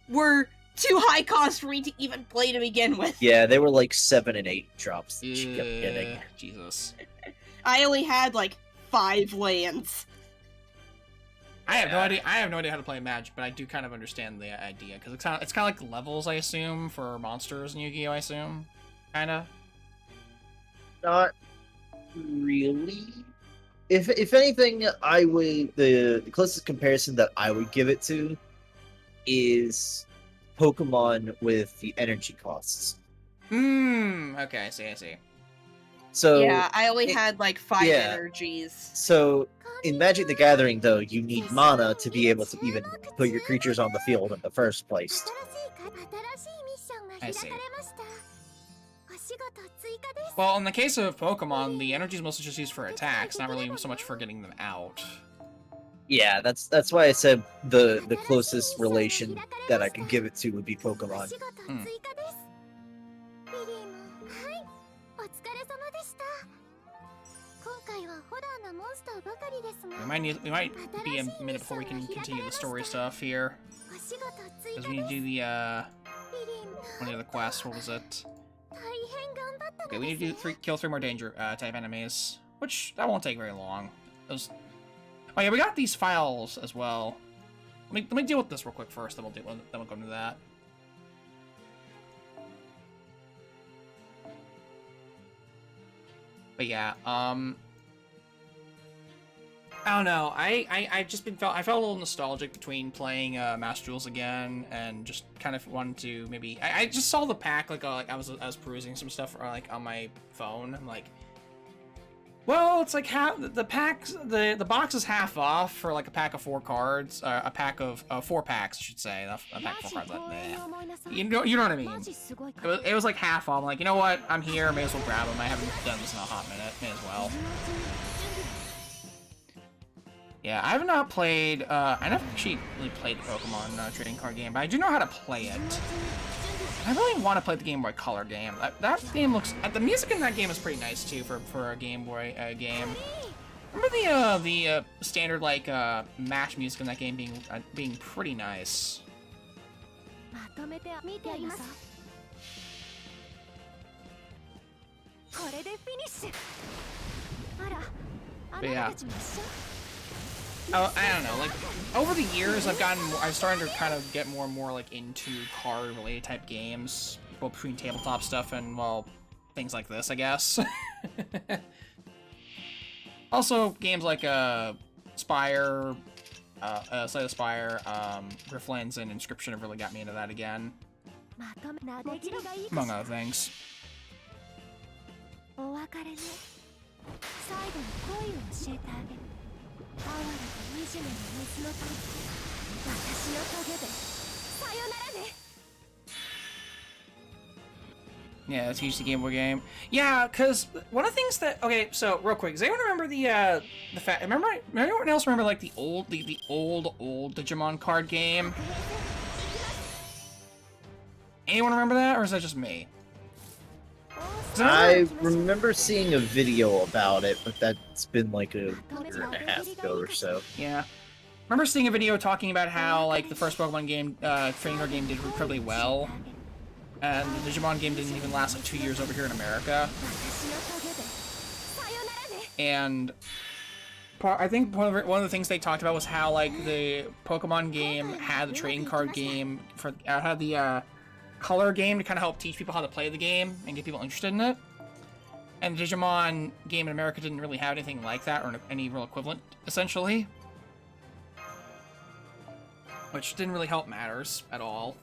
were too high cost for me to even play to begin with. Yeah, they were like 7 and 8 drops that she kept getting. Jesus. I only had like 5 lands. I have no idea. I have no idea how to play Magic, but I do kind of understand the idea because it's kind of like levels, I assume, for monsters in Yu-Gi-Oh. I assume, kind of. Not really. If anything, I would the closest comparison that I would give it to is Pokemon with the energy costs. Okay, I see. So Yeah, I only had like 5 energies. So in Magic the Gathering, though, you need mana to be able to even put your creatures on the field in the first place. I see. Well, in the case of Pokemon, the energy is mostly just used for attacks, not really so much for getting them out. Yeah, that's why I said the closest relation that I could give it to would be Pokemon. We might be a minute before we can continue the story stuff here. Because we need to do the, one of the quests, what was it? Okay, we need to do kill 3 more danger type enemies, which that won't take very long. Oh yeah, we got these files as well. Let me deal with this real quick first, then we'll go into that. But yeah, I don't know. I felt a little nostalgic between playing Master Duels again and just kind of wanted to maybe I just saw the pack like I was perusing some stuff like on my phone. I'm like, well, it's like half the packs the box is half off for like a pack of 4 cards, a pack of 4 packs, I should say. A pack of 4 cards. Like, you know what I mean? It was like half off. I'm like, you know what? I'm here. May as well grab them. I haven't done this in a hot minute. May as well. Yeah, I have not played, I never actually really played the Pokemon trading card game, but I do know how to play it. I really want to play the Game Boy Color game. That game looks, the music in that game is pretty nice too for a Game Boy game. Remember the standard like match music in that game being pretty nice. But yeah. Oh, I don't know, like, over the years, I've started to kind of get more and more, like, into card-related type games, both between tabletop stuff and, well, things like this, I guess. Also, games like, Spire, Slay the Spire, Grifflands, and Inscription have really got me into that again. Among other things. Yeah, that's usually a Game Boy game. Yeah, because one of the things that so real quick, does anyone remember the fact? Remember anyone else remember like the old Digimon card game? Anyone remember that, or is that just me? I remember seeing a video about it, but that's been like a year and a half ago or so. Yeah. remember seeing a video talking about how, like, the first Pokemon game, trading card game did incredibly well. And the Digimon game didn't even last like 2 years over here in America. And I think one of the things they talked about was how, like, the Pokemon game had the trading card game had the color game to kind of help teach people how to play the game and get people interested in it. And the Digimon game in America didn't really have anything like that or any real equivalent, essentially. Which didn't really help matters at all.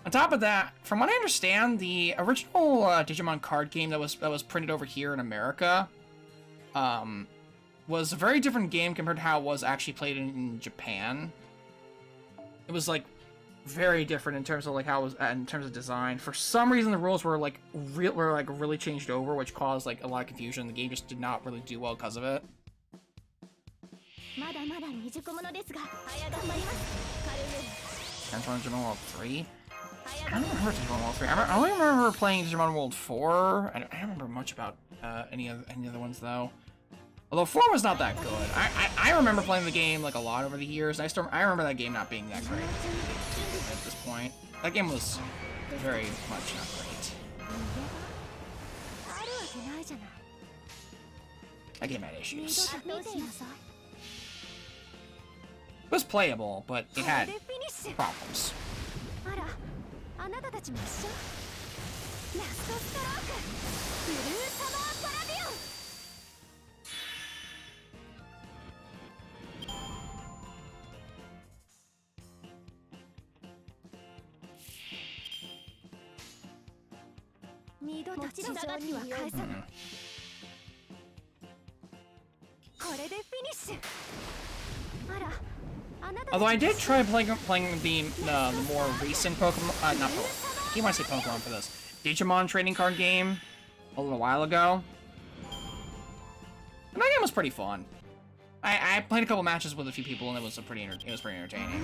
On top of that, from what I understand, the original Digimon card game that was printed over here in America was a very different game compared to how it was actually played in Japan. It was like very different in terms of like how it was in terms of design. For some reason, the rules were like really changed over, which caused like a lot of confusion. The game just did not really do well because of it. Digimon World 3? I don't remember Digimon World 3. I only remember playing Digimon World 4. I don't remember much about any other ones though. Although 4 was not that good. I remember playing the game like a lot over the years. I remember that game not being that great at this point. That game was very much not great. That game had issues. It was playable, but it had problems. Although I did try playing the more recent Pokemon, not Pokemon, I keep wanting to say Pokemon for this, Digimon trading card game a little while ago. And that game was pretty fun. I played a couple matches with a few people and it was pretty entertaining.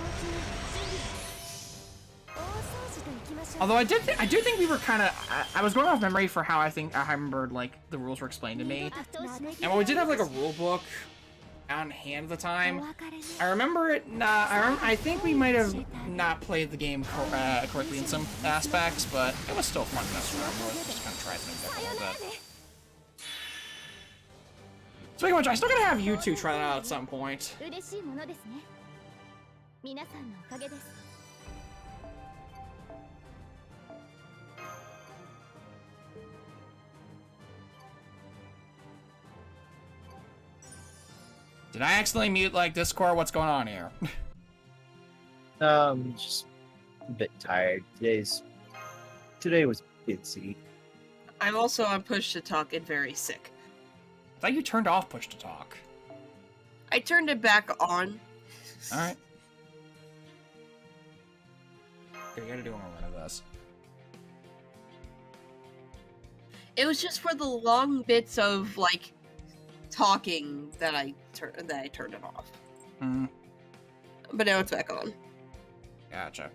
Although I do think we were kind of, I was going off memory for how I remembered like the rules were explained to me. And while we did have like a rule book on hand at the time, I remember it not, I think we might have not played the game correctly in some aspects, but it was still fun to mess around with, just kind of try things out a little bit. Speaking of which, I still gotta have you two try that out at some point. Did I accidentally mute, like, Discord? What's going on here? Just a bit tired. Today was busy. I'm also on push to talk and very sick. I thought you turned off push to talk. I turned it back on. Alright. Okay, you gotta do one more run of this. It was just for the long bits of, like, talking that I turned it off. Mm-hmm. But now it's back on. Gotcha.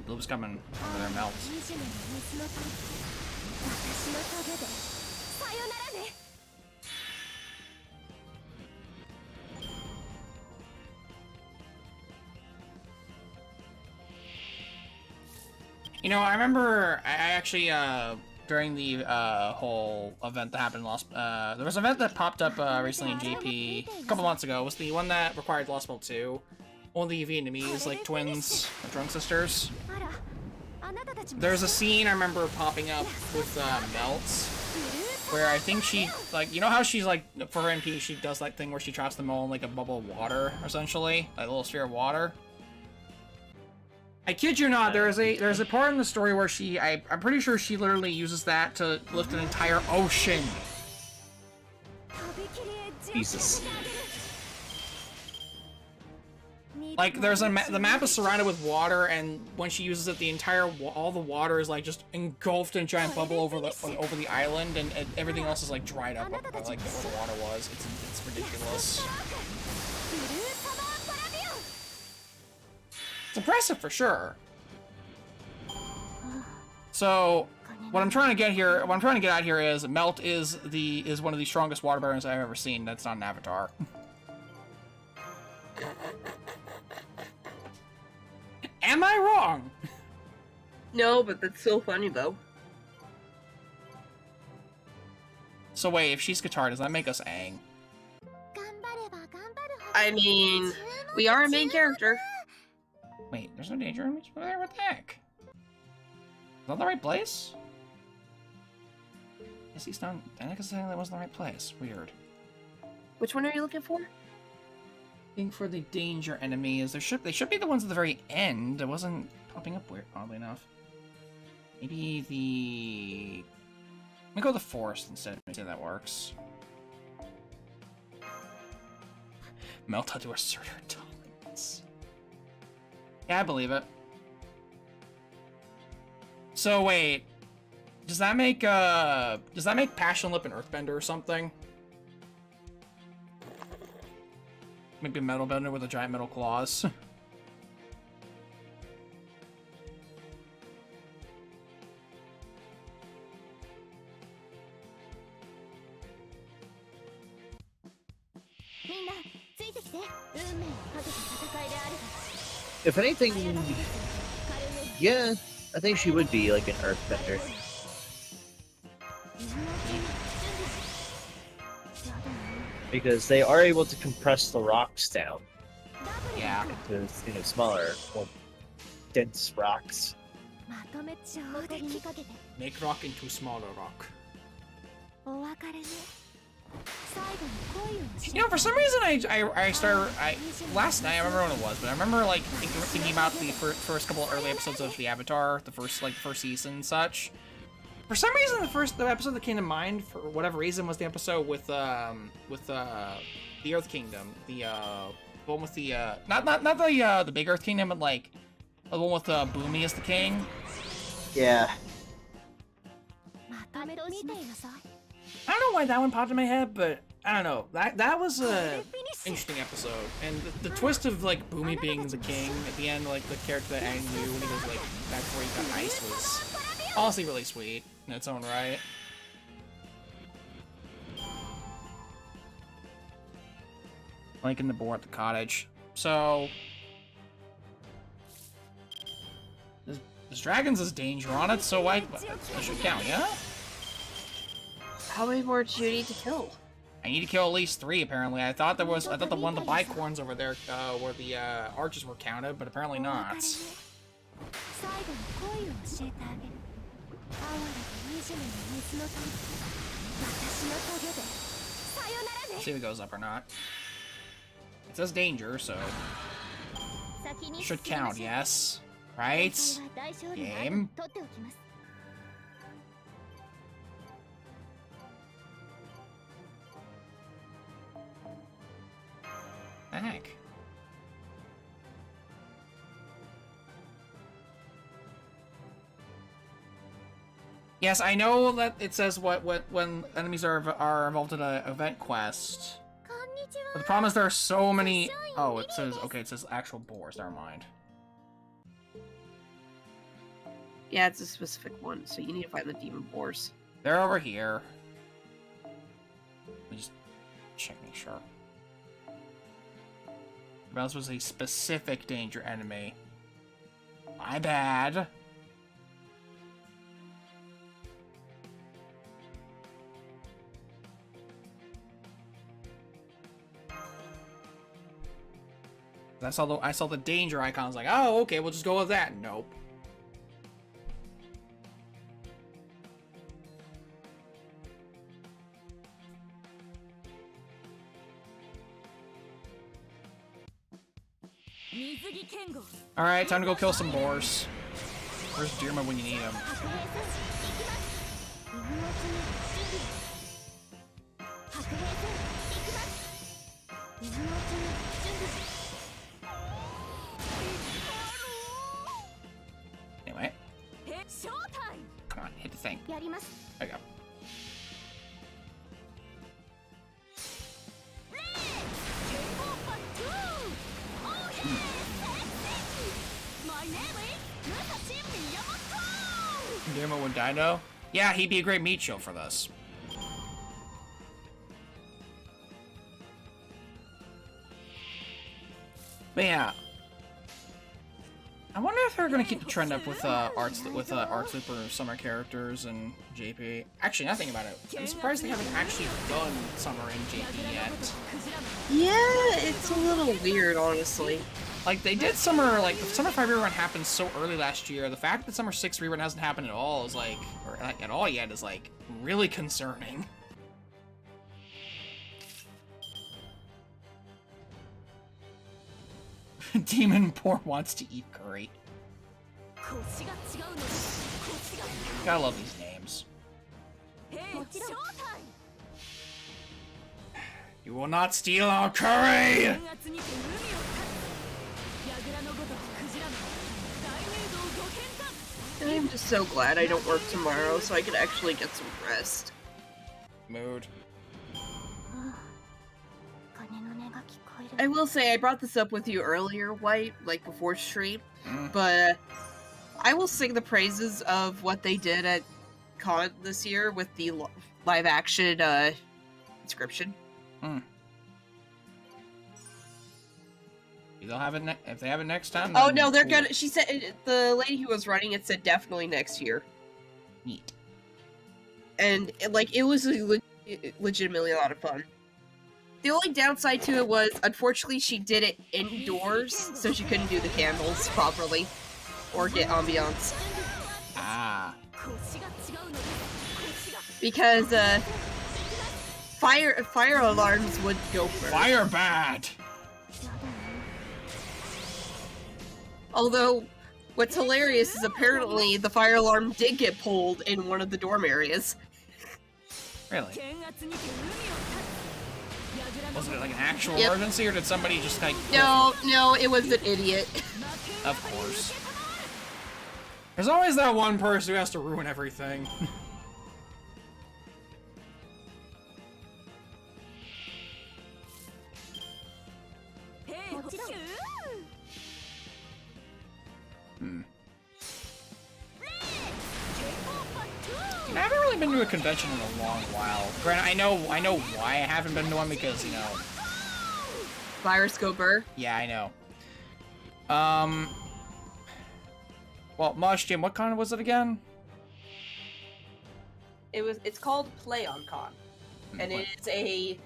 Blue's coming over their melts. You know, I remember I actually during the whole event that happened in Lost, there was an event that popped up recently in JP a couple months ago. It was the one that required Lost Belt 2. One of the Vietnamese, like, twins, or drunk sisters. There's a scene I remember popping up with Melts, where I think she, like, you know how she's, like, for her MP, she does that thing where she traps them all in, like, a bubble of water, essentially? Like, a little sphere of water? I kid you not, there's a part in the story where I'm pretty sure she literally uses that to lift an entire ocean. Jesus. Like, the map is surrounded with water, and when she uses it, the entire all the water is like just engulfed in a giant bubble over the island, and everything else is like dried up, like where the water was. It's ridiculous. It's impressive for sure. So, what I'm trying to get at here is Melt is one of the strongest water barons I've ever seen. That's not an avatar. Am I wrong? No, but that's so funny though. So wait, if she's Qatar, does that make us Aang? I mean, we are a main character. Wait, there's no danger in me over there? What the heck? Is that the right place? Yes, he's not. I guess that wasn't the right place. Weird. Which one are you looking for? Looking for the danger enemies. They should be the ones at the very end. It wasn't popping up weird, oddly enough. Maybe the. Let me go to the forest instead. Maybe that works. Melt had to assert her dominance. Yeah, I believe it. So wait, does that make Passion Lip an Earthbender or something? Maybe a Metal Bender with a giant metal claws. If anything, yeah, I think she would be like an earthbender. Because they are able to compress the rocks down Yeah. into smaller, more dense rocks. Make rock into smaller rock. You know, for some reason, last night, I remember when it was, but I remember, like, thinking about the first couple of early episodes of the Avatar, the first season and such. For some reason, the episode that came to mind, for whatever reason, was the episode with the Earth Kingdom. The one with the, not the big Earth Kingdom, but, like, the one with Boomy as the king. Yeah. I don't know why that one popped in my head, but I don't know. That was a Interesting episode. And the twist of, like, Boomy being the king at the end, like, the character that Aang knew when he was, like, back before he got ice was honestly really sweet in its own right. Linking the board at the cottage. So... There's dragons as danger on it, so that should count, yeah? How many more do you need to kill? I need to kill at least 3, apparently. I thought the one of the bicorns over there, where the archers were counted, but apparently not. Let's see if it goes up or not. It says danger, so... Should count, yes. Right? Game. The heck? Yes, I know that it says what when enemies are involved in an event quest. But the problem is there are so many. Oh, it says it says actual boars. Never mind. Yeah, it's a specific one, so you need to find the demon boars. They're over here. Let me just check, make sure. This was a specific danger enemy. My bad. I saw the danger icon. I was like, oh, okay, we'll just go with that. Nope. Alright, time to go kill some boars. Where's Deerma when you need him? Come on, hit the thing. There you go. Demo and Dino? Yeah, he'd be a great meat show for this. But yeah, I wonder if they're gonna keep the trend up with Arts Looper summer characters and JP. Actually, now thinking about it, I'm surprised they haven't actually done summer in JP yet. Yeah, it's a little weird, honestly. Like they did summer, like the Summer 5 rerun happened so early last year. The fact that Summer 6 rerun hasn't happened at all is like, or not at all yet, is like really concerning. Demon Poor wants to eat curry. Gotta love these names. You will not steal our curry! I'm just so glad I don't work tomorrow so I could actually get some rest. Mood. I will say, I brought this up with you earlier, White, like before stream, but I will sing the praises of what they did at Con this year with the live-action inscription. They'll have it if they have it next time. Oh no, they're gonna. She said the lady who was running it said definitely next year. Neat. And it was legitimately a lot of fun. The only downside to it was, unfortunately, she did it indoors, so she couldn't do the candles properly or get ambiance. Ah. Because fire alarms would go first. Fire bad. Although, what's hilarious is apparently the fire alarm did get pulled in one of the dorm areas. Really? Was it like an actual emergency, or did somebody just like... No, it was an idiot. Of course. There's always that one person who has to ruin everything. I haven't really been to a convention in a long while. Granted, I know why I haven't been to one because, you know... Virus go burr. Yeah, I know. Well, Mosh Jim, what con was it again? It's called Play on Con. And it is a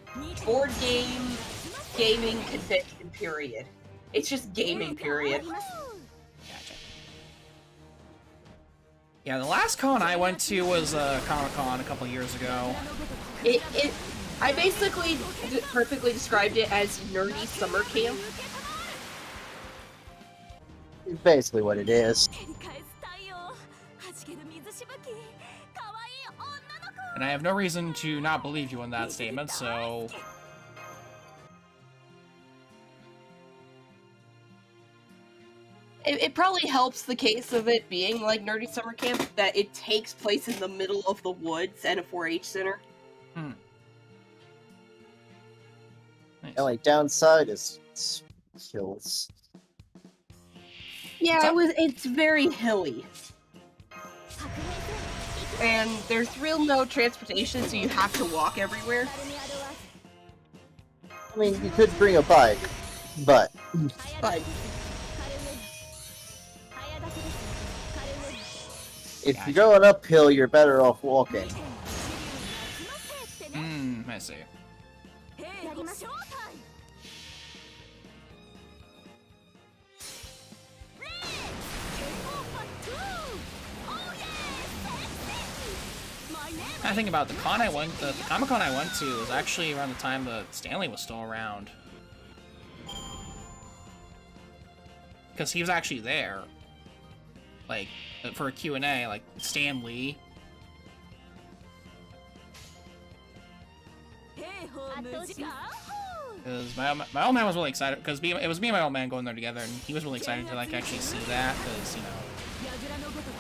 board gaming convention period. It's just gaming period. Gotcha. Yeah, the last con I went to was Comic-Con a couple years ago. I basically perfectly described it as nerdy summer camp. It's basically what it is. And I have no reason to not believe you in that statement, so... It probably helps the case of it being like nerdy summer camp that it takes place in the middle of the woods at a 4-H center. Nice. The only downside is hills. Yeah, it's very hilly. And there's real no transportation, so you have to walk everywhere. I mean, you could bring a bike, but if you're going uphill, you're better off walking. I see. I think about the Comic-Con I went to was actually around the time that Stanley was still around. Because he was actually there. Like, for a Q&A, like, Stan Lee. Because my old man was really excited, because it was me and my old man going there together, and he was really excited to, like, actually see that, because, you know,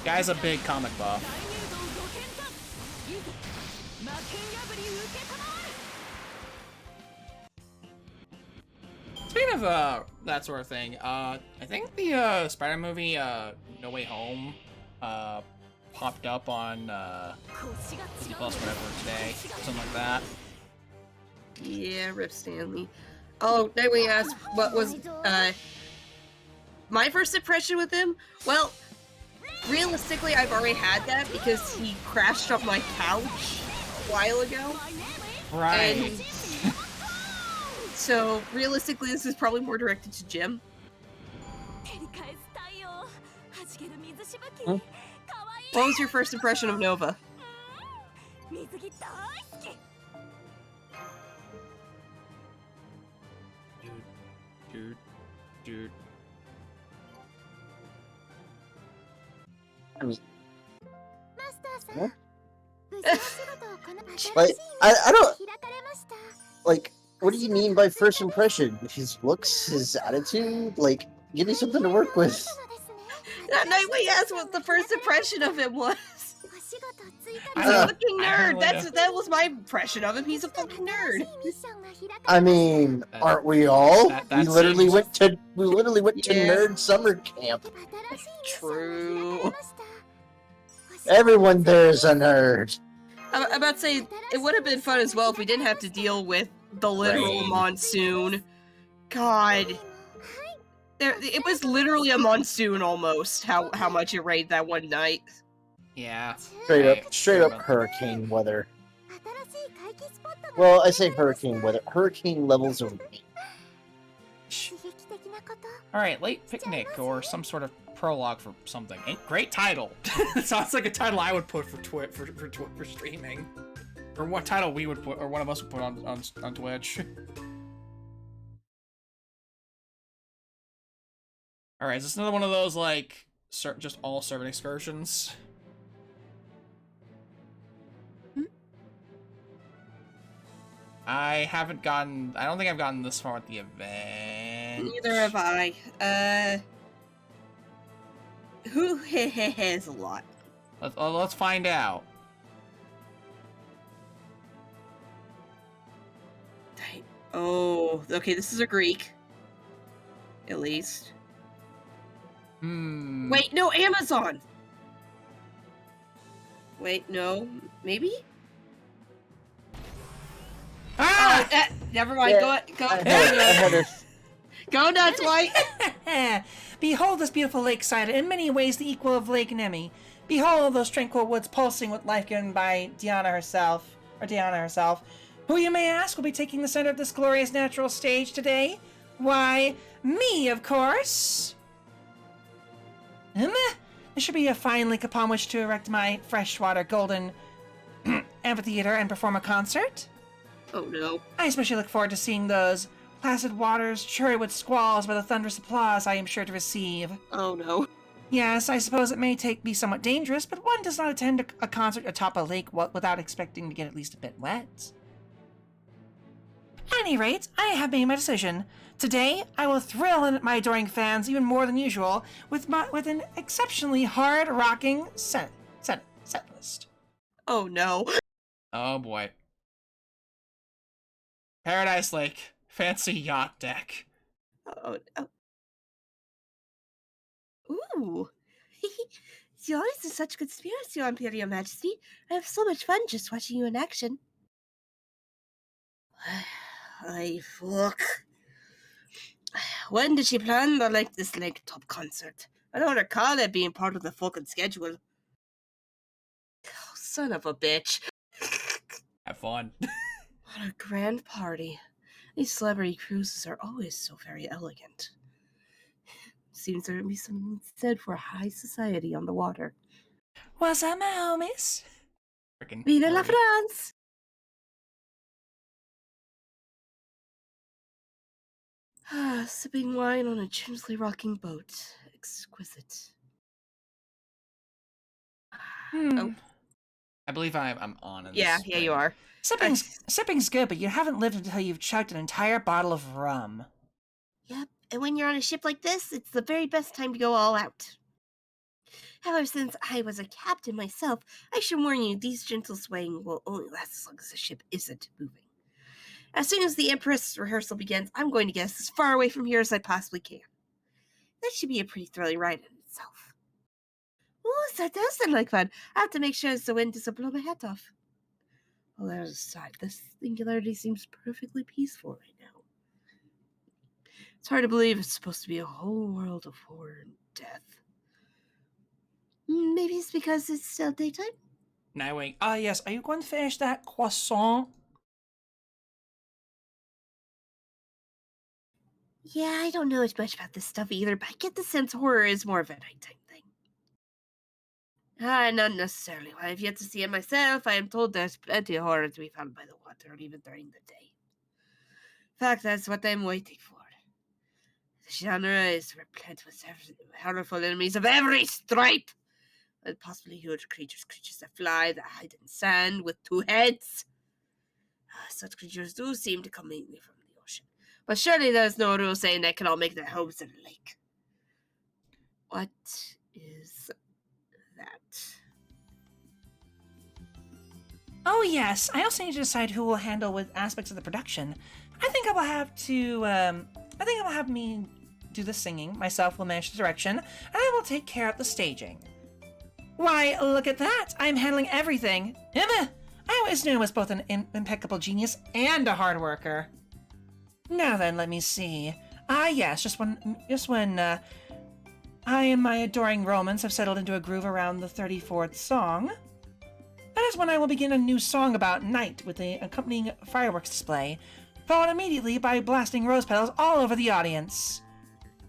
Guy's a big comic buff. Speaking of that sort of thing, I think the Spider movie No Way Home popped up on Disney Plus whatever today, something like that. Yeah, Rip Stanley. Oh, then we asked what was my first impression with him. Well, realistically, I've already had that because he crashed on my couch a while ago. Right. And so realistically, this is probably more directed to Jim. What was your first impression of Nova? Dude. I mean, like, I don't like. What do you mean by first impression? His looks, his attitude, like, give me something to work with. That night we asked what the first impression of him was. He's a I fucking don't nerd. know. That was my impression of him. He's a fucking nerd. I mean, aren't we all? that we literally seems- went to Yeah. nerd summer camp. True. Everyone there is a nerd. I'm about to say it would have been fun as well if we didn't have to deal with the literal Rain. monsoon. God, it was literally a monsoon almost. How much it rained that one night. Yeah. Straight up hurricane weather. Well, I say hurricane weather. Hurricane levels of rain. Alright, late picnic or some sort of prologue for something. Great title. It sounds like a title I would put for streaming. Or what title we would put, or one of us would put on Twitch. Alright, is this another one of those, like, just all servant excursions? I don't think I've gotten this far with the event. Neither have I. Who has a lot? Let's find out. Oh, okay, this is a Greek. At least. Wait, no, Amazon! Wait, no, maybe? Ah! Never mind, Yeah, go I had a Go nuts, White! Behold this beautiful lakeside, in many ways the equal of Lake Nemi. Behold those tranquil woods pulsing with life given by Diana herself, who you may ask will be taking the center of this glorious natural stage today? Why, me, of course! This should be a fine lake upon which to erect my freshwater golden amphitheater and perform a concert. Oh no. I especially look forward to seeing those placid waters churry with squalls by the thunderous applause I am sure to receive. Oh no. Yes, I suppose it may be somewhat dangerous, but one does not attend a concert atop a lake without expecting to get at least a bit wet. At any rate, I have made my decision. Today, I will thrill my adoring fans even more than usual with an exceptionally hard-rocking set list. Oh no. Oh boy. Paradise Lake. Fancy yacht deck. Oh no. Ooh. You always in such good spirits, Your Imperial Majesty. I have so much fun just watching you in action. Look. When did she plan this Lake Top concert? I don't recall it being part of the fucking schedule. Oh, son of a bitch. Have fun. What a grand party. These celebrity cruises are always so very elegant. Seems there would be something said for high society on the water. What's up, my homies? Frickin' Vive la Lori. France! Sipping wine on a gently rocking boat. Exquisite. Oh. I believe I'm on in Yeah, this yeah, you thing. are. Sipping's good, but you haven't lived until you've chugged an entire bottle of rum. Yep, and when you're on a ship like this, it's the very best time to go all out. However, since I was a captain myself, I should warn you, these gentle swaying will only last as long as the ship isn't moving. As soon as the Empress rehearsal begins, I'm going to get as far away from here as I possibly can. That should be a pretty thrilling ride in itself. Oh, that does sound like fun. I have to make sure the wind doesn't blow my hat off. All that aside, this singularity seems perfectly peaceful right now. It's hard to believe it's supposed to be a whole world of horror and death. Maybe it's because it's still daytime? Nightwing. Ah, yes. Are you going to finish that croissant? Yeah, I don't know as much about this stuff either, but I get the sense horror is more of a nighttime thing. Not necessarily. I have yet to see it myself. I am told there's plenty of horror to be found by the water, even during the day. In fact, that's what I'm waiting for. The genre is replete with horrible enemies of every stripe, and possibly huge creatures that fly, that hide in sand with 2 heads. Such creatures do seem to come mainly from the ocean, but surely there's no rule saying they can all make their homes in a lake. What is that? Oh, yes. I also need to decide who will handle with aspects of the production. I think I will have me do the singing. Myself will manage the direction, and I will take care of the staging. Why, look at that! I'm handling everything. Emma! I always knew I was both an impeccable genius and a hard worker. Now then, let me see. Ah, yes, just when I and my adoring Romans have settled into a groove around the 34th song. That is when I will begin a new song about night with the accompanying fireworks display, followed immediately by blasting rose petals all over the audience.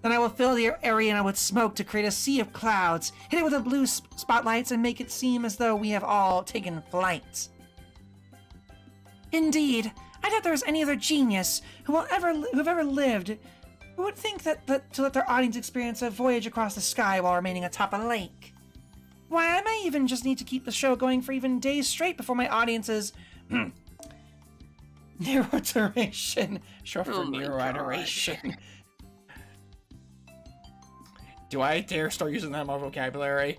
Then I will fill the arena with smoke to create a sea of clouds, hit it with the blue spotlights, and make it seem as though we have all taken flight. Indeed, I doubt there is any other genius who have ever lived who would think that to let their audience experience a voyage across the sky while remaining atop a lake. Why, I may even just need to keep the show going for even days straight before my audience's neuroiteration. Short for neuroiteration. Do I dare start using that in my vocabulary?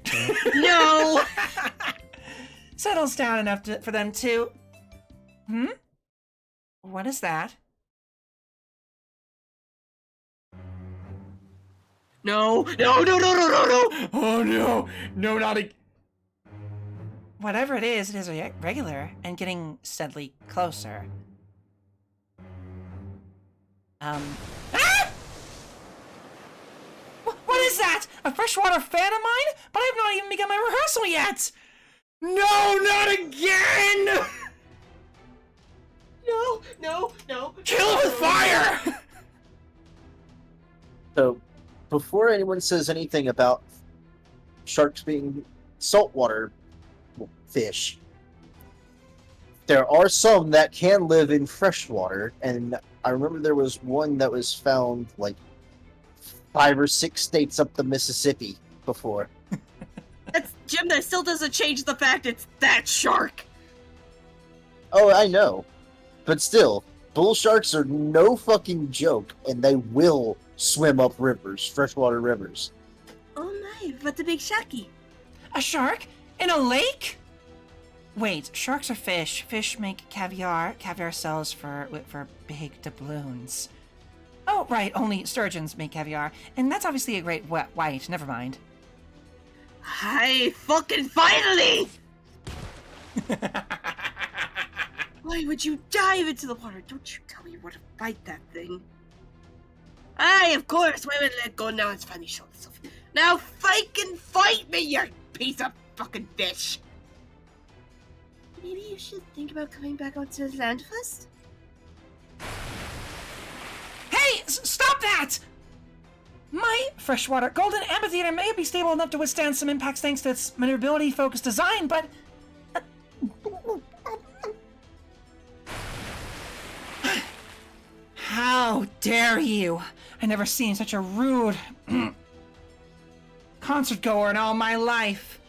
No! Settles down enough for them to... What is that? No! Oh no! No, not again! Whatever it is regular and getting steadily closer. Ah! What is that? A freshwater fan of mine? But I've not even begun my rehearsal yet! No, not again! No! Kill it with fire! So, before anyone says anything about sharks being saltwater fish, there are some that can live in freshwater, and I remember there was one that was found like 5 or 6 states up the Mississippi before. That's Jim, that still doesn't change the fact it's that shark! Oh, I know. But still, bull sharks are no fucking joke, and they will swim up rivers, freshwater rivers. Oh my, what the big sharky? A shark? In a lake? Wait, sharks are fish. Fish make caviar. Caviar sells for big doubloons. Oh, right, only sturgeons make caviar. And that's obviously a great white, never mind. Hi, fucking finally! Why would you dive into the water? Don't you tell me you want to fight that thing. Aye, of course, why would I let go now? It's finally shown itself. Now fucking fight me, you piece of fucking fish! Maybe you should think about coming back onto the land first? Hey, stop that! My freshwater golden amphitheater may be stable enough to withstand some impacts thanks to its maneuverability-focused design, but... How dare you! I never seen such a rude concert goer in all my life.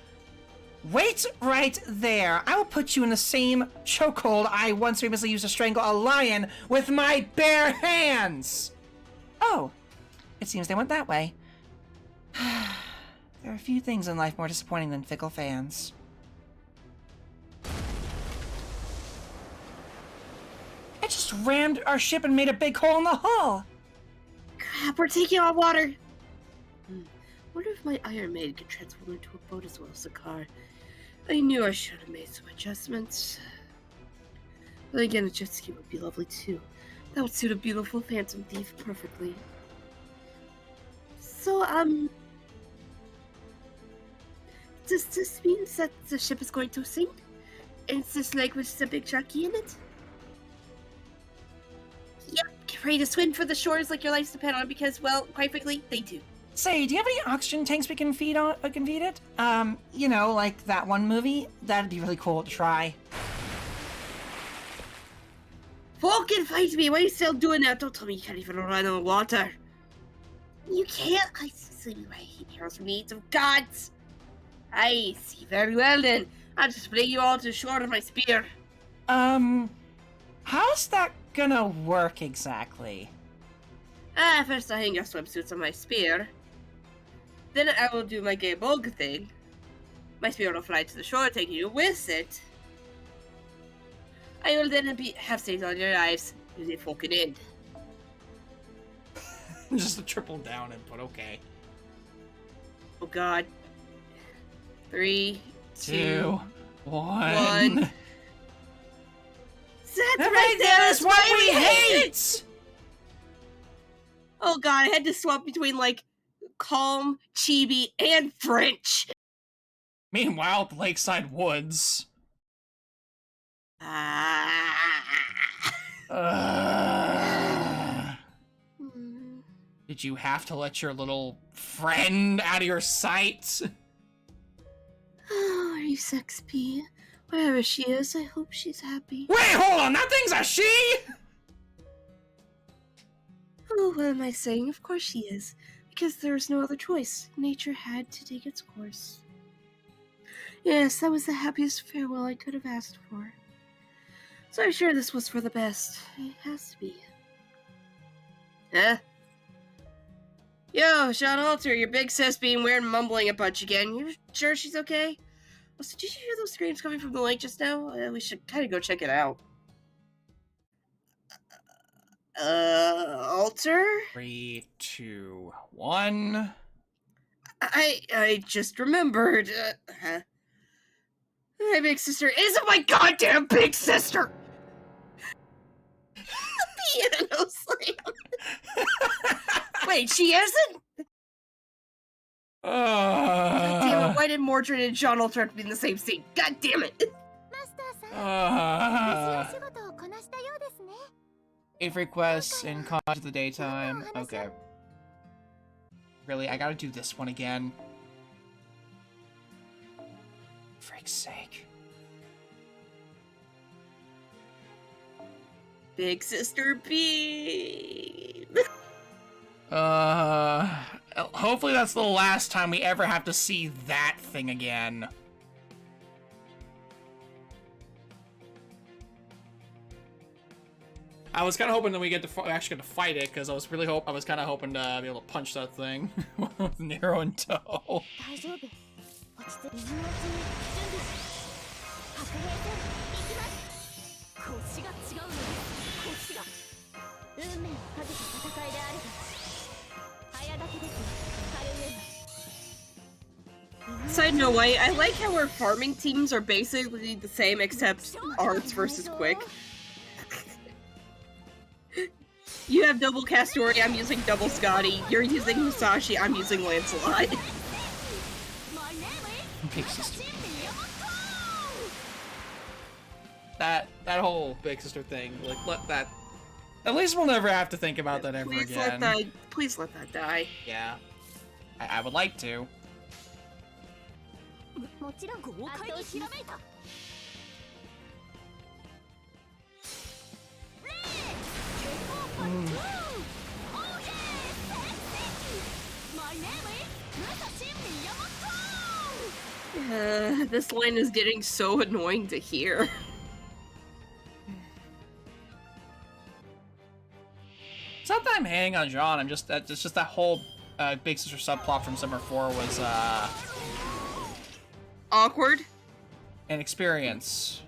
Wait right there. I will put you in the same chokehold I once famously used to strangle a lion with my bare hands. Oh, it seems they went that way. There are few things in life more disappointing than fickle fans. It just rammed our ship and made a big hole in the hull! Crap, we're taking on water! Wonder if my Iron Maiden could transform into a boat as well as a car. I knew I should have made some adjustments. But again, a jet ski would be lovely too. That would suit a beautiful Phantom Thief perfectly. So, does this mean that the ship is going to sink? And it's this lake with the big jockey in it? Yep, get ready to swim for the shores like your lives depend on it because, well, quite frankly, they do. Say, do you have any oxygen tanks we can feed it? You know, like that one movie? That'd be really cool to try. Fucking fight me! Why are you still doing that? Don't tell me you can't even run on water. You can't. I see my heroes from needs of gods. I see very well then. I'll just bring you all to shore with my spear. How's that gonna work exactly? First I hang your swimsuits on my spear. Then I will do my gay bug thing. My spear will fly to the shore, taking you with it. I will then have saved all your lives. Use it fucking end. Just a triple down input, okay. Oh god. 3, 2, 1. That's That right there is what we hate! Oh god, I had to swap between like calm, chibi, and French. Meanwhile, at the lakeside woods. Did you have to let your little friend out of your sight? Oh, are you sex P? Wherever she is, I hope she's happy. Wait, hold on, that thing's a she? Oh, what am I saying? Of course she is. Because there was no other choice. Nature had to take its course. Yes, that was the happiest farewell I could have asked for. So I'm sure this was for the best. It has to be. Huh? Yo, Sean Alter, your big sis being weird and mumbling a bunch again. You sure she's okay? Also, did you hear those screams coming from the lake just now? We should kind of go check it out. Alter? 3, 2, 1. I just remembered. My big sister isn't my goddamn big sister! The piano slam. Wait, she isn't? God damn it, why did Mordred and John Alter be in the same scene? God damn it! Eight requests in College of the Daytime. Okay. Really, I gotta do this one again. Frick's sake. Big Sister B. Hopefully that's the last time we ever have to see that thing again. I was kind of hoping that we actually get to fight it, because I was kind of hoping to be able to punch that thing with an arrow in tow. Side note, I like how our farming teams are basically the same except arts versus quick. You have double Castori, I'm using double Scotty. You're using Musashi, I'm using Lancelot. Big sister. That whole big sister thing, like, let that. At least we'll never have to think about that ever again. Please let that die. Yeah, I would like to. This line is getting so annoying to hear. It's not that I'm hating on John. It's just that whole Big Sister subplot from Summer 4 was Awkward. an experience.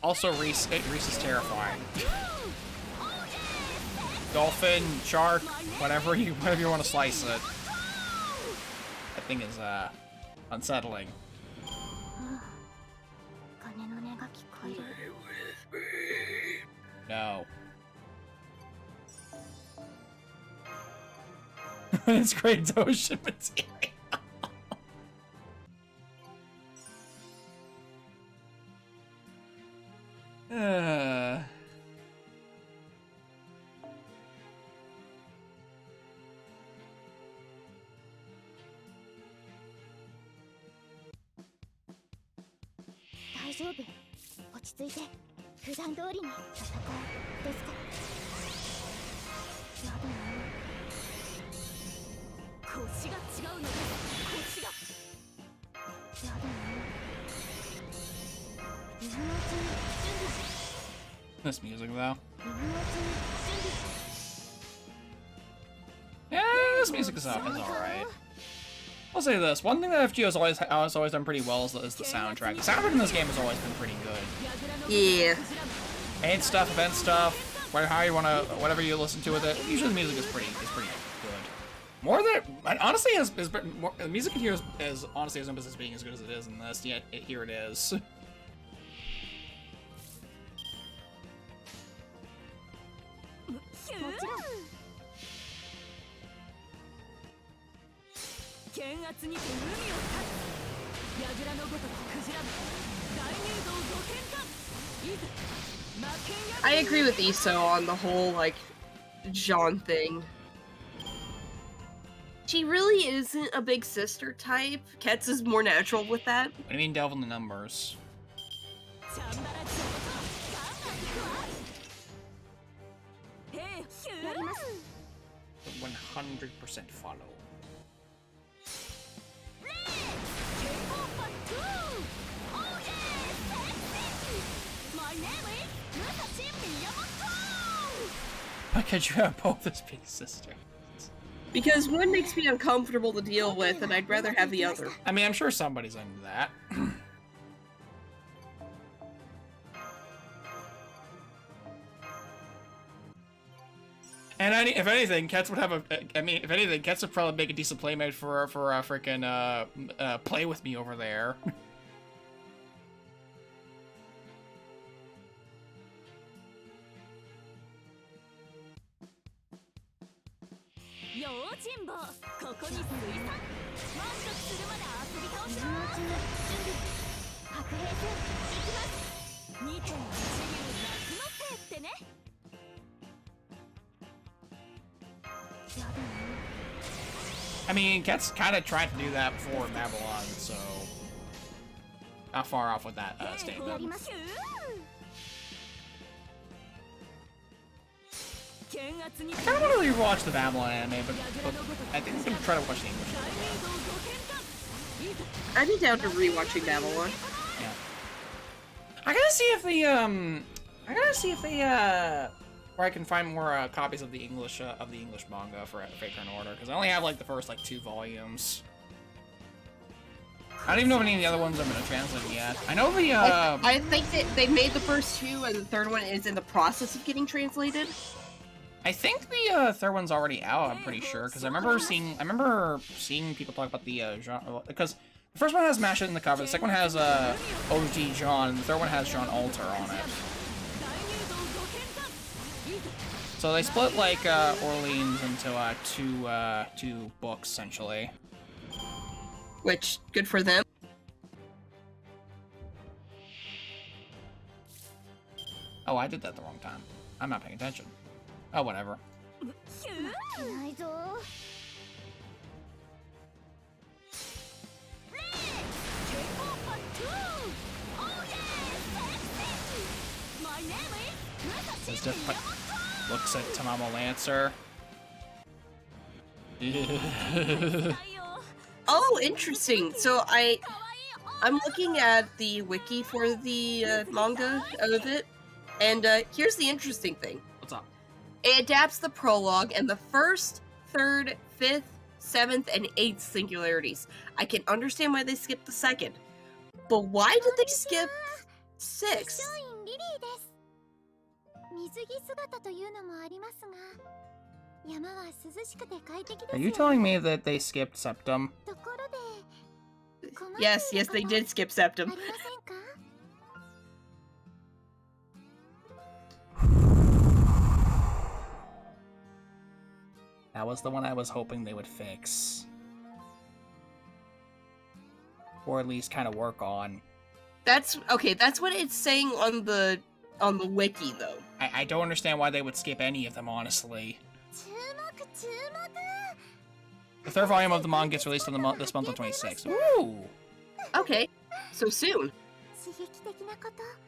Also, Reese is terrifying. Dolphin, shark, whatever you want to slice it. That thing is unsettling. No. It's great ocean material. This music, though. Yeah, this music is alright. I'll say this: one thing that FGO has always done pretty well is the soundtrack. The soundtrack in this game has always been pretty good. Yeah. Main stuff, event stuff, how you wanna, whatever you listen to with it. Usually the music is pretty good. More than honestly has been more, the music in here is honestly hasn't been as being as good as it is in this. Yet here it is. I agree with Iso on the whole, like, Jean thing. She really isn't a big sister type. Ketz is more natural with that. What do you mean delve in the numbers? 100% follow. Why could you have both as big sisters? Because one makes me uncomfortable to deal with, and I'd rather have the other. I mean, I'm sure somebody's into that. And if anything, Ketz would have a. I mean, if anything, Ketz would probably make a decent playmate for freaking play with me over there. I mean, Ketz kind of tried to do that before in Babylon, so not far off with that statement. I kind of want to rewatch the Babylon anime, but I think I'm gonna try to watch the English one. I'd be down to rewatching Babylon. Yeah. I gotta see if where I can find more copies of the English manga for Faker and Order, because I only have like the first like 2 volumes. I don't even know if any of the other ones I'm gonna translate yet. I know the I think that they made the first 2, and the third one is in the process of getting translated. I think the third one's already out. I'm pretty sure, because I remember seeing people talk about the genre, because the first one has Masha in the cover, the second one has OG John, and the third one has John Alter on it. So they split like Orleans into two books essentially. Which, good for them. Oh, I did that the wrong time. I'm not paying attention. Oh, whatever. This different looks at Tamamo Lancer. Oh, interesting. So I'm looking at the wiki for the manga of it, And here's the interesting thing. What's up? It adapts the prologue and the first, third, fifth, seventh, and eighth singularities. I can understand why they skipped the second. But why did they skip six? Are you telling me that they skipped Septum? Yes, they did skip Septum. That was the one I was hoping they would fix. Or at least kind of work on. That's what it's saying on the wiki though. I don't understand why they would skip any of them, honestly. The third volume of the manga gets released on this month on 26th. Ooh! Okay, so soon.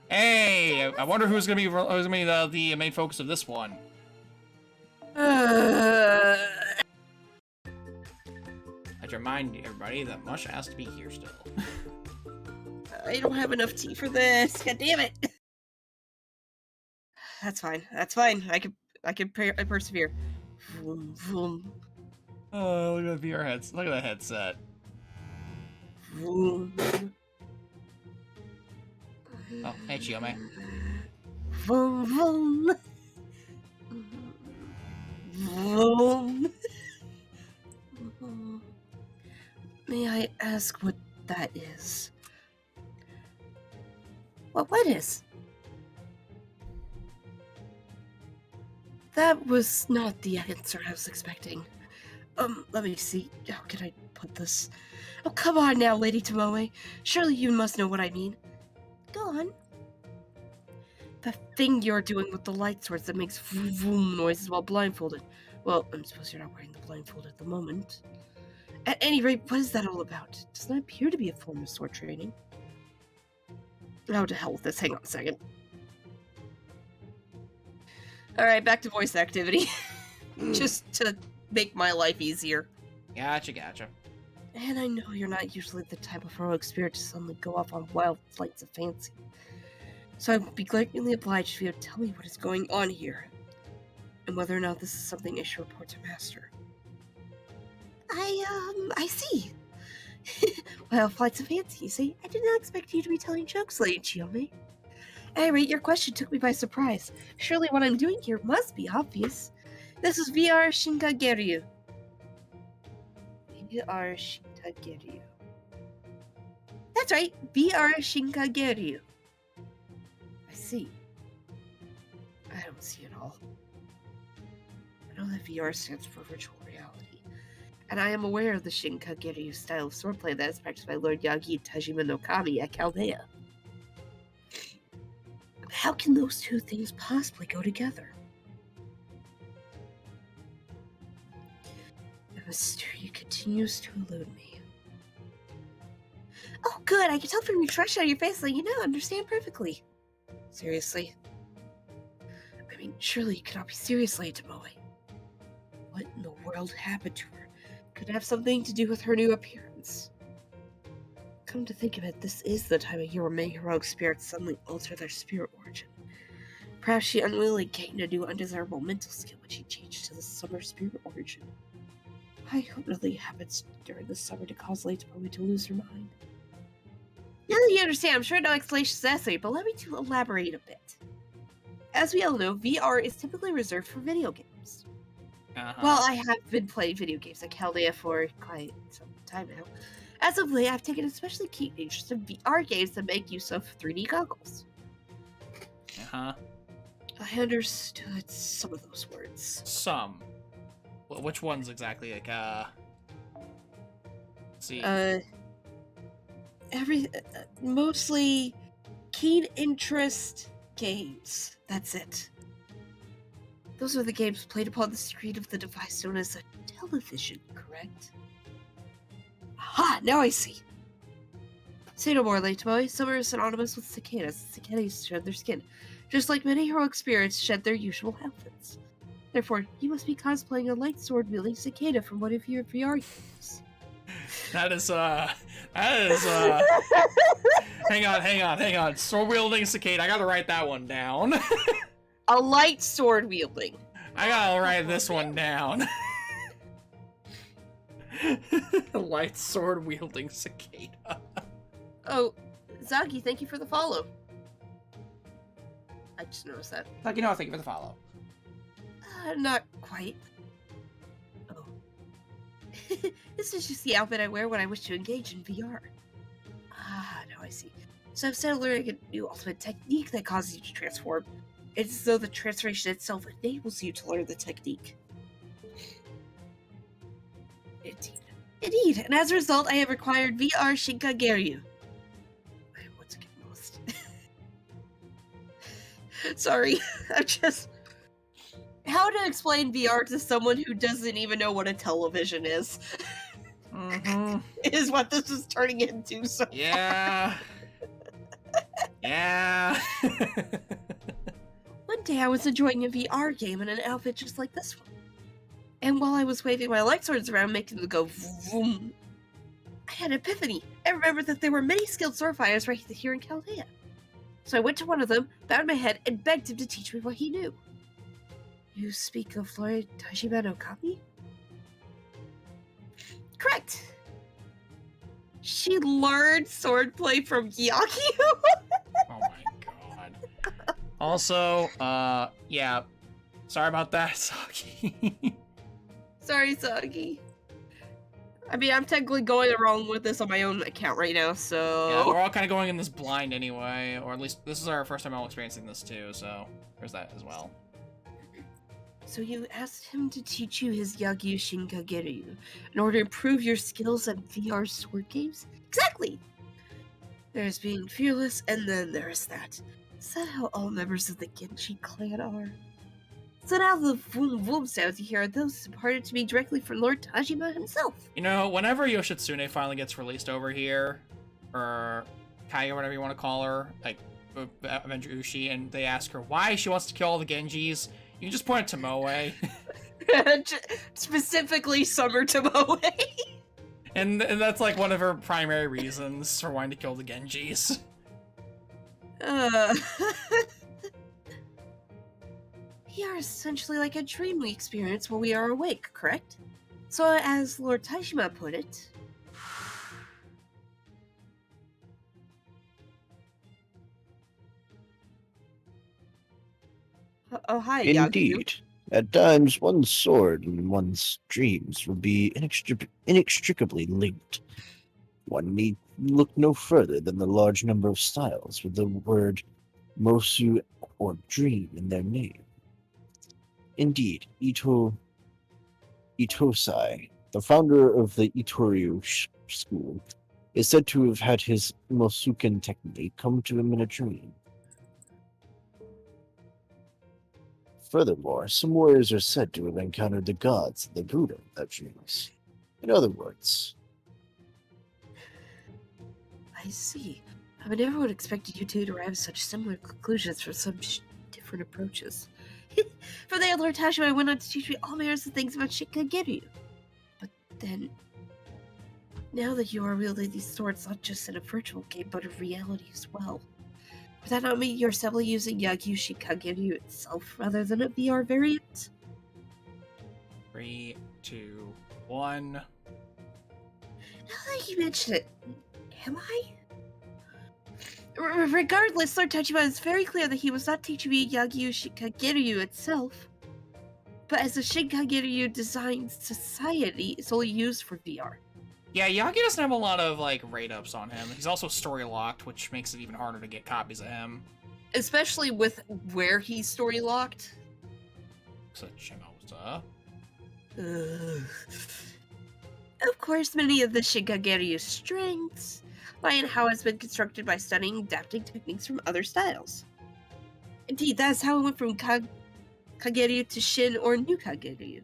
Hey, I wonder who's gonna be the main focus of this one. Uh, I'd remind everybody that Mush has to be here still. I don't have enough tea for this. God damn it. That's fine. I can persevere. Vroom, vroom, Oh, look at the VR heads. Look at that headset. vroom. Oh, hey, Chiome. Vroom, vroom. Vroom. May I ask what that is? What is? That was not the answer I was expecting. Let me see. How can I put this? Oh, come on now, Lady Tomoe. Surely you must know what I mean. Go on. The thing you're doing with the light source that makes vroom vroom noises while blindfolded. Well, I'm suppose you're not wearing the blindfold at the moment. At any rate, what is that all about? It does not appear to be a form of sword training. Oh, to hell with this. Hang on a second. Alright, back to voice activity. Just to make my life easier. Gotcha. And I know you're not usually the type of heroic spirit to suddenly go off on wild flights of fancy. So I would be greatly obliged if you would tell me what is going on here, and whether or not this is something I should report to Master. I see. Well, flights of fancy, you see? I did not expect you to be telling jokes, Lady Chiome. At any rate, your question took me by surprise. Surely what I'm doing here must be obvious. This is VR Shinkageryu. VR Shinkageryu. That's right, VR Shinkageryu. I see. I don't see it all. I know that VR stands for virtual reality, and I am aware of the Shinkageryu style of swordplay that is practiced by Lord Yagi Tajima no Kami at Chaldea. How can those two things possibly go together? The mystery continues to elude me. Oh, good! I can tell from your expression on your face that you now understand perfectly. Seriously? I mean, surely you cannot be serious, Lady Tomoe. What in the world happened to her? Could it have something to do with her new appearance? Come to think of it, this is the time of year where many heroic spirits suddenly alter their spirit origin. Perhaps she unwillingly gained a new undesirable mental skill when she changed to the summer spirit origin. I hope nothing happens during the summer to cause Lady Tomoe to lose her mind. Now that you understand, I'm sure no explanation is necessary, but let me to elaborate a bit. As we all know, VR is typically reserved for video games. Well, I have been playing video games at Chaldea for quite some time now. As of late, I've taken an especially keen interest in VR games that make use of 3D goggles. I understood some of those words. Some. Well, which ones exactly? Like, let's see. Mostly keen interest games. That's it. Those are the games played upon the screen of the device known as a television, correct? Aha! Now I see! Say no more, Lady Tomoe. Summer is synonymous with cicadas. Cicadas shed their skin, just like many heroic spirits shed their usual outfits. Therefore, you must be cosplaying a light sword-wielding cicada from one of your VR games. That is hang on. Sword wielding cicada. I gotta write that one down. A light sword wielding. I gotta write this one down. Light sword wielding cicada. Oh, Zagi, thank you for the follow. I just noticed that. Like, you know, thank you for the follow. Not quite. Oh. This is just the outfit I wear when I wish to engage in VR. Ah, now I see. So I've started learning a new ultimate technique that causes you to transform. It's as though the transformation itself enables you to learn the technique. Indeed. And as a result, I have acquired VR Shinkageryu. I want to get lost. Sorry, I'm just... How to explain VR to someone who doesn't even know what a television is? Is what this is turning into, so... Yeah. Yeah. One day I was enjoying a VR game in an outfit just like this one. And while I was waving my light swords around, making them go vroom, I had an epiphany. I remembered that there were many skilled sword fighters right here in Chaldea. So I went to one of them, bowed my head, and begged him to teach me what he knew. You speak of Lord Tajima no Kami? Correct! She learned swordplay from Yakyu? Oh my god. Also, yeah. Sorry about that, Saki. Sorry, Sagi. I mean, I'm technically going along with this on my own account right now, so... Yeah, we're all kind of going in this blind anyway, or at least this is our first time all experiencing this too, so there's that as well. So you asked him to teach you his Yagyu Shinkageryu in order to improve your skills at VR sword games? Exactly! There's being fearless, and then there's that. Is that how all members of the Genji clan are? So now the vroom vroom sounds you hear are those imparted to me directly from Lord Tajima himself. You know, whenever Yoshitsune finally gets released over here, or Kai or whatever you want to call her, like Avenger Ushi, and they ask her why she wants to kill all the Genjis, you can just point to Moe. Specifically Summer Tomoe. and that's like one of her primary reasons for wanting to kill the Genjis. We are essentially like a dream we experience when we are awake, correct? So as Lord Tajima put it... Oh, hi, Indeed. Yagyu. At times, one's sword and one's dreams will be inextricably linked. One need look no further than the large number of styles with the word Mosu or dream in their name. Indeed, Itosai, the founder of the Itoryu school, is said to have had his Mosuken technique come to him in a dream. Furthermore, some warriors are said to have encountered the gods and the Buddha in their dreams. In other words... I see. I would never would have expected you two to arrive at such similar conclusions from such different approaches. From there, Lord Tajima went on to teach me all manners of things about Shinkageryu. But then, now that you are wielding these swords not just in a virtual game, but in reality as well, would that not mean you're simply using Yagyu Shinkageryu itself rather than a VR variant? 3, 2, 1. Now that you mention it, am I? Regardless, Lord Tajima is very clear that he was not teaching me Yagyu Shinkageryu itself, but as a Shinkageryu designed society is only used for VR. Yeah, Yagi doesn't have a lot of, like, rate-ups on him. He's also story-locked, which makes it even harder to get copies of him. Especially with where he's story-locked. Such a Of course, many of the Shinkageryu's strengths lie in how it's been constructed by studying and adapting techniques from other styles. Indeed, that is how it went from Kageryu to Shin or New Kageryu.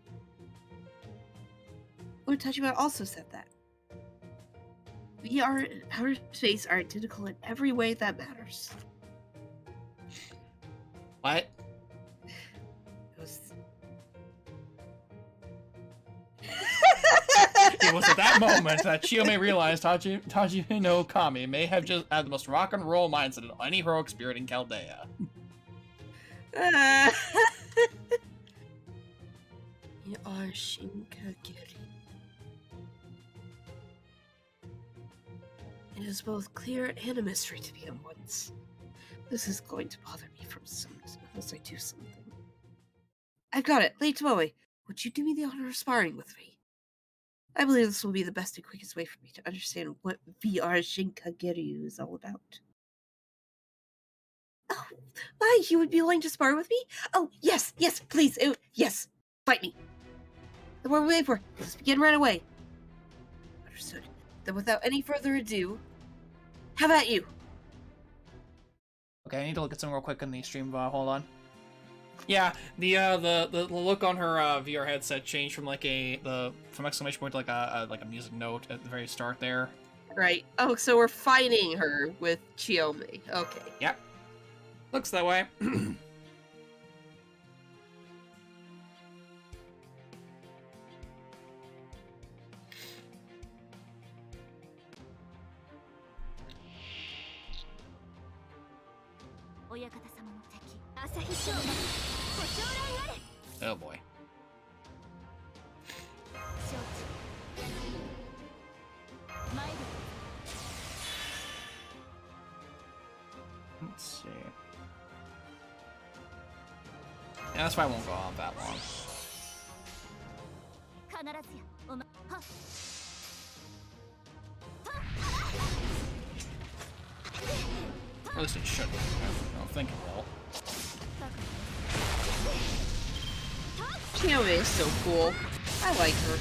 Lord Tajima also said that. VR and outer space are identical in every way that matters. What? It was... It was at that moment that Chiyome realized Hajime no Kami may have just had the most rock and roll mindset of any heroic spirit in Chaldea. You are Shinkagiri. It is both clear and a mystery to me at once. This is going to bother me from some unless I do something. I've got it. Late Tomoe, would you do me the honor of sparring with me? I believe this will be the best and quickest way for me to understand what VR Shinkagiri is all about. Oh, my, you would be willing to spar with me? Oh, yes, please, yes, fight me. The more we wait for, let's begin right away. Understood. Then without any further ado, how about you? Okay, I need to look at something real quick on the stream. Hold on. Yeah, the look on her VR headset changed from like from exclamation point to like a music note at the very start there. Right. Oh, so we're fighting her with Chiyome. Okay. Yep. Looks that way. Oh boy. Let's see. Yeah, that's why I won't go on that long. Or at least it should. I don't think it will. Chiyome is so cool. I like her.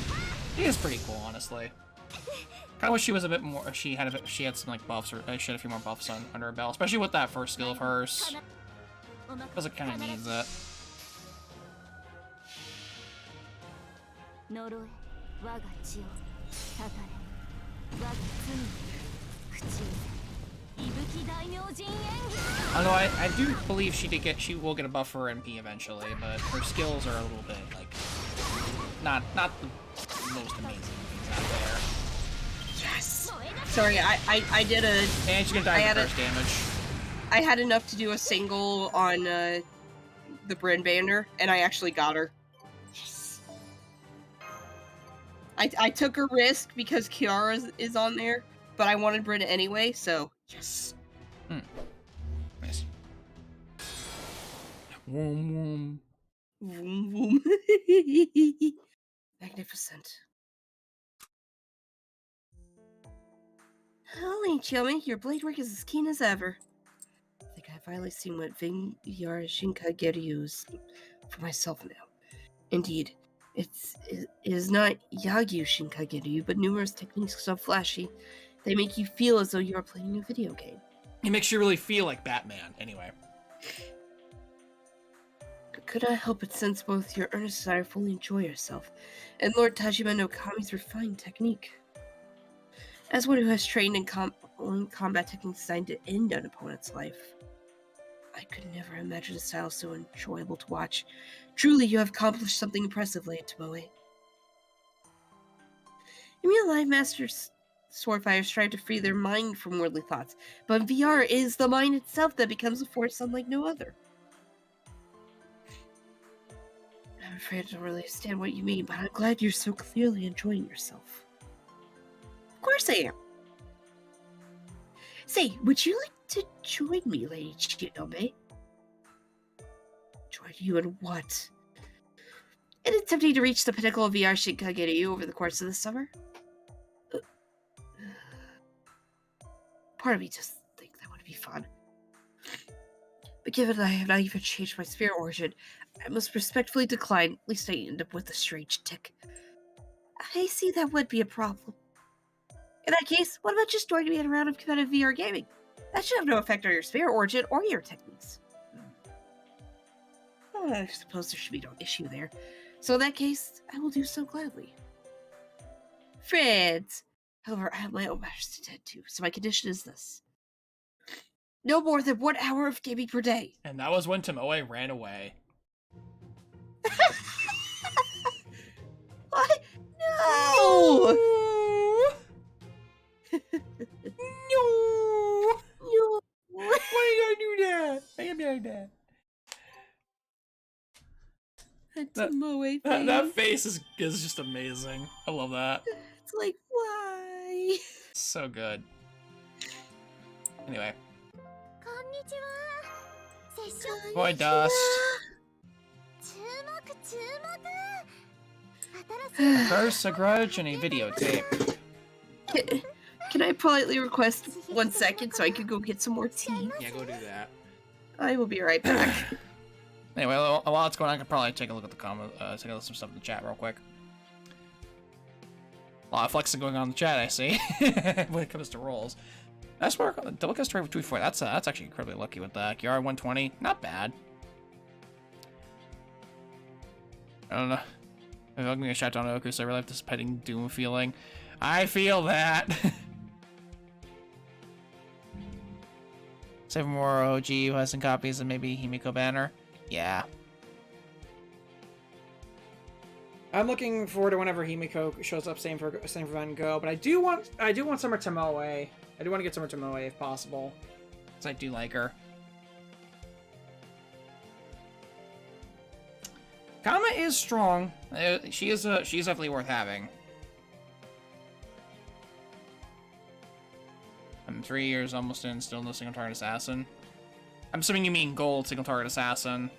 She is pretty cool, honestly. Kind of wish she was a bit more. She had some like buffs, or she had a few more buffs under her belt, especially with that first skill of hers. Because it kind of needs that. Although I do believe she will get a buff for MP eventually, but her skills are a little bit like not the most amazing things out there. Yes. Sorry, I did a. And she's gonna die with first damage. I had enough to do a single on the Bryn banner, and I actually got her. Yes. I took a risk because Kiara is on there, but I wanted Bryn anyway, so yes. Nice. Woom woom. Vroom, vroom. Magnificent. Holy Chiyome, your blade work is as keen as ever. I think I've finally seen what VR Shinkagiri is for myself now. Indeed, it is not Yagyu Shinkagiri, but numerous techniques so flashy, they make you feel as though you are playing a video game. It makes you really feel like Batman, anyway. Could not help but sense both your earnest desire to fully enjoy yourself, and Lord Tajima no Kami's refined technique. As one who has trained in combat techniques designed to end an opponent's life, I could never imagine a style so enjoyable to watch. Truly, you have accomplished something impressive, Lady Tomoe. In real life, masters swordfighters strive to free their mind from worldly thoughts, but in VR, it is the mind itself that becomes a force unlike no other. I'm afraid I don't really understand what you mean, but I'm glad you're so clearly enjoying yourself. Of course I am. Say, would you like to join me, Lady Chiyome? Join you in what? In attempting to reach the pinnacle of VR Shinkagiri over the course of the summer? Part of me just thinks that would be fun. But given that I have not even changed my spirit origin, I must respectfully decline, at least I end up with a strange tick. I see that would be a problem. In that case, what about just joining me in a round of competitive VR gaming? That should have no effect on your spirit origin or your techniques. Well, I suppose there should be no issue there. So in that case, I will do so gladly. Friends! However, I have my own matters to tend to, so my condition is this. No more than 1 hour of gaming per day. And that was when Tomoe ran away. What? No! That- Moe face. That face is just amazing. I love that. It's like, why? So good. Anyway, boy dust. A curse, a grudge, and a videotape. Can I politely request 1 second so I could go get some more tea? Yeah, go do that. I will be right back. Anyway, while it's going on, I could probably take a look at the comment, take a look at some stuff in the chat real quick. A lot of flexing going on in the chat, I see. When it comes to rolls. That's where double cast rate with 2-4. That's actually incredibly lucky with that. QR 120, not bad. I don't know. I'm gonna shout down Oku, so I really have this petting doom feeling. I feel that. 7 more OG who has some copies and maybe Himiko banner. Yeah. I'm looking forward to whenever Himiko shows up. Same for Van Gogh, but I do want Summer Tomoe. I do want to get Summer Tomoe if possible, because I do like her. Kama is strong. She is definitely worth having. I'm 3 years almost in, still no single target assassin. I'm assuming you mean gold single target assassin.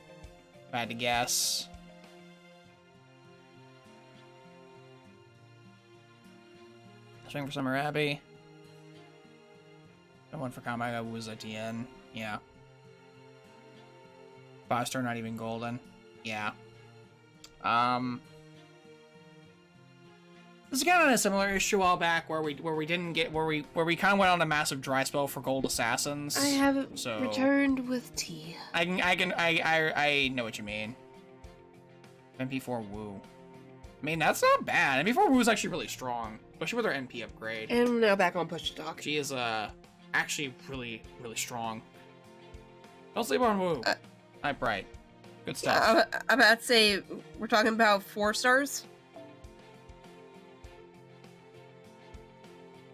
If I had to guess. Swing for Summer Abbey. I went for Kama was at TN. Yeah. 5-star not even golden. Yeah. This is kind of a similar issue a while back where we didn't get where we kind of went on a massive dry spell for gold assassins. I haven't so returned with tea. I know what you mean. MP4 Woo. I mean, that's not bad. MP4 Woo is actually really strong, especially with her MP upgrade. And I'm now back on push to talk. She is actually really strong. Don't sleep on Woo. Night Bright. Good stuff. I'm about to say we're talking about 4 stars.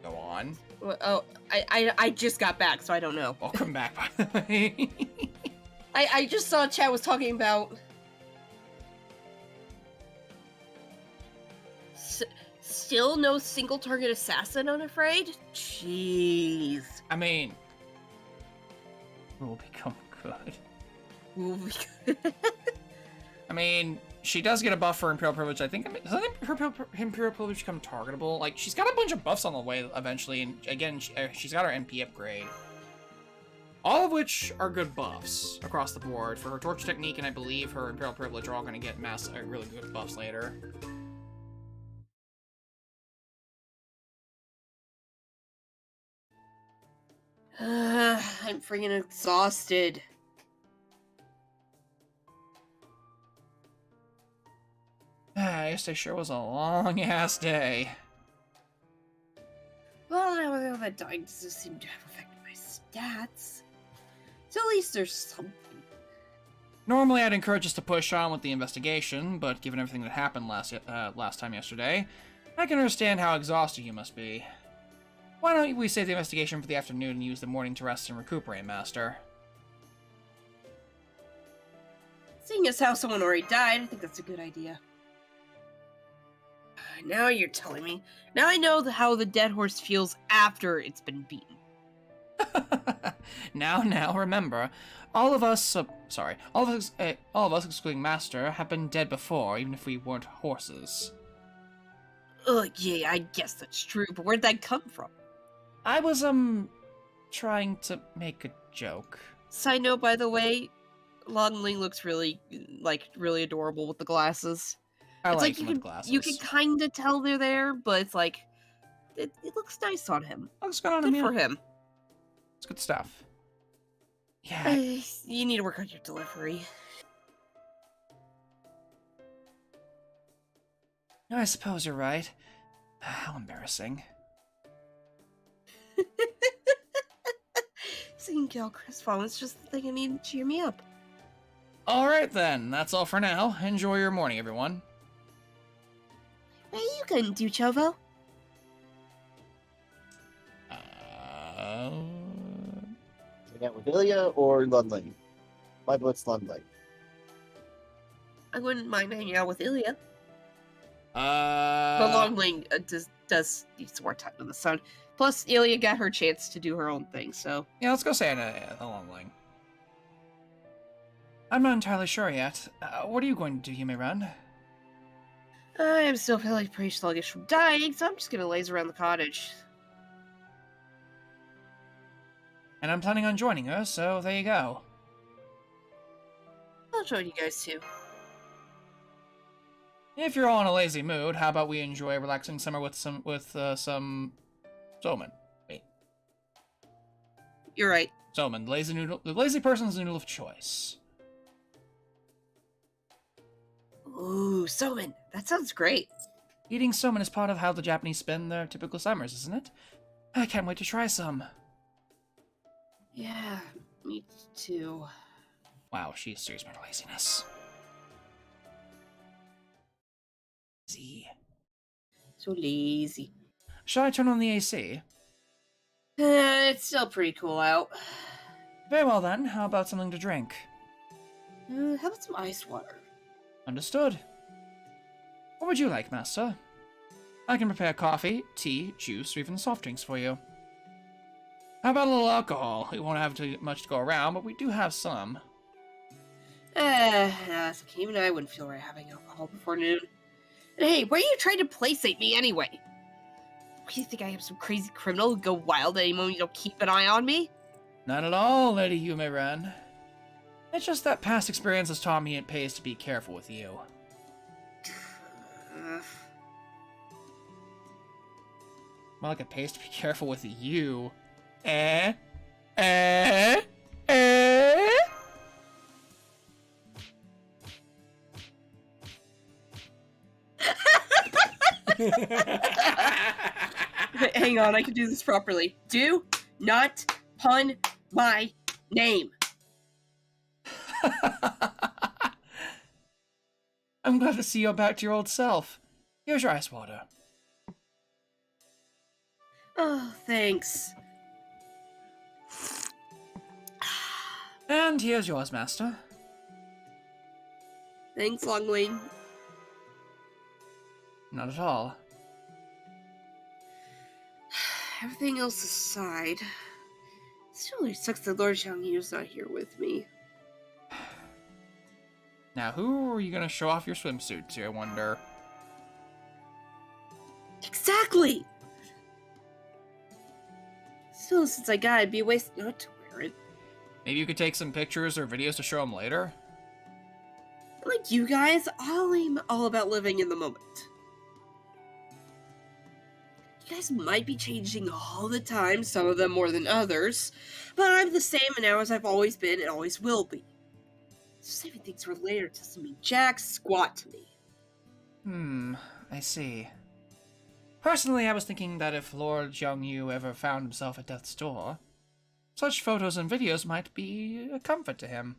Go on. Oh, I just got back, so I don't know. Welcome back, by the way. I just saw chat was talking about still no single target assassin, I'm afraid. Jeez. I mean, will become good. I mean, she does get a buff for Imperial Privilege. I think doesn't her Imperial Privilege become targetable? Like, she's got a bunch of buffs on the way eventually, and again, she's got her MP upgrade. All of which are good buffs across the board. For her Torch Technique and I believe her Imperial Privilege are all going to get really good buffs later. I'm freaking exhausted. Yesterday sure was a long-ass day. Well, now that dying doesn't seem to have affected my stats. So at least there's something. Normally, I'd encourage us to push on with the investigation, but given everything that happened last time yesterday, I can understand how exhausted you must be. Why don't we save the investigation for the afternoon and use the morning to rest and recuperate, Master? Seeing as how someone already died, I think that's a good idea. Now you're telling me. Now I know how the dead horse feels after it's been beaten. Now, remember, all of us, excluding Master, have been dead before, even if we weren't horses. Yeah, I guess that's true, but where'd that come from? I was, trying to make a joke. Side note, by the way, Longling looks really adorable with the glasses. I it's like you with can, glasses. You can kind of tell they're there, but it's like, it looks nice on him. Looks good on Good him, for yeah. him. It's good stuff. Yeah. You need to work on your delivery. No, I suppose you're right. How embarrassing. Seeing Gail crestfallen is just the thing I need to cheer me up. Alright then, that's all for now. Enjoy your morning, everyone. What are you gonna do, Chovo? Hang out with Ilya or Lundling? My vote's Lundling. I wouldn't mind hanging out with Ilya. But Uh, Longling does need some more time in the sun. Plus, Ilya got her chance to do her own thing, so. yeah, let's go say a longling. I'm not entirely sure yet. What are you going to do, Yume-run? I am still feeling pretty sluggish from dying, so I'm just gonna laze around the cottage. And I'm planning on joining her, so there you go. I'll join you guys too. If you're all in a lazy mood, how about we enjoy a relaxing summer with some Zoman? Wait, You're right. Zoman, the lazy person's noodle of choice. Ooh, Somen. That sounds great. Eating somen is part of how the Japanese spend their typical summers, isn't it? I can't wait to try some. Yeah, me too. Wow, she is serious about her laziness. See. So lazy. Shall I turn on the AC? It's still pretty cool out. Very well then, how about something to drink? How about some ice water? Understood. What would you like, Master? I can prepare coffee, tea, juice, or even soft drinks for you. How about a little alcohol? We won't have too much to go around, but we do have some. It's okay. Even I wouldn't feel right having alcohol before noon. And hey, why are you trying to placate me anyway? What, do you think I am some crazy criminal who go wild at any moment you don't keep an eye on me? Not at all, Lady Yume-ren. It's just that past experience has taught me it pays to be careful with you. More like it pays to be careful with you. Eh? Hang on, I can do this properly. Do not pun my name. I'm glad to see you're back to your old self. Here's your ice water. Oh, thanks. And here's yours, Master. Thanks, Longling. Not at all. Everything else aside, it still really sucks that Lord Xiangyu's not here with me. Now, who are you gonna show off your swimsuit to, I wonder? Exactly! Still, since I got it, it'd be a waste not to wear it. Maybe you could take some pictures or videos to show them later? Like you guys, I'm all about living in the moment. You guys might be changing all the time, some of them more than others, but I'm the same now as I've always been and always will be. Saving things for later doesn't mean jack squat to me. I see. Personally, I was thinking that if Lord Xiangyu ever found himself at death's door, such photos and videos might be a comfort to him.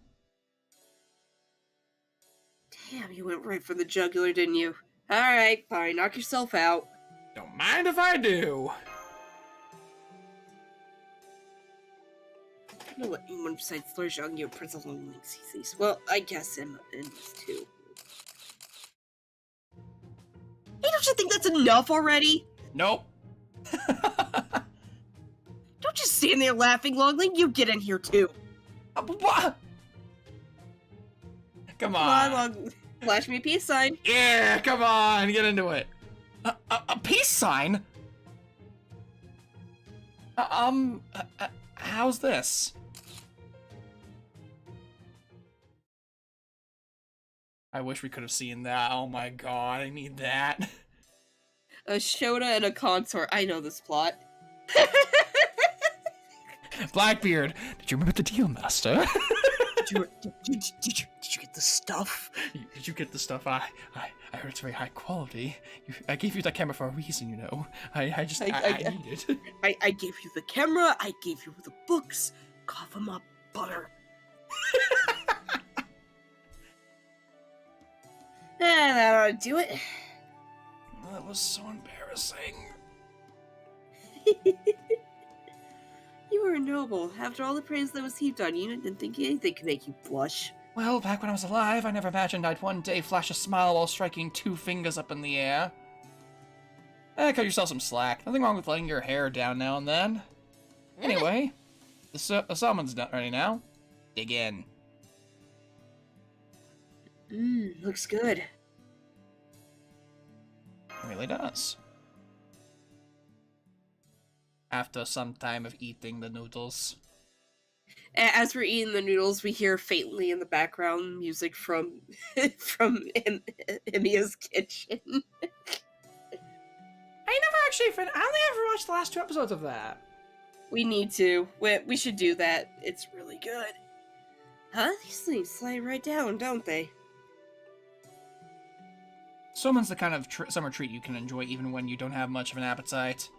Damn, you went right for the jugular, didn't you? Alright, fine, knock yourself out. Don't mind if I do. I don't know what anyone besides Lord Xiangyu and Prince Longling sees these. Well, I guess him and these two. Hey, don't you think that's enough already? Nope. Don't just stand there laughing, Longling. You get in here too. What? Come Come on. on, Longling. Flash me a peace sign. Yeah, come on, get into it. A peace sign? How's this? I wish we could have seen that. Oh my god, I need that. A Shota and a consort. I know this plot. Blackbeard, did you remember the deal, Master? Did you get the stuff? Did you get the stuff? I heard it's very high quality. I gave you that camera for a reason, you know. I need it. I gave you the camera. I gave you the books. Cough them up, butter. That ought to do it. That was so embarrassing. You were noble. After all the praise that was heaped on you, I didn't think anything could make you blush. Well, back when I was alive, I never imagined I'd one day flash a smile while striking 2 fingers up in the air. Cut yourself some slack. Nothing wrong with letting your hair down now and then. Anyway, the salmon's done ready now. Dig in. Looks good. It really does. After some time of eating the noodles. As we're eating the noodles, we hear faintly in the background music from Emiya's kitchen. I never actually I only ever watched the last 2 episodes of that. We need to. We should do that. It's really good. Huh? These things slide right down, don't they? Salmon's the kind of summer treat you can enjoy even when you don't have much of an appetite.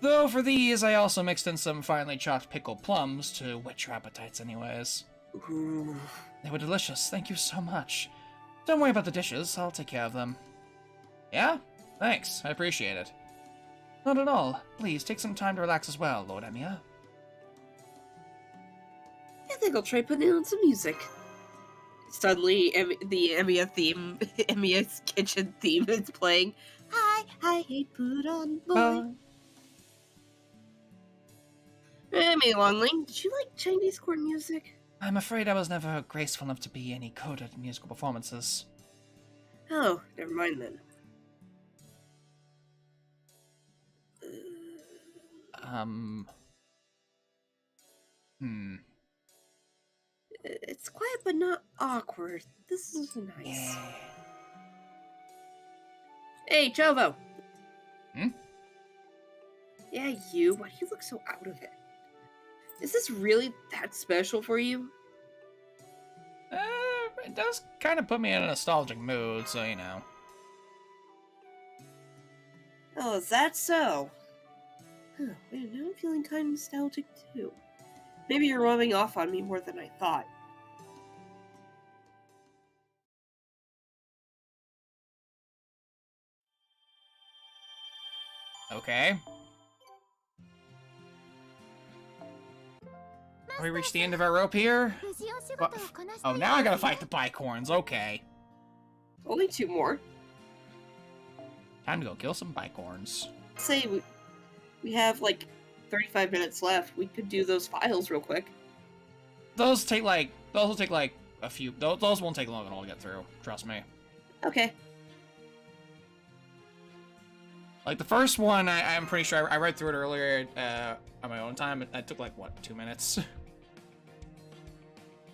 Though for these, I also mixed in some finely chopped pickled plums to whet your appetites anyways. Ooh. They were delicious, thank you so much. Don't worry about the dishes, I'll take care of them. Yeah? Thanks, I appreciate it. Not at all. Please, take some time to relax as well, Lord Emiya. I think I'll try putting on some music. Suddenly, the Emiya's kitchen theme is playing. I hate put on boy. Emiya Longling, did you like Chinese corn music? I'm afraid I was never graceful enough to be any coded musical performances. Oh, never mind then. It's quiet but not awkward. This is nice. Yeah. Hey, Chovo! Hmm? Yeah, you. Why do you look so out of it? Is this really that special for you? It does kind of put me in a nostalgic mood, so you know. Oh, is that so? Huh, wait, now I'm feeling kind of nostalgic too. Maybe you're rubbing off on me more than I thought. Okay. We reached the end of our rope here? What? Oh, now I gotta fight the bicorns, okay. Only 2 more. Time to go kill some bicorns. Say we have like 35 minutes left. We could do those files real quick. Those will take like a few, those won't take long at all to get through, trust me. Okay. Like the first one, I'm pretty sure I read through it earlier on my own time. It took like, what, 2 minutes?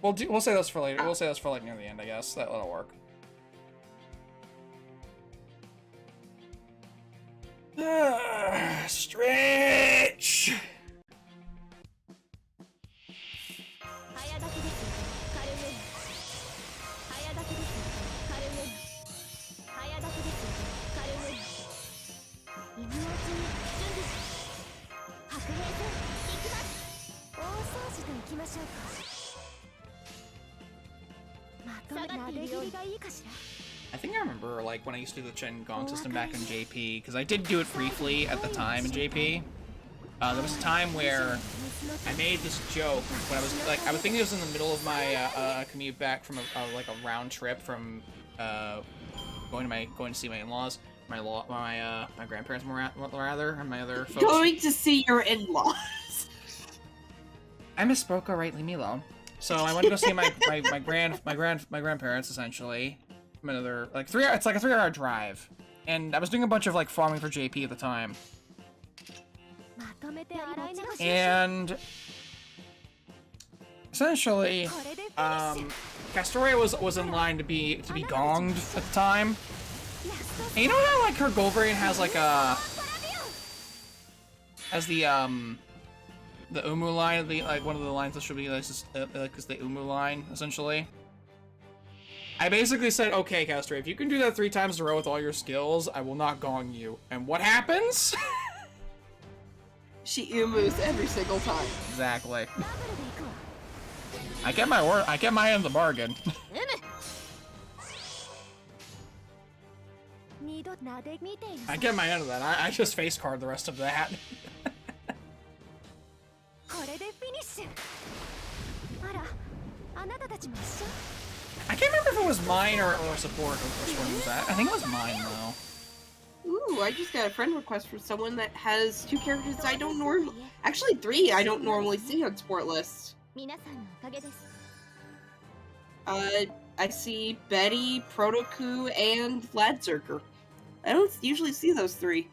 We'll say this for later. We'll say this for like near the end, I guess. That'll work. Stretch! I think I remember, like, when I used to do the Shenanigans system back in JP, because I did do it briefly at the time in JP. There was a time where I made this joke when I was thinking it was in the middle of my commute back from a round trip from going to see my in-laws, my grandparents rather, and my other folks. Going to see your in-laws. I misspoke. All right, leave me alone. So I went to go see my grandparents essentially. Another like 3 hour. It's like a 3-hour drive, and I was doing a bunch of like farming for JP at the time. And essentially, Castoria was in line to be gonged at the time. And you know how like her Goldbrain has like the Umu line, like one of the lines that should be like is the Umu line essentially. I basically said, okay, Castoria, if you can do that 3 times in a row with all your skills, I will not gong you. And what happens? She umus every single time. Exactly. I get my word. I get my end of the bargain. I get my end of that. I just face card the rest of that. I can't remember if it was mine or support or which one was that. I think it was mine though. Ooh, I just got a friend request from someone that has 2 characters I don't normally... Actually, 3 I don't normally see on sport lists. I see Betty, Protoku, and Vladzerker. I don't usually see those 3.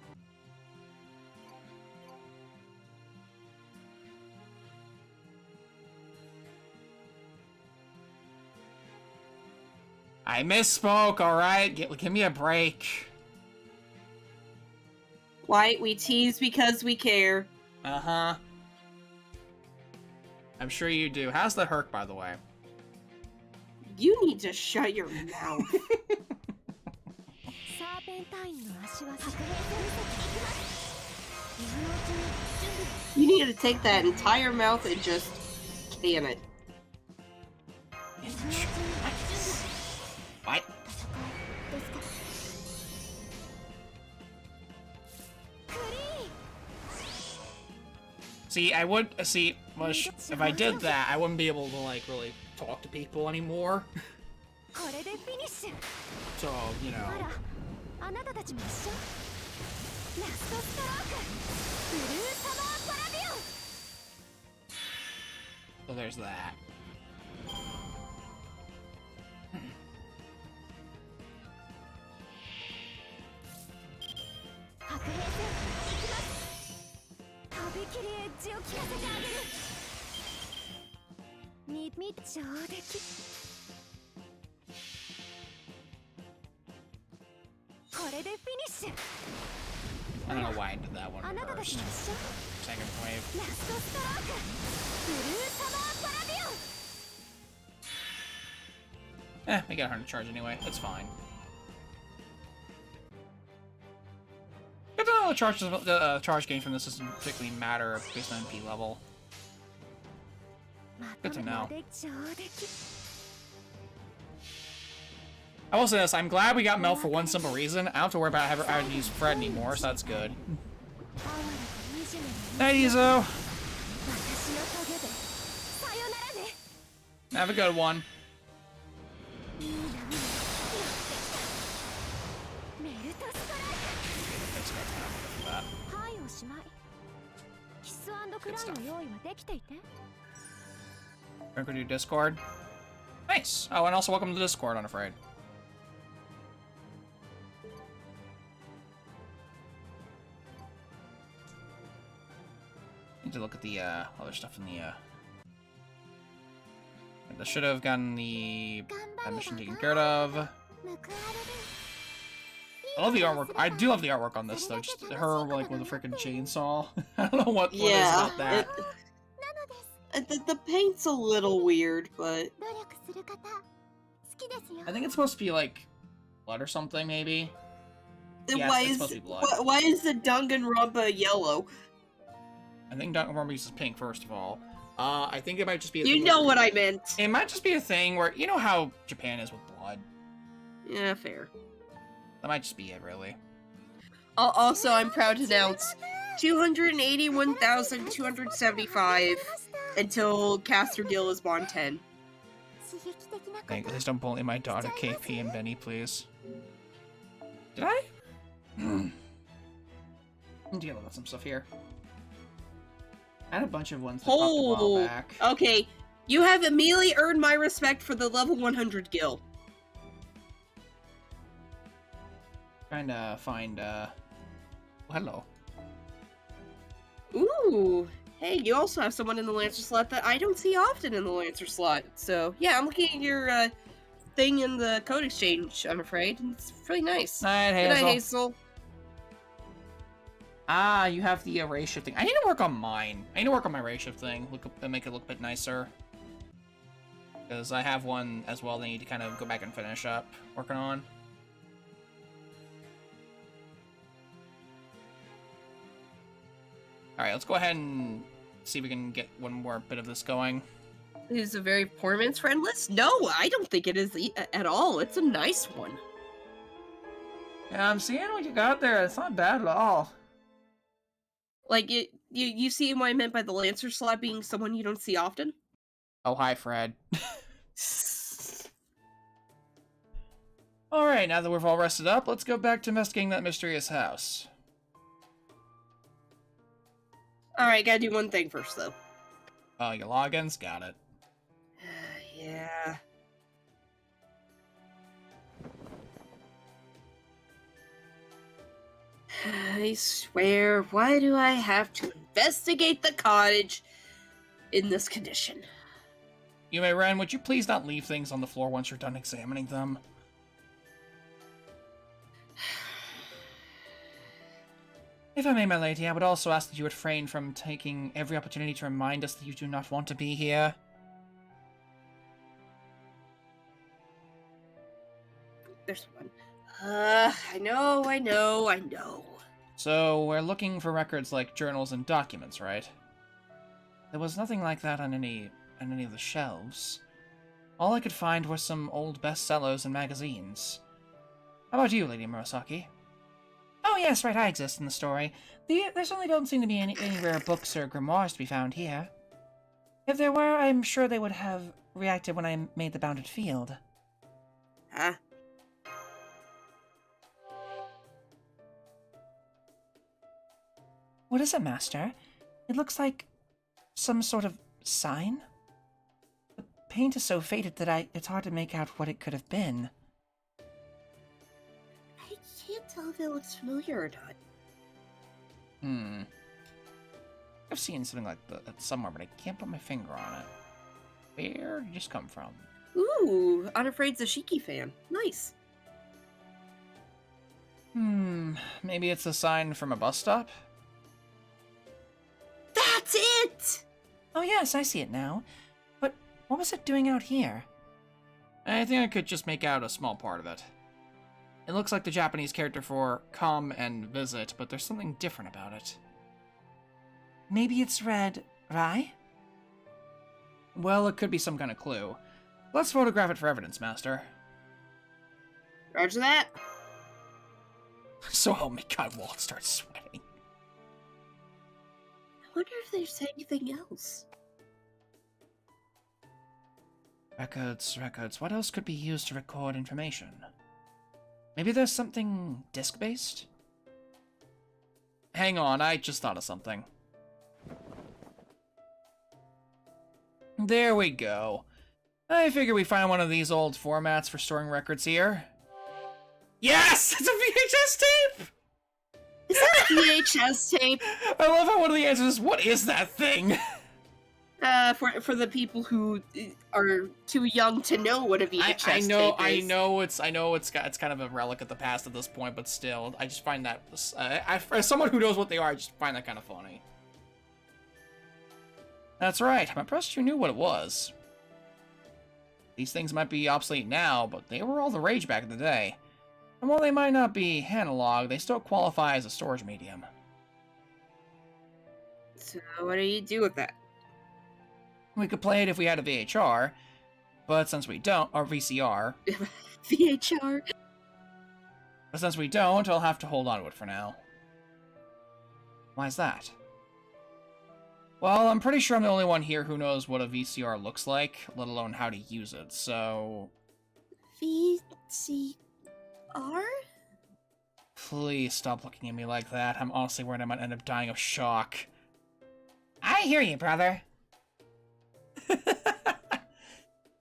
I misspoke, alright? Give me a break. White, we tease because we care. Uh-huh. I'm sure you do. How's the Herc, by the way? You need to shut your mouth. You need to take that entire mouth and just can it. What? See, I would see. If I did that, I wouldn't be able to like really talk to people anymore. So you know. So there's that. I don't know why I did that one first. Second wave. We got 100 charge anyway. That's fine. Good to know the charge gain from this doesn't particularly matter based on MP level. Good to know. I will say this, I'm glad we got Mel for one simple reason. I don't have to worry about having to use Fred anymore, so that's good. Hey, Izo! Have a good one. Good stuff. We're gonna do Discord. Nice! Oh, and also welcome to the Discord, Unafraid. Need to look at the other stuff in the I should have gotten the mission taken care of. I love the artwork. I do love the artwork on this though. Just her like with a freaking chainsaw. I don't know what it is about that. The paint's a little weird, but I think it's supposed to be like blood or something, maybe. Yes, why it's is supposed to be blood. why is the Danganronpa yellow? I think Danganronpa uses pink first of all. I think it might just be a You thing know where, what I meant. It might just be a thing where you know how Japan is with blood. Yeah, fair. That might just be it, really. Also, I'm proud to announce 281,275 until Caster Gill is Bond 10. Hey, please don't bully my daughter, KP and Benny, please. Did I? I'm dealing with some stuff here. I had a bunch of ones that popped a while back. Okay. You have immediately earned my respect for the level 100 Gill. Trying to find, hello. Ooh. Hey, you also have someone in the Lancer slot that I don't see often in the Lancer slot. So, yeah, I'm looking at your, thing in the code exchange, I'm afraid. It's really nice. Night, Good Hazel. night, Hazel. Ah, you have the ray shift thing. I need to work on mine. I need to work on my ray shift thing. Make it look a bit nicer. Because I have one as well that I need to kind of go back and finish up working on. Alright, let's go ahead and see if we can get one more bit of this going. It is a very poor man's friend list? No, I don't think it is at all. It's a nice one. Yeah, I'm seeing what you got there. It's not bad at all. Like, you see what I meant by the Lancer slot being someone you don't see often? Oh, hi, Fred. Alright, now that we've all rested up, let's go back to investigating that mysterious house. Alright, gotta do one thing first, though. Oh, your logins? Got it. Yeah. I swear, why do I have to investigate the cottage in this condition? Yume Ren, would you please not leave things on the floor once you're done examining them? If I may, my lady, I would also ask that you refrain from taking every opportunity to remind us that you do not want to be here. There's one. I know. So, we're looking for records like journals and documents, right? There was nothing like that on any of the shelves. All I could find were some old bestsellers and magazines. How about you, Lady Murasaki? Oh yes, right, I exist in the story. There certainly don't seem to be any rare books or grimoires to be found here. If there were, I'm sure they would have reacted when I made the bounded field. Huh? What is it, Master? It looks like some sort of sign? The paint is so faded that it's hard to make out what it could have been. I can't tell if it looks familiar or not. I've seen something like that somewhere, but I can't put my finger on it. Where did this come from? Ooh, Unafraid's a Shiki fan. Nice. Maybe it's a sign from a bus stop? That's it! Oh yes, I see it now. But what was it doing out here? I think I could just make out a small part of it. It looks like the Japanese character for come and visit, but there's something different about it. Maybe it's read Rai? Well, it could be some kind of clue. Let's photograph it for evidence, Master. Roger that. So help me God, Walt starts sweating. I wonder if there's anything else. Records. What else could be used to record information? Maybe there's something disc-based? Hang on, I just thought of something. There we go. I figure we find one of these old formats for storing records here. Yes! It's a VHS tape! Is that a VHS tape? I love how one of the answers is, what is that thing? For the people who are too young to know what a VHS tape is. I know it's kind of a relic of the past at this point, but still, I just find that as someone who knows what they are, I just find that kind of funny. That's right. I'm impressed you knew what it was. These things might be obsolete now, but they were all the rage back in the day. And while they might not be analog, they still qualify as a storage medium. So what do you do with that? We could play it if we had a VHR, but since we don't, or VCR. VHR? But since we don't, I'll have to hold on to it for now. Why's that? Well, I'm pretty sure I'm the only one here who knows what a VCR looks like, let alone how to use it, so... VCR? Please stop looking at me like that. I'm honestly worried I might end up dying of shock. I hear you, brother.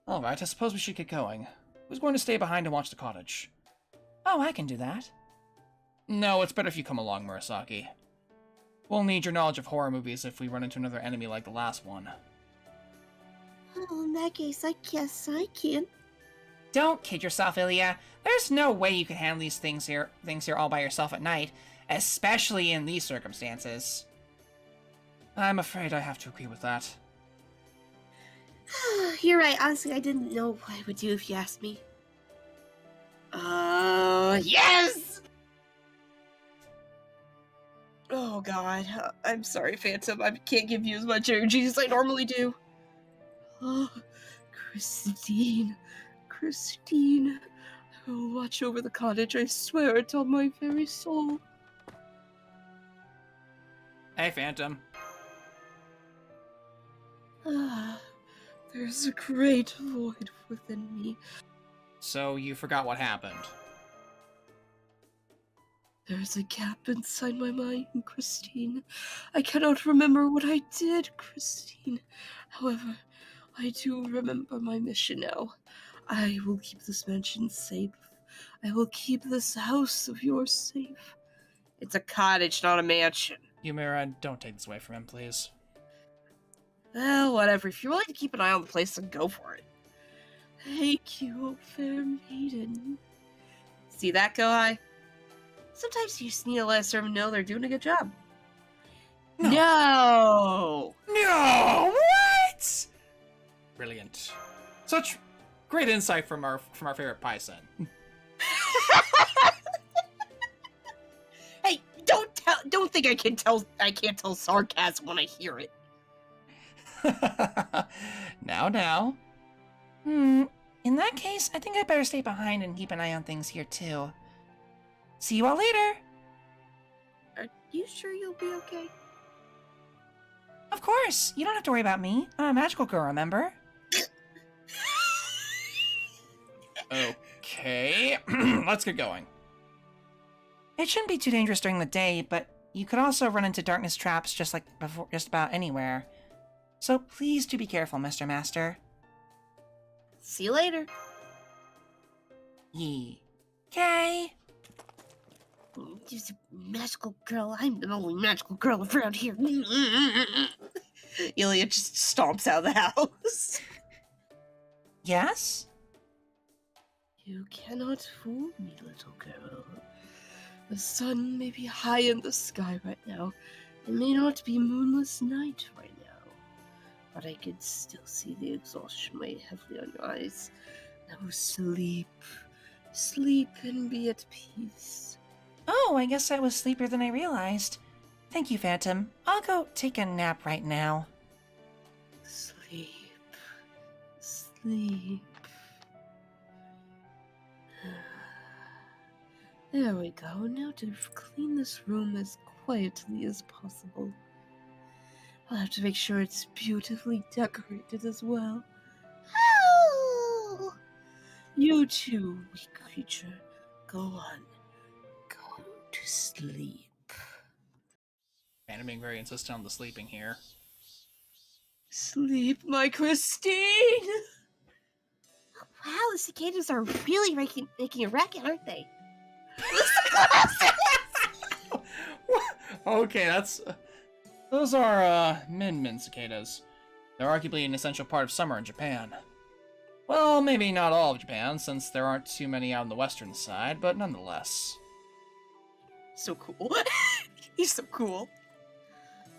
Alright, I suppose we should get going. Who's going to stay behind and watch the cottage? Oh, I can do that. No, it's better if you come along, Murasaki. We'll need your knowledge of horror movies if we run into another enemy like the last one. Well, in that case, I guess I can. Don't kid yourself, Ilya. There's no way you can handle these things here all by yourself at night, especially in these circumstances. I'm afraid I have to agree with that. You're right. Honestly, I didn't know what I would do if you asked me. Yes! Oh god. I'm sorry, Phantom. I can't give you as much energy as I normally do. Oh, Christine. Christine. I will watch over the cottage. I swear it on my very soul. Hey, Phantom. There's a great void within me. So you forgot what happened. There's a gap inside my mind, Christine. I cannot remember what I did, Christine. However, I do remember my mission now. I will keep this mansion safe. I will keep this house of yours safe. It's a cottage, not a mansion. Yumira, don't take this away from him, please. Well, whatever. If you're willing to keep an eye on the place, then go for it. Thank you, O fair maiden. See that, Kohai? Sometimes you just need to let someone know they're doing a good job. No! No! What? Brilliant. Such great insight from our favorite Python. Hey, don't think I can't tell sarcasm when I hear it. Now. In that case, I think I better stay behind and keep an eye on things here too. See you all later! Are you sure you'll be okay? Of course! You don't have to worry about me. I'm a magical girl, remember? Okay, let's get going. It shouldn't be too dangerous during the day, but you could also run into darkness traps just about anywhere. So please do be careful, Mr. Master. See you later. Yee. Okay. She's a magical girl. I'm the only magical girl around here. Ilya just stomps out of the house. Yes? You cannot fool me, little girl. The sun may be high in the sky right now. It may not be moonless night right now. But I can still see the exhaustion weigh heavily on your eyes. Now sleep. Sleep and be at peace. Oh, I guess I was sleepier than I realized. Thank you, Phantom. I'll go take a nap right now. Sleep. Sleep. There we go. Now to clean this room as quietly as possible. I'll have to make sure it's beautifully decorated as well. Oh! You too, weak creature. Go on. Go to sleep. Man, I'm being very insistent on the sleeping here. Sleep, my Christine! Wow, the cicadas are really making a racket, aren't they? Okay, those are min cicadas. They're arguably an essential part of summer in Japan. Well, maybe not all of Japan, since there aren't too many out on the western side, but nonetheless. So cool. He's so cool.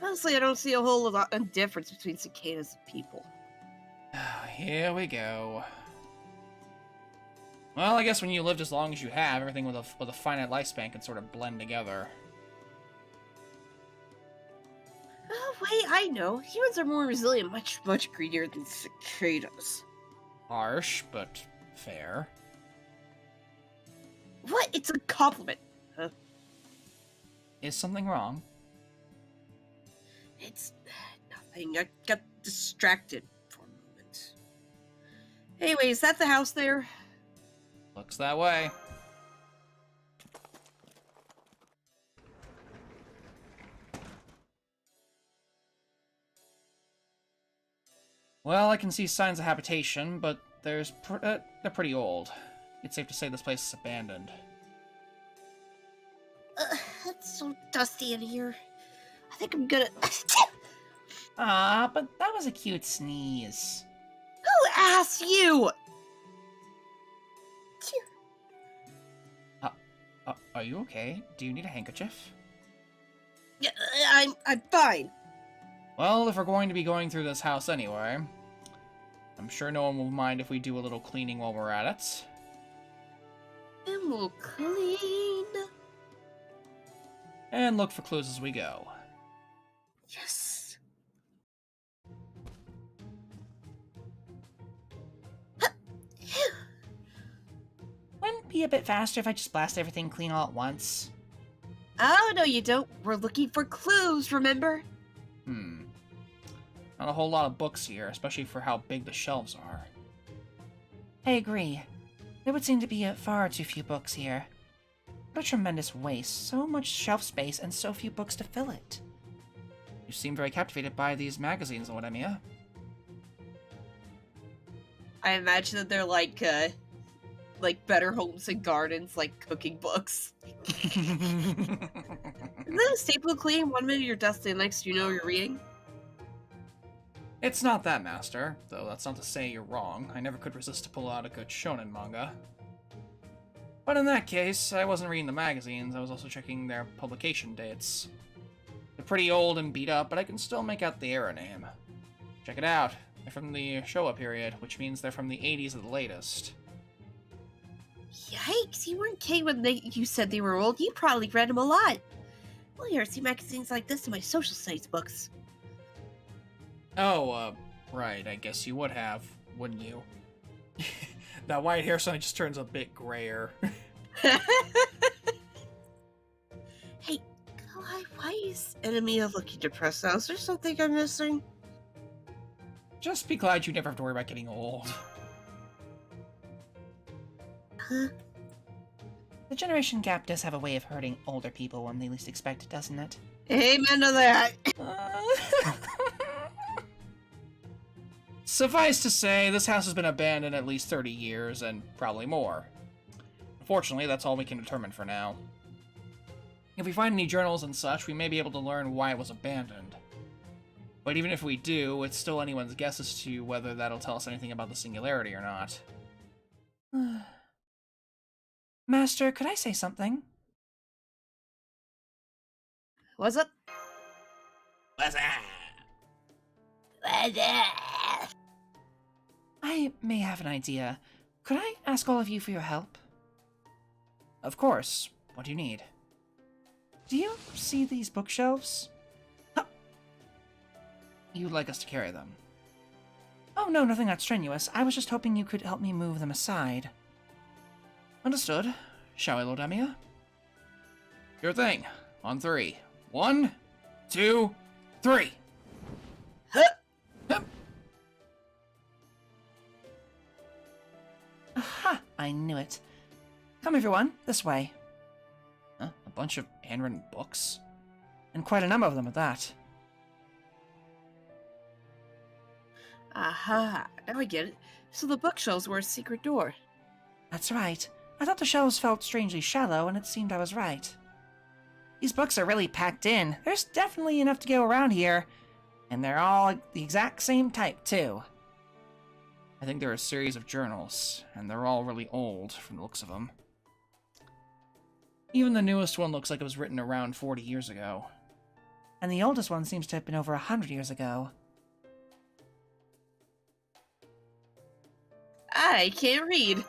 Honestly, I don't see a whole lot of difference between cicadas and people. Here we go. Well, I guess when you lived as long as you have, everything with a finite lifespan can sort of blend together. Oh, wait, I know. Humans are more resilient, much greedier than cicadas. Harsh, but fair. What? It's a compliment. Huh? Is something wrong? It's nothing. I got distracted for a moment. Anyway, is that the house there? Looks that way. Well, I can see signs of habitation, but they're pretty old. It's safe to say this place is abandoned. It's so dusty in here. I think I'm gonna... Ah, but that was a cute sneeze. Who asked you? Are you okay? Do you need a handkerchief? Yeah, I'm fine. Well, if we're going to be going through this house anyway, I'm sure no one will mind if we do a little cleaning while we're at it. And we'll clean. And look for clues as we go. Yes. Wouldn't it be a bit faster if I just blast everything clean all at once? Oh, no, you don't. We're looking for clues, remember? Not a whole lot of books here, especially for how big the shelves are. I agree. There would seem to be far too few books here. What a tremendous waste. So much shelf space and so few books to fill it. You seem very captivated by these magazines, Lord Emiya. I imagine that they're like Better Homes and Gardens, like cooking books. Isn't that a staple cleaning 1 minute your desk, the next you know you're reading? It's not that, Master, though that's not to say you're wrong. I never could resist to pull out a good shonen manga. But in that case, I wasn't reading the magazines, I was also checking their publication dates. They're pretty old and beat up, but I can still make out the era name. Check it out. They're from the Showa period, which means they're from the 80s at the latest. Yikes, you weren't kidding when you said they were old. You probably read them a lot. Well, I see magazines like this in my social studies books. Oh, right, I guess you would have, wouldn't you? That white hair suddenly just turns a bit grayer. Hey, why is Emiya looking depressed now? Is there something I'm missing? Just be glad you never have to worry about getting old. Huh? The generation gap does have a way of hurting older people when they least expect it, doesn't it? Amen to that. Suffice to say, this house has been abandoned at least 30 years, and probably more. Unfortunately, that's all we can determine for now. If we find any journals and such, we may be able to learn why it was abandoned. But even if we do, it's still anyone's guess as to whether that'll tell us anything about the singularity or not. Master, could I say something? What's up? What's that? I may have an idea. Could I ask all of you for your help? Of course. What do you need? Do you see these bookshelves? Huh. You'd like us to carry them? Oh no, nothing that strenuous. I was just hoping you could help me move them aside. Understood. Shall we, Lord Emiya? Sure thing. On 3. 1, 2, 3. Aha! I knew it. Come everyone, this way. Huh? A bunch of handwritten books? And quite a number of them at that. Aha, now I get it. So the bookshelves were a secret door. That's right. I thought the shelves felt strangely shallow, and it seemed I was right. These books are really packed in. There's definitely enough to go around here. And they're all the exact same type, too. I think they're a series of journals, and they're all really old, from the looks of them. Even the newest one looks like it was written around 40 years ago. And the oldest one seems to have been over 100 years ago. I can't read.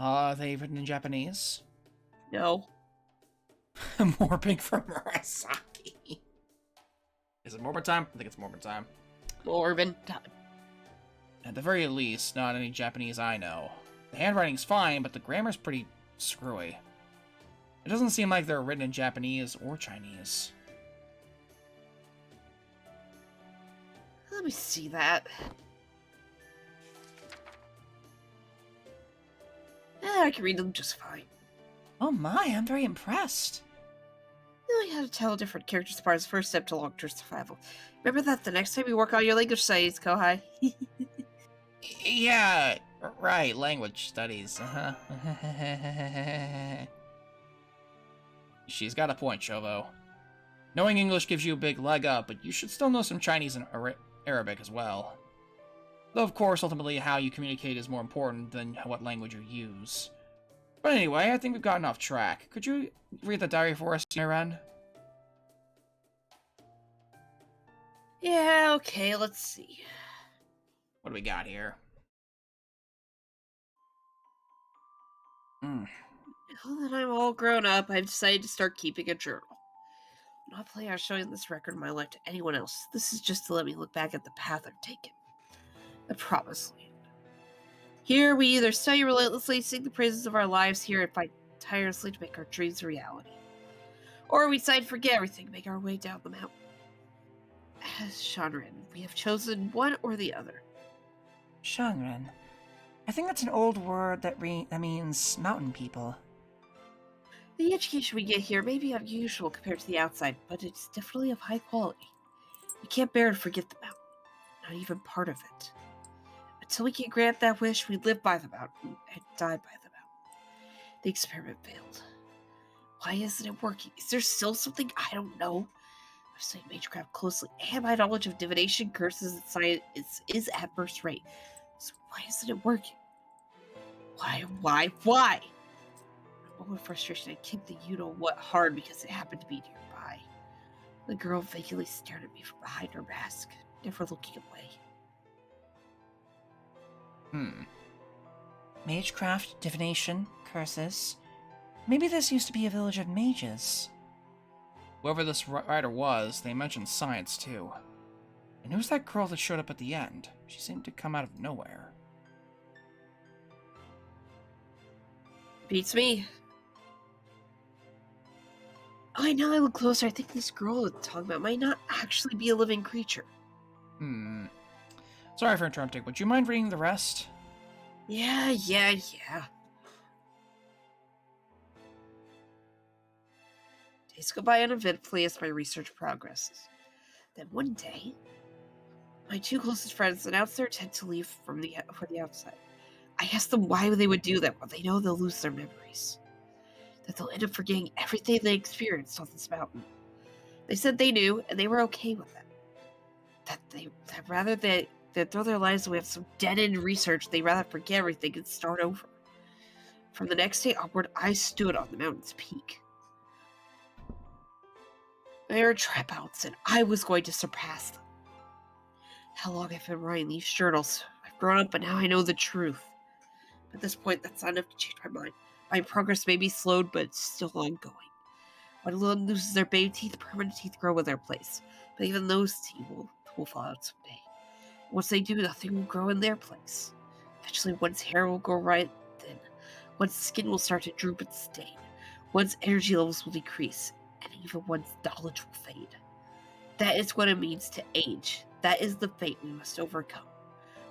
Are they written in Japanese? No. Morbing for Murasaki. Is it Morbid time? I think it's Morbid time. Morbin time. At the very least, not any Japanese I know. The handwriting's fine, but the grammar's pretty screwy. It doesn't seem like they're written in Japanese or Chinese. Let me see that. I can read them just fine. Oh my, I'm very impressed. Knowing how to tell different characters apart is the first step to long-term survival. Remember that the next time you work on your language studies, Kohai. Yeah, right, language studies. She's got a point, Shovo. Knowing English gives you a big leg up, but you should still know some Chinese and Arabic as well. Though, of course, ultimately how you communicate is more important than what language you use. But anyway, I think we've gotten off track. Could you read the diary for us, Ren? Yeah, okay, let's see. What do we got here? Now that I'm all grown up, I've decided to start keeping a journal. I'm not planning on showing this record of my life to anyone else. This is just to let me look back at the path I've taken. The Promised Land. Here, we either study relentlessly, sing the praises of our lives here, and fight tirelessly to make our dreams a reality. Or we decide to forget everything and make our way down the mountain. Shanren, we have chosen one or the other. Shanren. I think that's an old word that means mountain people. The education we get here may be unusual compared to the outside, but it's definitely of high quality. We can't bear to forget the mountain, not even part of it. Until we can grant that wish, we live by the mountain and die by the mountain. The experiment failed. Why isn't it working? Is there still something I don't know? I've studied Magecraft closely, and my knowledge of divination, curses, and science is at first rate. So why isn't it working? Why? A moment of frustration, I kicked the you-know-what hard because it happened to be nearby. The girl vacantly stared at me from behind her mask, never looking away. Magecraft, divination, curses. Maybe this used to be a village of mages. Whoever this writer was, they mentioned science too. And who's that girl that showed up at the end? She seemed to come out of nowhere. Beats me. Oh, now I look closer, I think this girl is talking about might not actually be a living creature. Sorry for interrupting. Would you mind reading the rest? Yeah. Days go by uneventfully as my research progresses. Then one day, my two closest friends announced their intent to leave for the outside. I asked them why they would do that when they know they'll lose their memories. That they'll end up forgetting everything they experienced on this mountain. They said they knew, and they were okay with that. That rather than throw their lives away on some dead-end research, they'd rather forget everything and start over. From the next day onward, I stood on the mountain's peak. They were dropouts, and I was going to surpass them. How long I've been writing these journals. I've grown up, but now I know the truth. At this point, that's not enough to change my mind. My progress may be slowed, but it's still ongoing. When one loses their baby teeth, permanent teeth grow in their place. But even those teeth will fall out someday. Once they do, nothing will grow in their place. Eventually, one's hair will grow right thin. One's skin will start to droop and stain. One's energy levels will decrease, and even one's knowledge will fade. That is what it means to age. That is the fate we must overcome.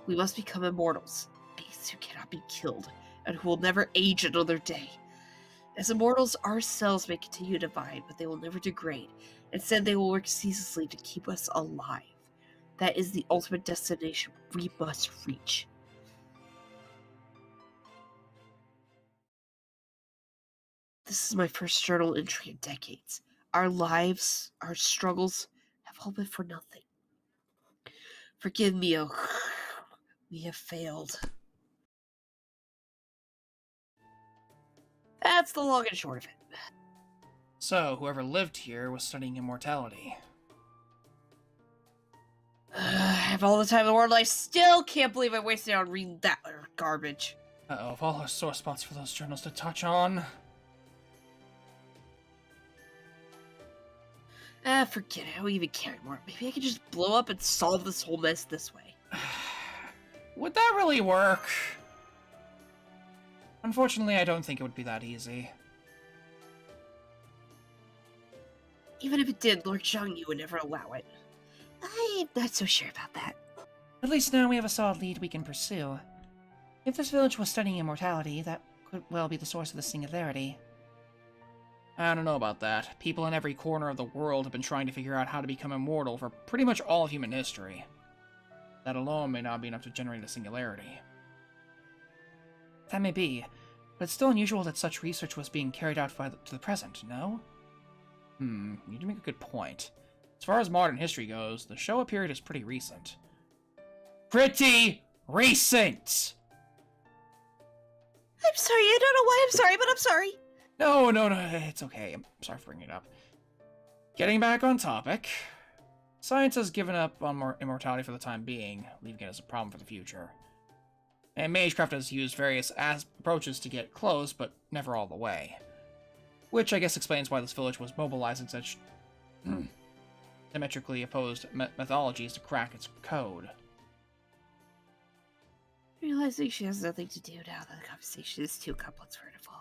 We must become immortals, beasts who cannot be killed, and who will never age another day. As immortals, our cells may continue to divide, but they will never degrade. Instead, they will work ceaselessly to keep us alive. That is the ultimate destination we must reach. This is my first journal entry in decades. Our lives, our struggles, have all been for nothing. Forgive me, oh, we have failed. That's the long and short of it. So, whoever lived here was studying immortality. I have all the time in the world, I still can't believe I wasted it on reading that garbage. Uh-oh, of all our sore spots for those journals to touch on. Forget it, I don't even care anymore. Maybe I could just blow up and solve this whole mess this way. Would that really work? Unfortunately, I don't think it would be that easy. Even if it did, Lord Zhang Yu would never allow it. I'm not so sure about that. At least now we have a solid lead we can pursue. If this village was studying immortality, that could well be the source of the singularity. I don't know about that. People in every corner of the world have been trying to figure out how to become immortal for pretty much all of human history. That alone may not be enough to generate a singularity. That may be, but it's still unusual that such research was being carried out to the present, no? You do make a good point. As far as modern history goes, the Showa period is pretty recent. Pretty recent! I'm sorry, I don't know why I'm sorry, but I'm sorry. No, it's okay. I'm sorry for bringing it up. Getting back on topic. Science has given up on immortality for the time being, leaving it as a problem for the future. And Magecraft has used various approaches to get close, but never all the way. Which I guess explains why this village was mobilizing such diametrically opposed methodologies to crack its code. Realizing she has nothing to do now that the conversation is too complex for her to follow.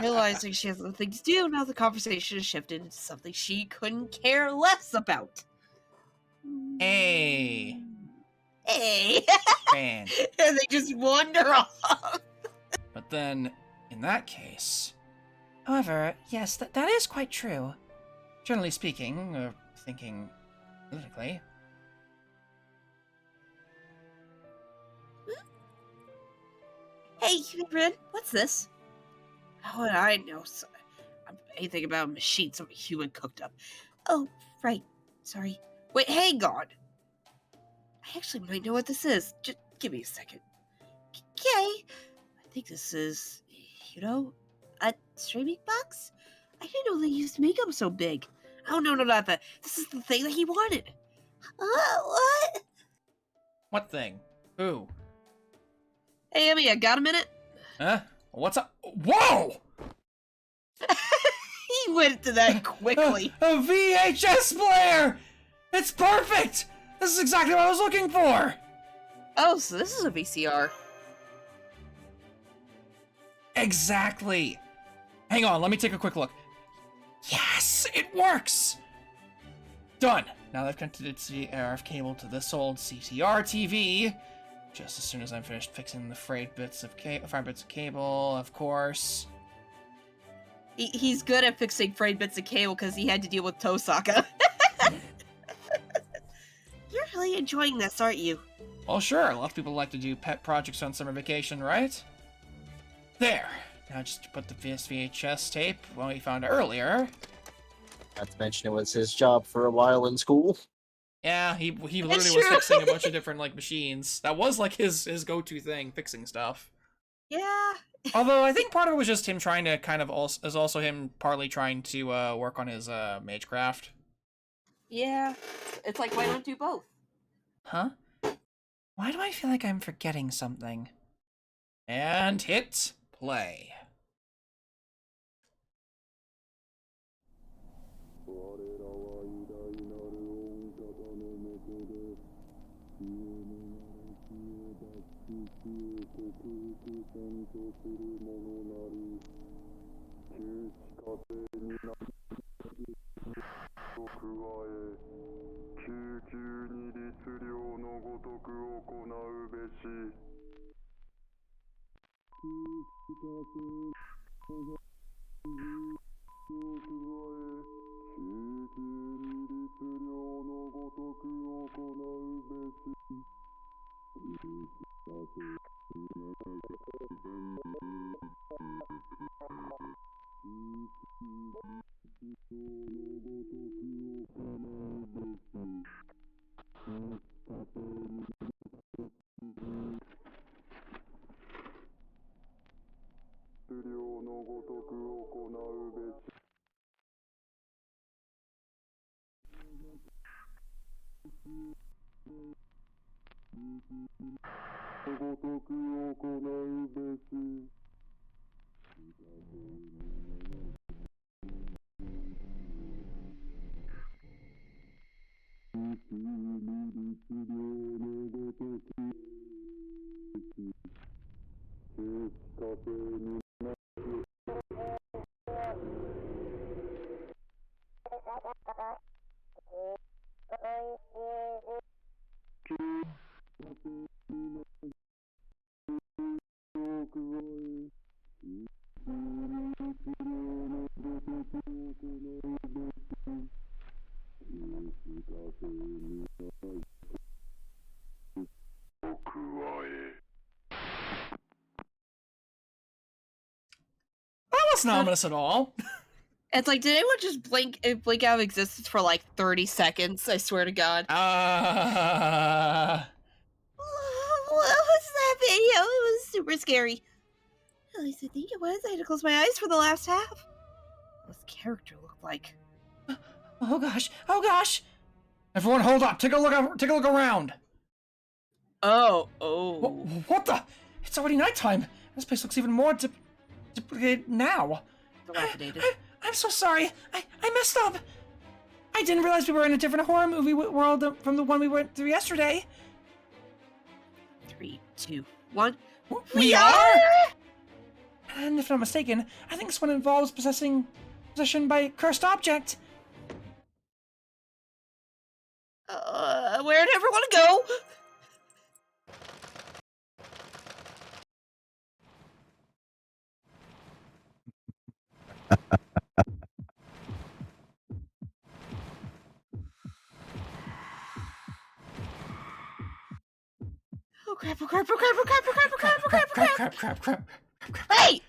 Realizing she has nothing to do, now the conversation has shifted into something she couldn't care less about. Hey. Hey! Man. And they just wander off. But then, in that case... However, yes, that is quite true. Generally speaking, thinking politically... Hey, Red, what's this? How would I know anything about a machine some human cooked up? Oh, right. Sorry. Wait, hang on. I actually might know what this is. Just give me a second. Okay. I think this is, a streaming box? I didn't know they used to make them so big. Oh, no, not that. This is the thing that he wanted. What? What thing? Who? Hey, Emmy, I got a minute? Huh? What's up? Whoa! He went to that quickly. A VHS player! It's perfect! This is exactly what I was looking for! Oh, so this is a VCR. Exactly! Hang on, let me take a quick look. Yes! It works! Done! Now I've connected its RF cable to this old CTR TV. Just as soon as I'm finished fixing the frayed bits of cable, of course. He's good at fixing frayed bits of cable because he had to deal with Tosaka. You're really enjoying this, aren't you? Well, sure. A lot of people like to do pet projects on summer vacation, right? There. Now just put the VHS tape, one we found earlier. Not to mention it was his job for a while in school. Yeah, he literally was fixing a bunch of different, like, machines. That was, like, his go-to thing, fixing stuff. Yeah. Although, I think part of it was just him trying to kind of is also him partly trying to work on his magecraft. Yeah. It's like, why not do both? Huh? Why do I feel like I'm forgetting something? And hit play. That's not ominous at all. It's like, did anyone just blink out of existence for like 30 seconds? I swear to God. What was that video? It was super scary. At least I think it was. I had to close my eyes for the last half. What this character looked like. Oh gosh! Oh gosh! Everyone, hold up! Take a look around. Oh. What the? It's already nighttime. This place looks even more duplicated now. Dilapidated. I'm so sorry. I messed up. I didn't realize we were in a different horror movie world from the one we went through yesterday. 3, 2, 1. We are? And if I'm not mistaken, I think this one involves possession by a cursed object. Where'd everyone go? Oh crap, oh crap, oh crap, oh crap, oh crap, oh crap, oh crap, oh crap. Crap. Hey!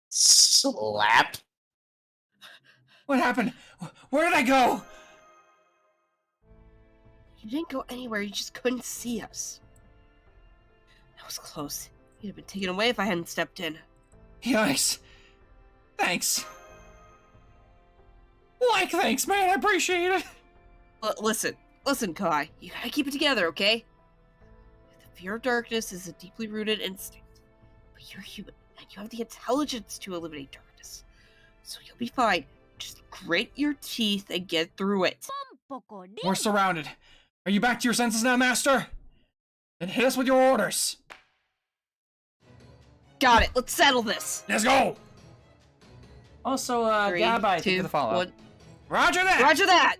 Slap. What happened? Where did I go? You didn't go anywhere, you just couldn't see us. That was close. You'd have been taken away if I hadn't stepped in. Yikes. Thanks. Thanks, man. I appreciate it. Listen, Kai. You gotta keep it together, okay? The fear of darkness is a deeply rooted instinct. But you're human, and you have the intelligence to eliminate darkness. So you'll be fine. Just grit your teeth and get through it. We're surrounded. Are you back to your senses now, Master? Then hit us with your orders. Got it. Let's settle this. Let's go. Also, 3, Gabbai, thank you 2, for the follow. 1. Roger that. Roger that.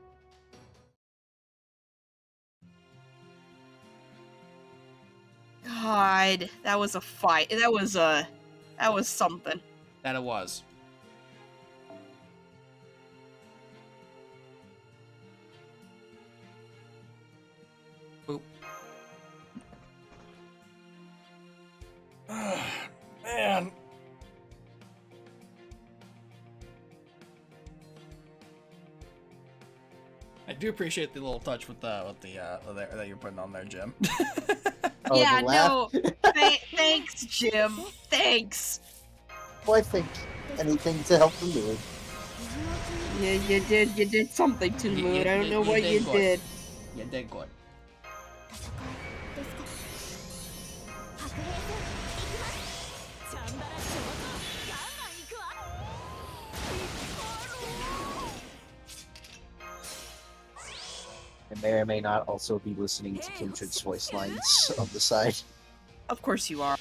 God, that was a fight. That was something. That it was. Boop. Man. I do appreciate the little touch with the that you're putting on there, Jim. Oh, Yeah, the laugh? no. Thanks, Jim. Thanks. Well, I think anything to help the mood. Yeah, you did something to the mood. I don't know what you did. You did good. I may or may not also be listening to Kindred's voice lines on the side. Of course you are.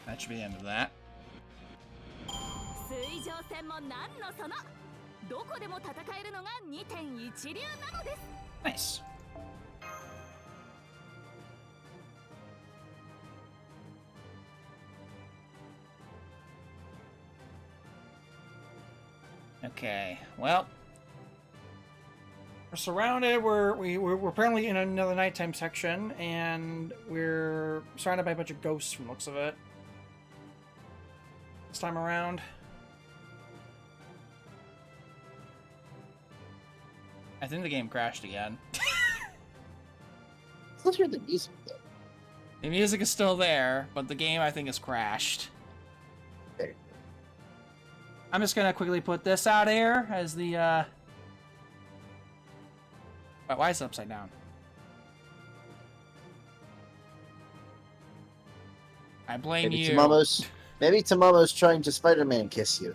That should be the end of that. Nice. Okay, well, we're surrounded. We're apparently in another nighttime section, and we're surrounded by a bunch of ghosts from the looks of it. This time around, I think the game crashed again. Let's hear the music though. The music is still there, but the game I think has crashed. There. I'm just gonna quickly put this out here as the Wait, why is it upside down? I blame Maybe you. Maybe Tamamo's trying to Spider-Man kiss you.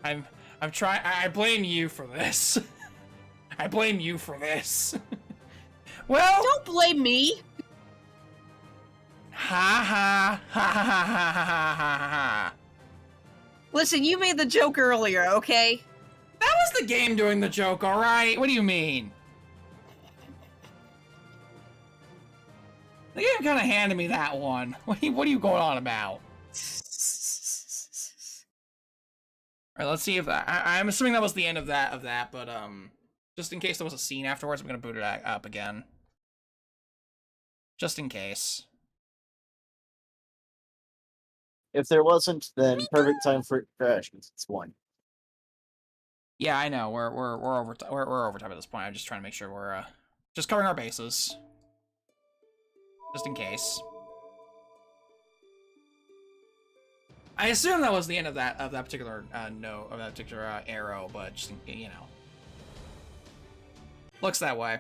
I'm trying. I blame you for this. I blame you for this. Well, Don't blame me. ha ha ha ha ha ha ha ha ha. Listen, you made the joke earlier, okay? That was the game doing the joke, all right? What do you mean? The game kind of handed me that one. What are you going on about? All right, let's see if I'm assuming that was the end of that, but just in case there was a scene afterwards, I'm gonna boot it up again. Just in case. If there wasn't, then perfect time for it to crash. It's 1. Yeah, I know. We're over we're over time at this point. I'm just trying to make sure we're just covering our bases. Just in case. I assume that was the end of that particular arrow, but just you know. Looks that way.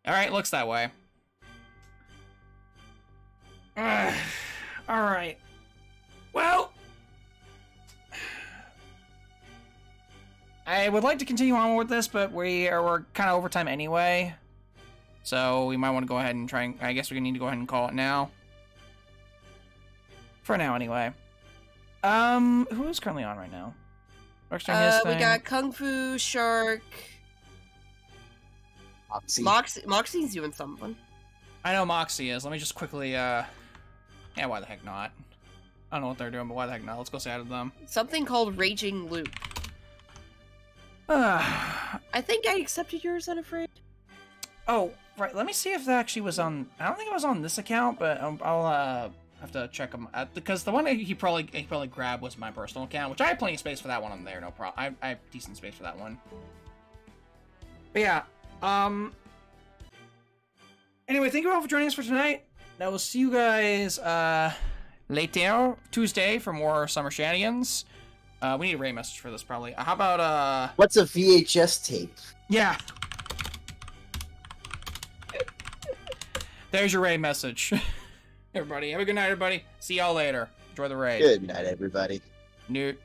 Alright, looks that way. Ugh. Alright. Well... I would like to continue on with this, but we're kind of over time anyway. So we might want to go ahead and try and... I guess we need to go ahead and call it now. For now, anyway. Who is currently on right now? We got Kung Fu, Shark... Moxie's doing something. I know Moxie is. Let me just quickly, yeah, why the heck not? I don't know what they're doing, but why the heck not? Let's go say hi to them. Something called Raging Loop. I think I accepted yours, Unafraid. Oh, right. Let me see if that actually was on... I don't think it was on this account, but I'll have to check them out. Because the one he probably grabbed was my personal account, which I have plenty of space for that one on there, no problem. I have decent space for that one. But yeah, anyway, thank you all for joining us for tonight. Now we'll see you guys later Tuesday for more summer shenanigans. We need a raid message for this probably. How about What's a VHS tape? Yeah. There's your raid message. Everybody, have a good night, everybody. See y'all later. Enjoy the raid. Good night, everybody. Newt.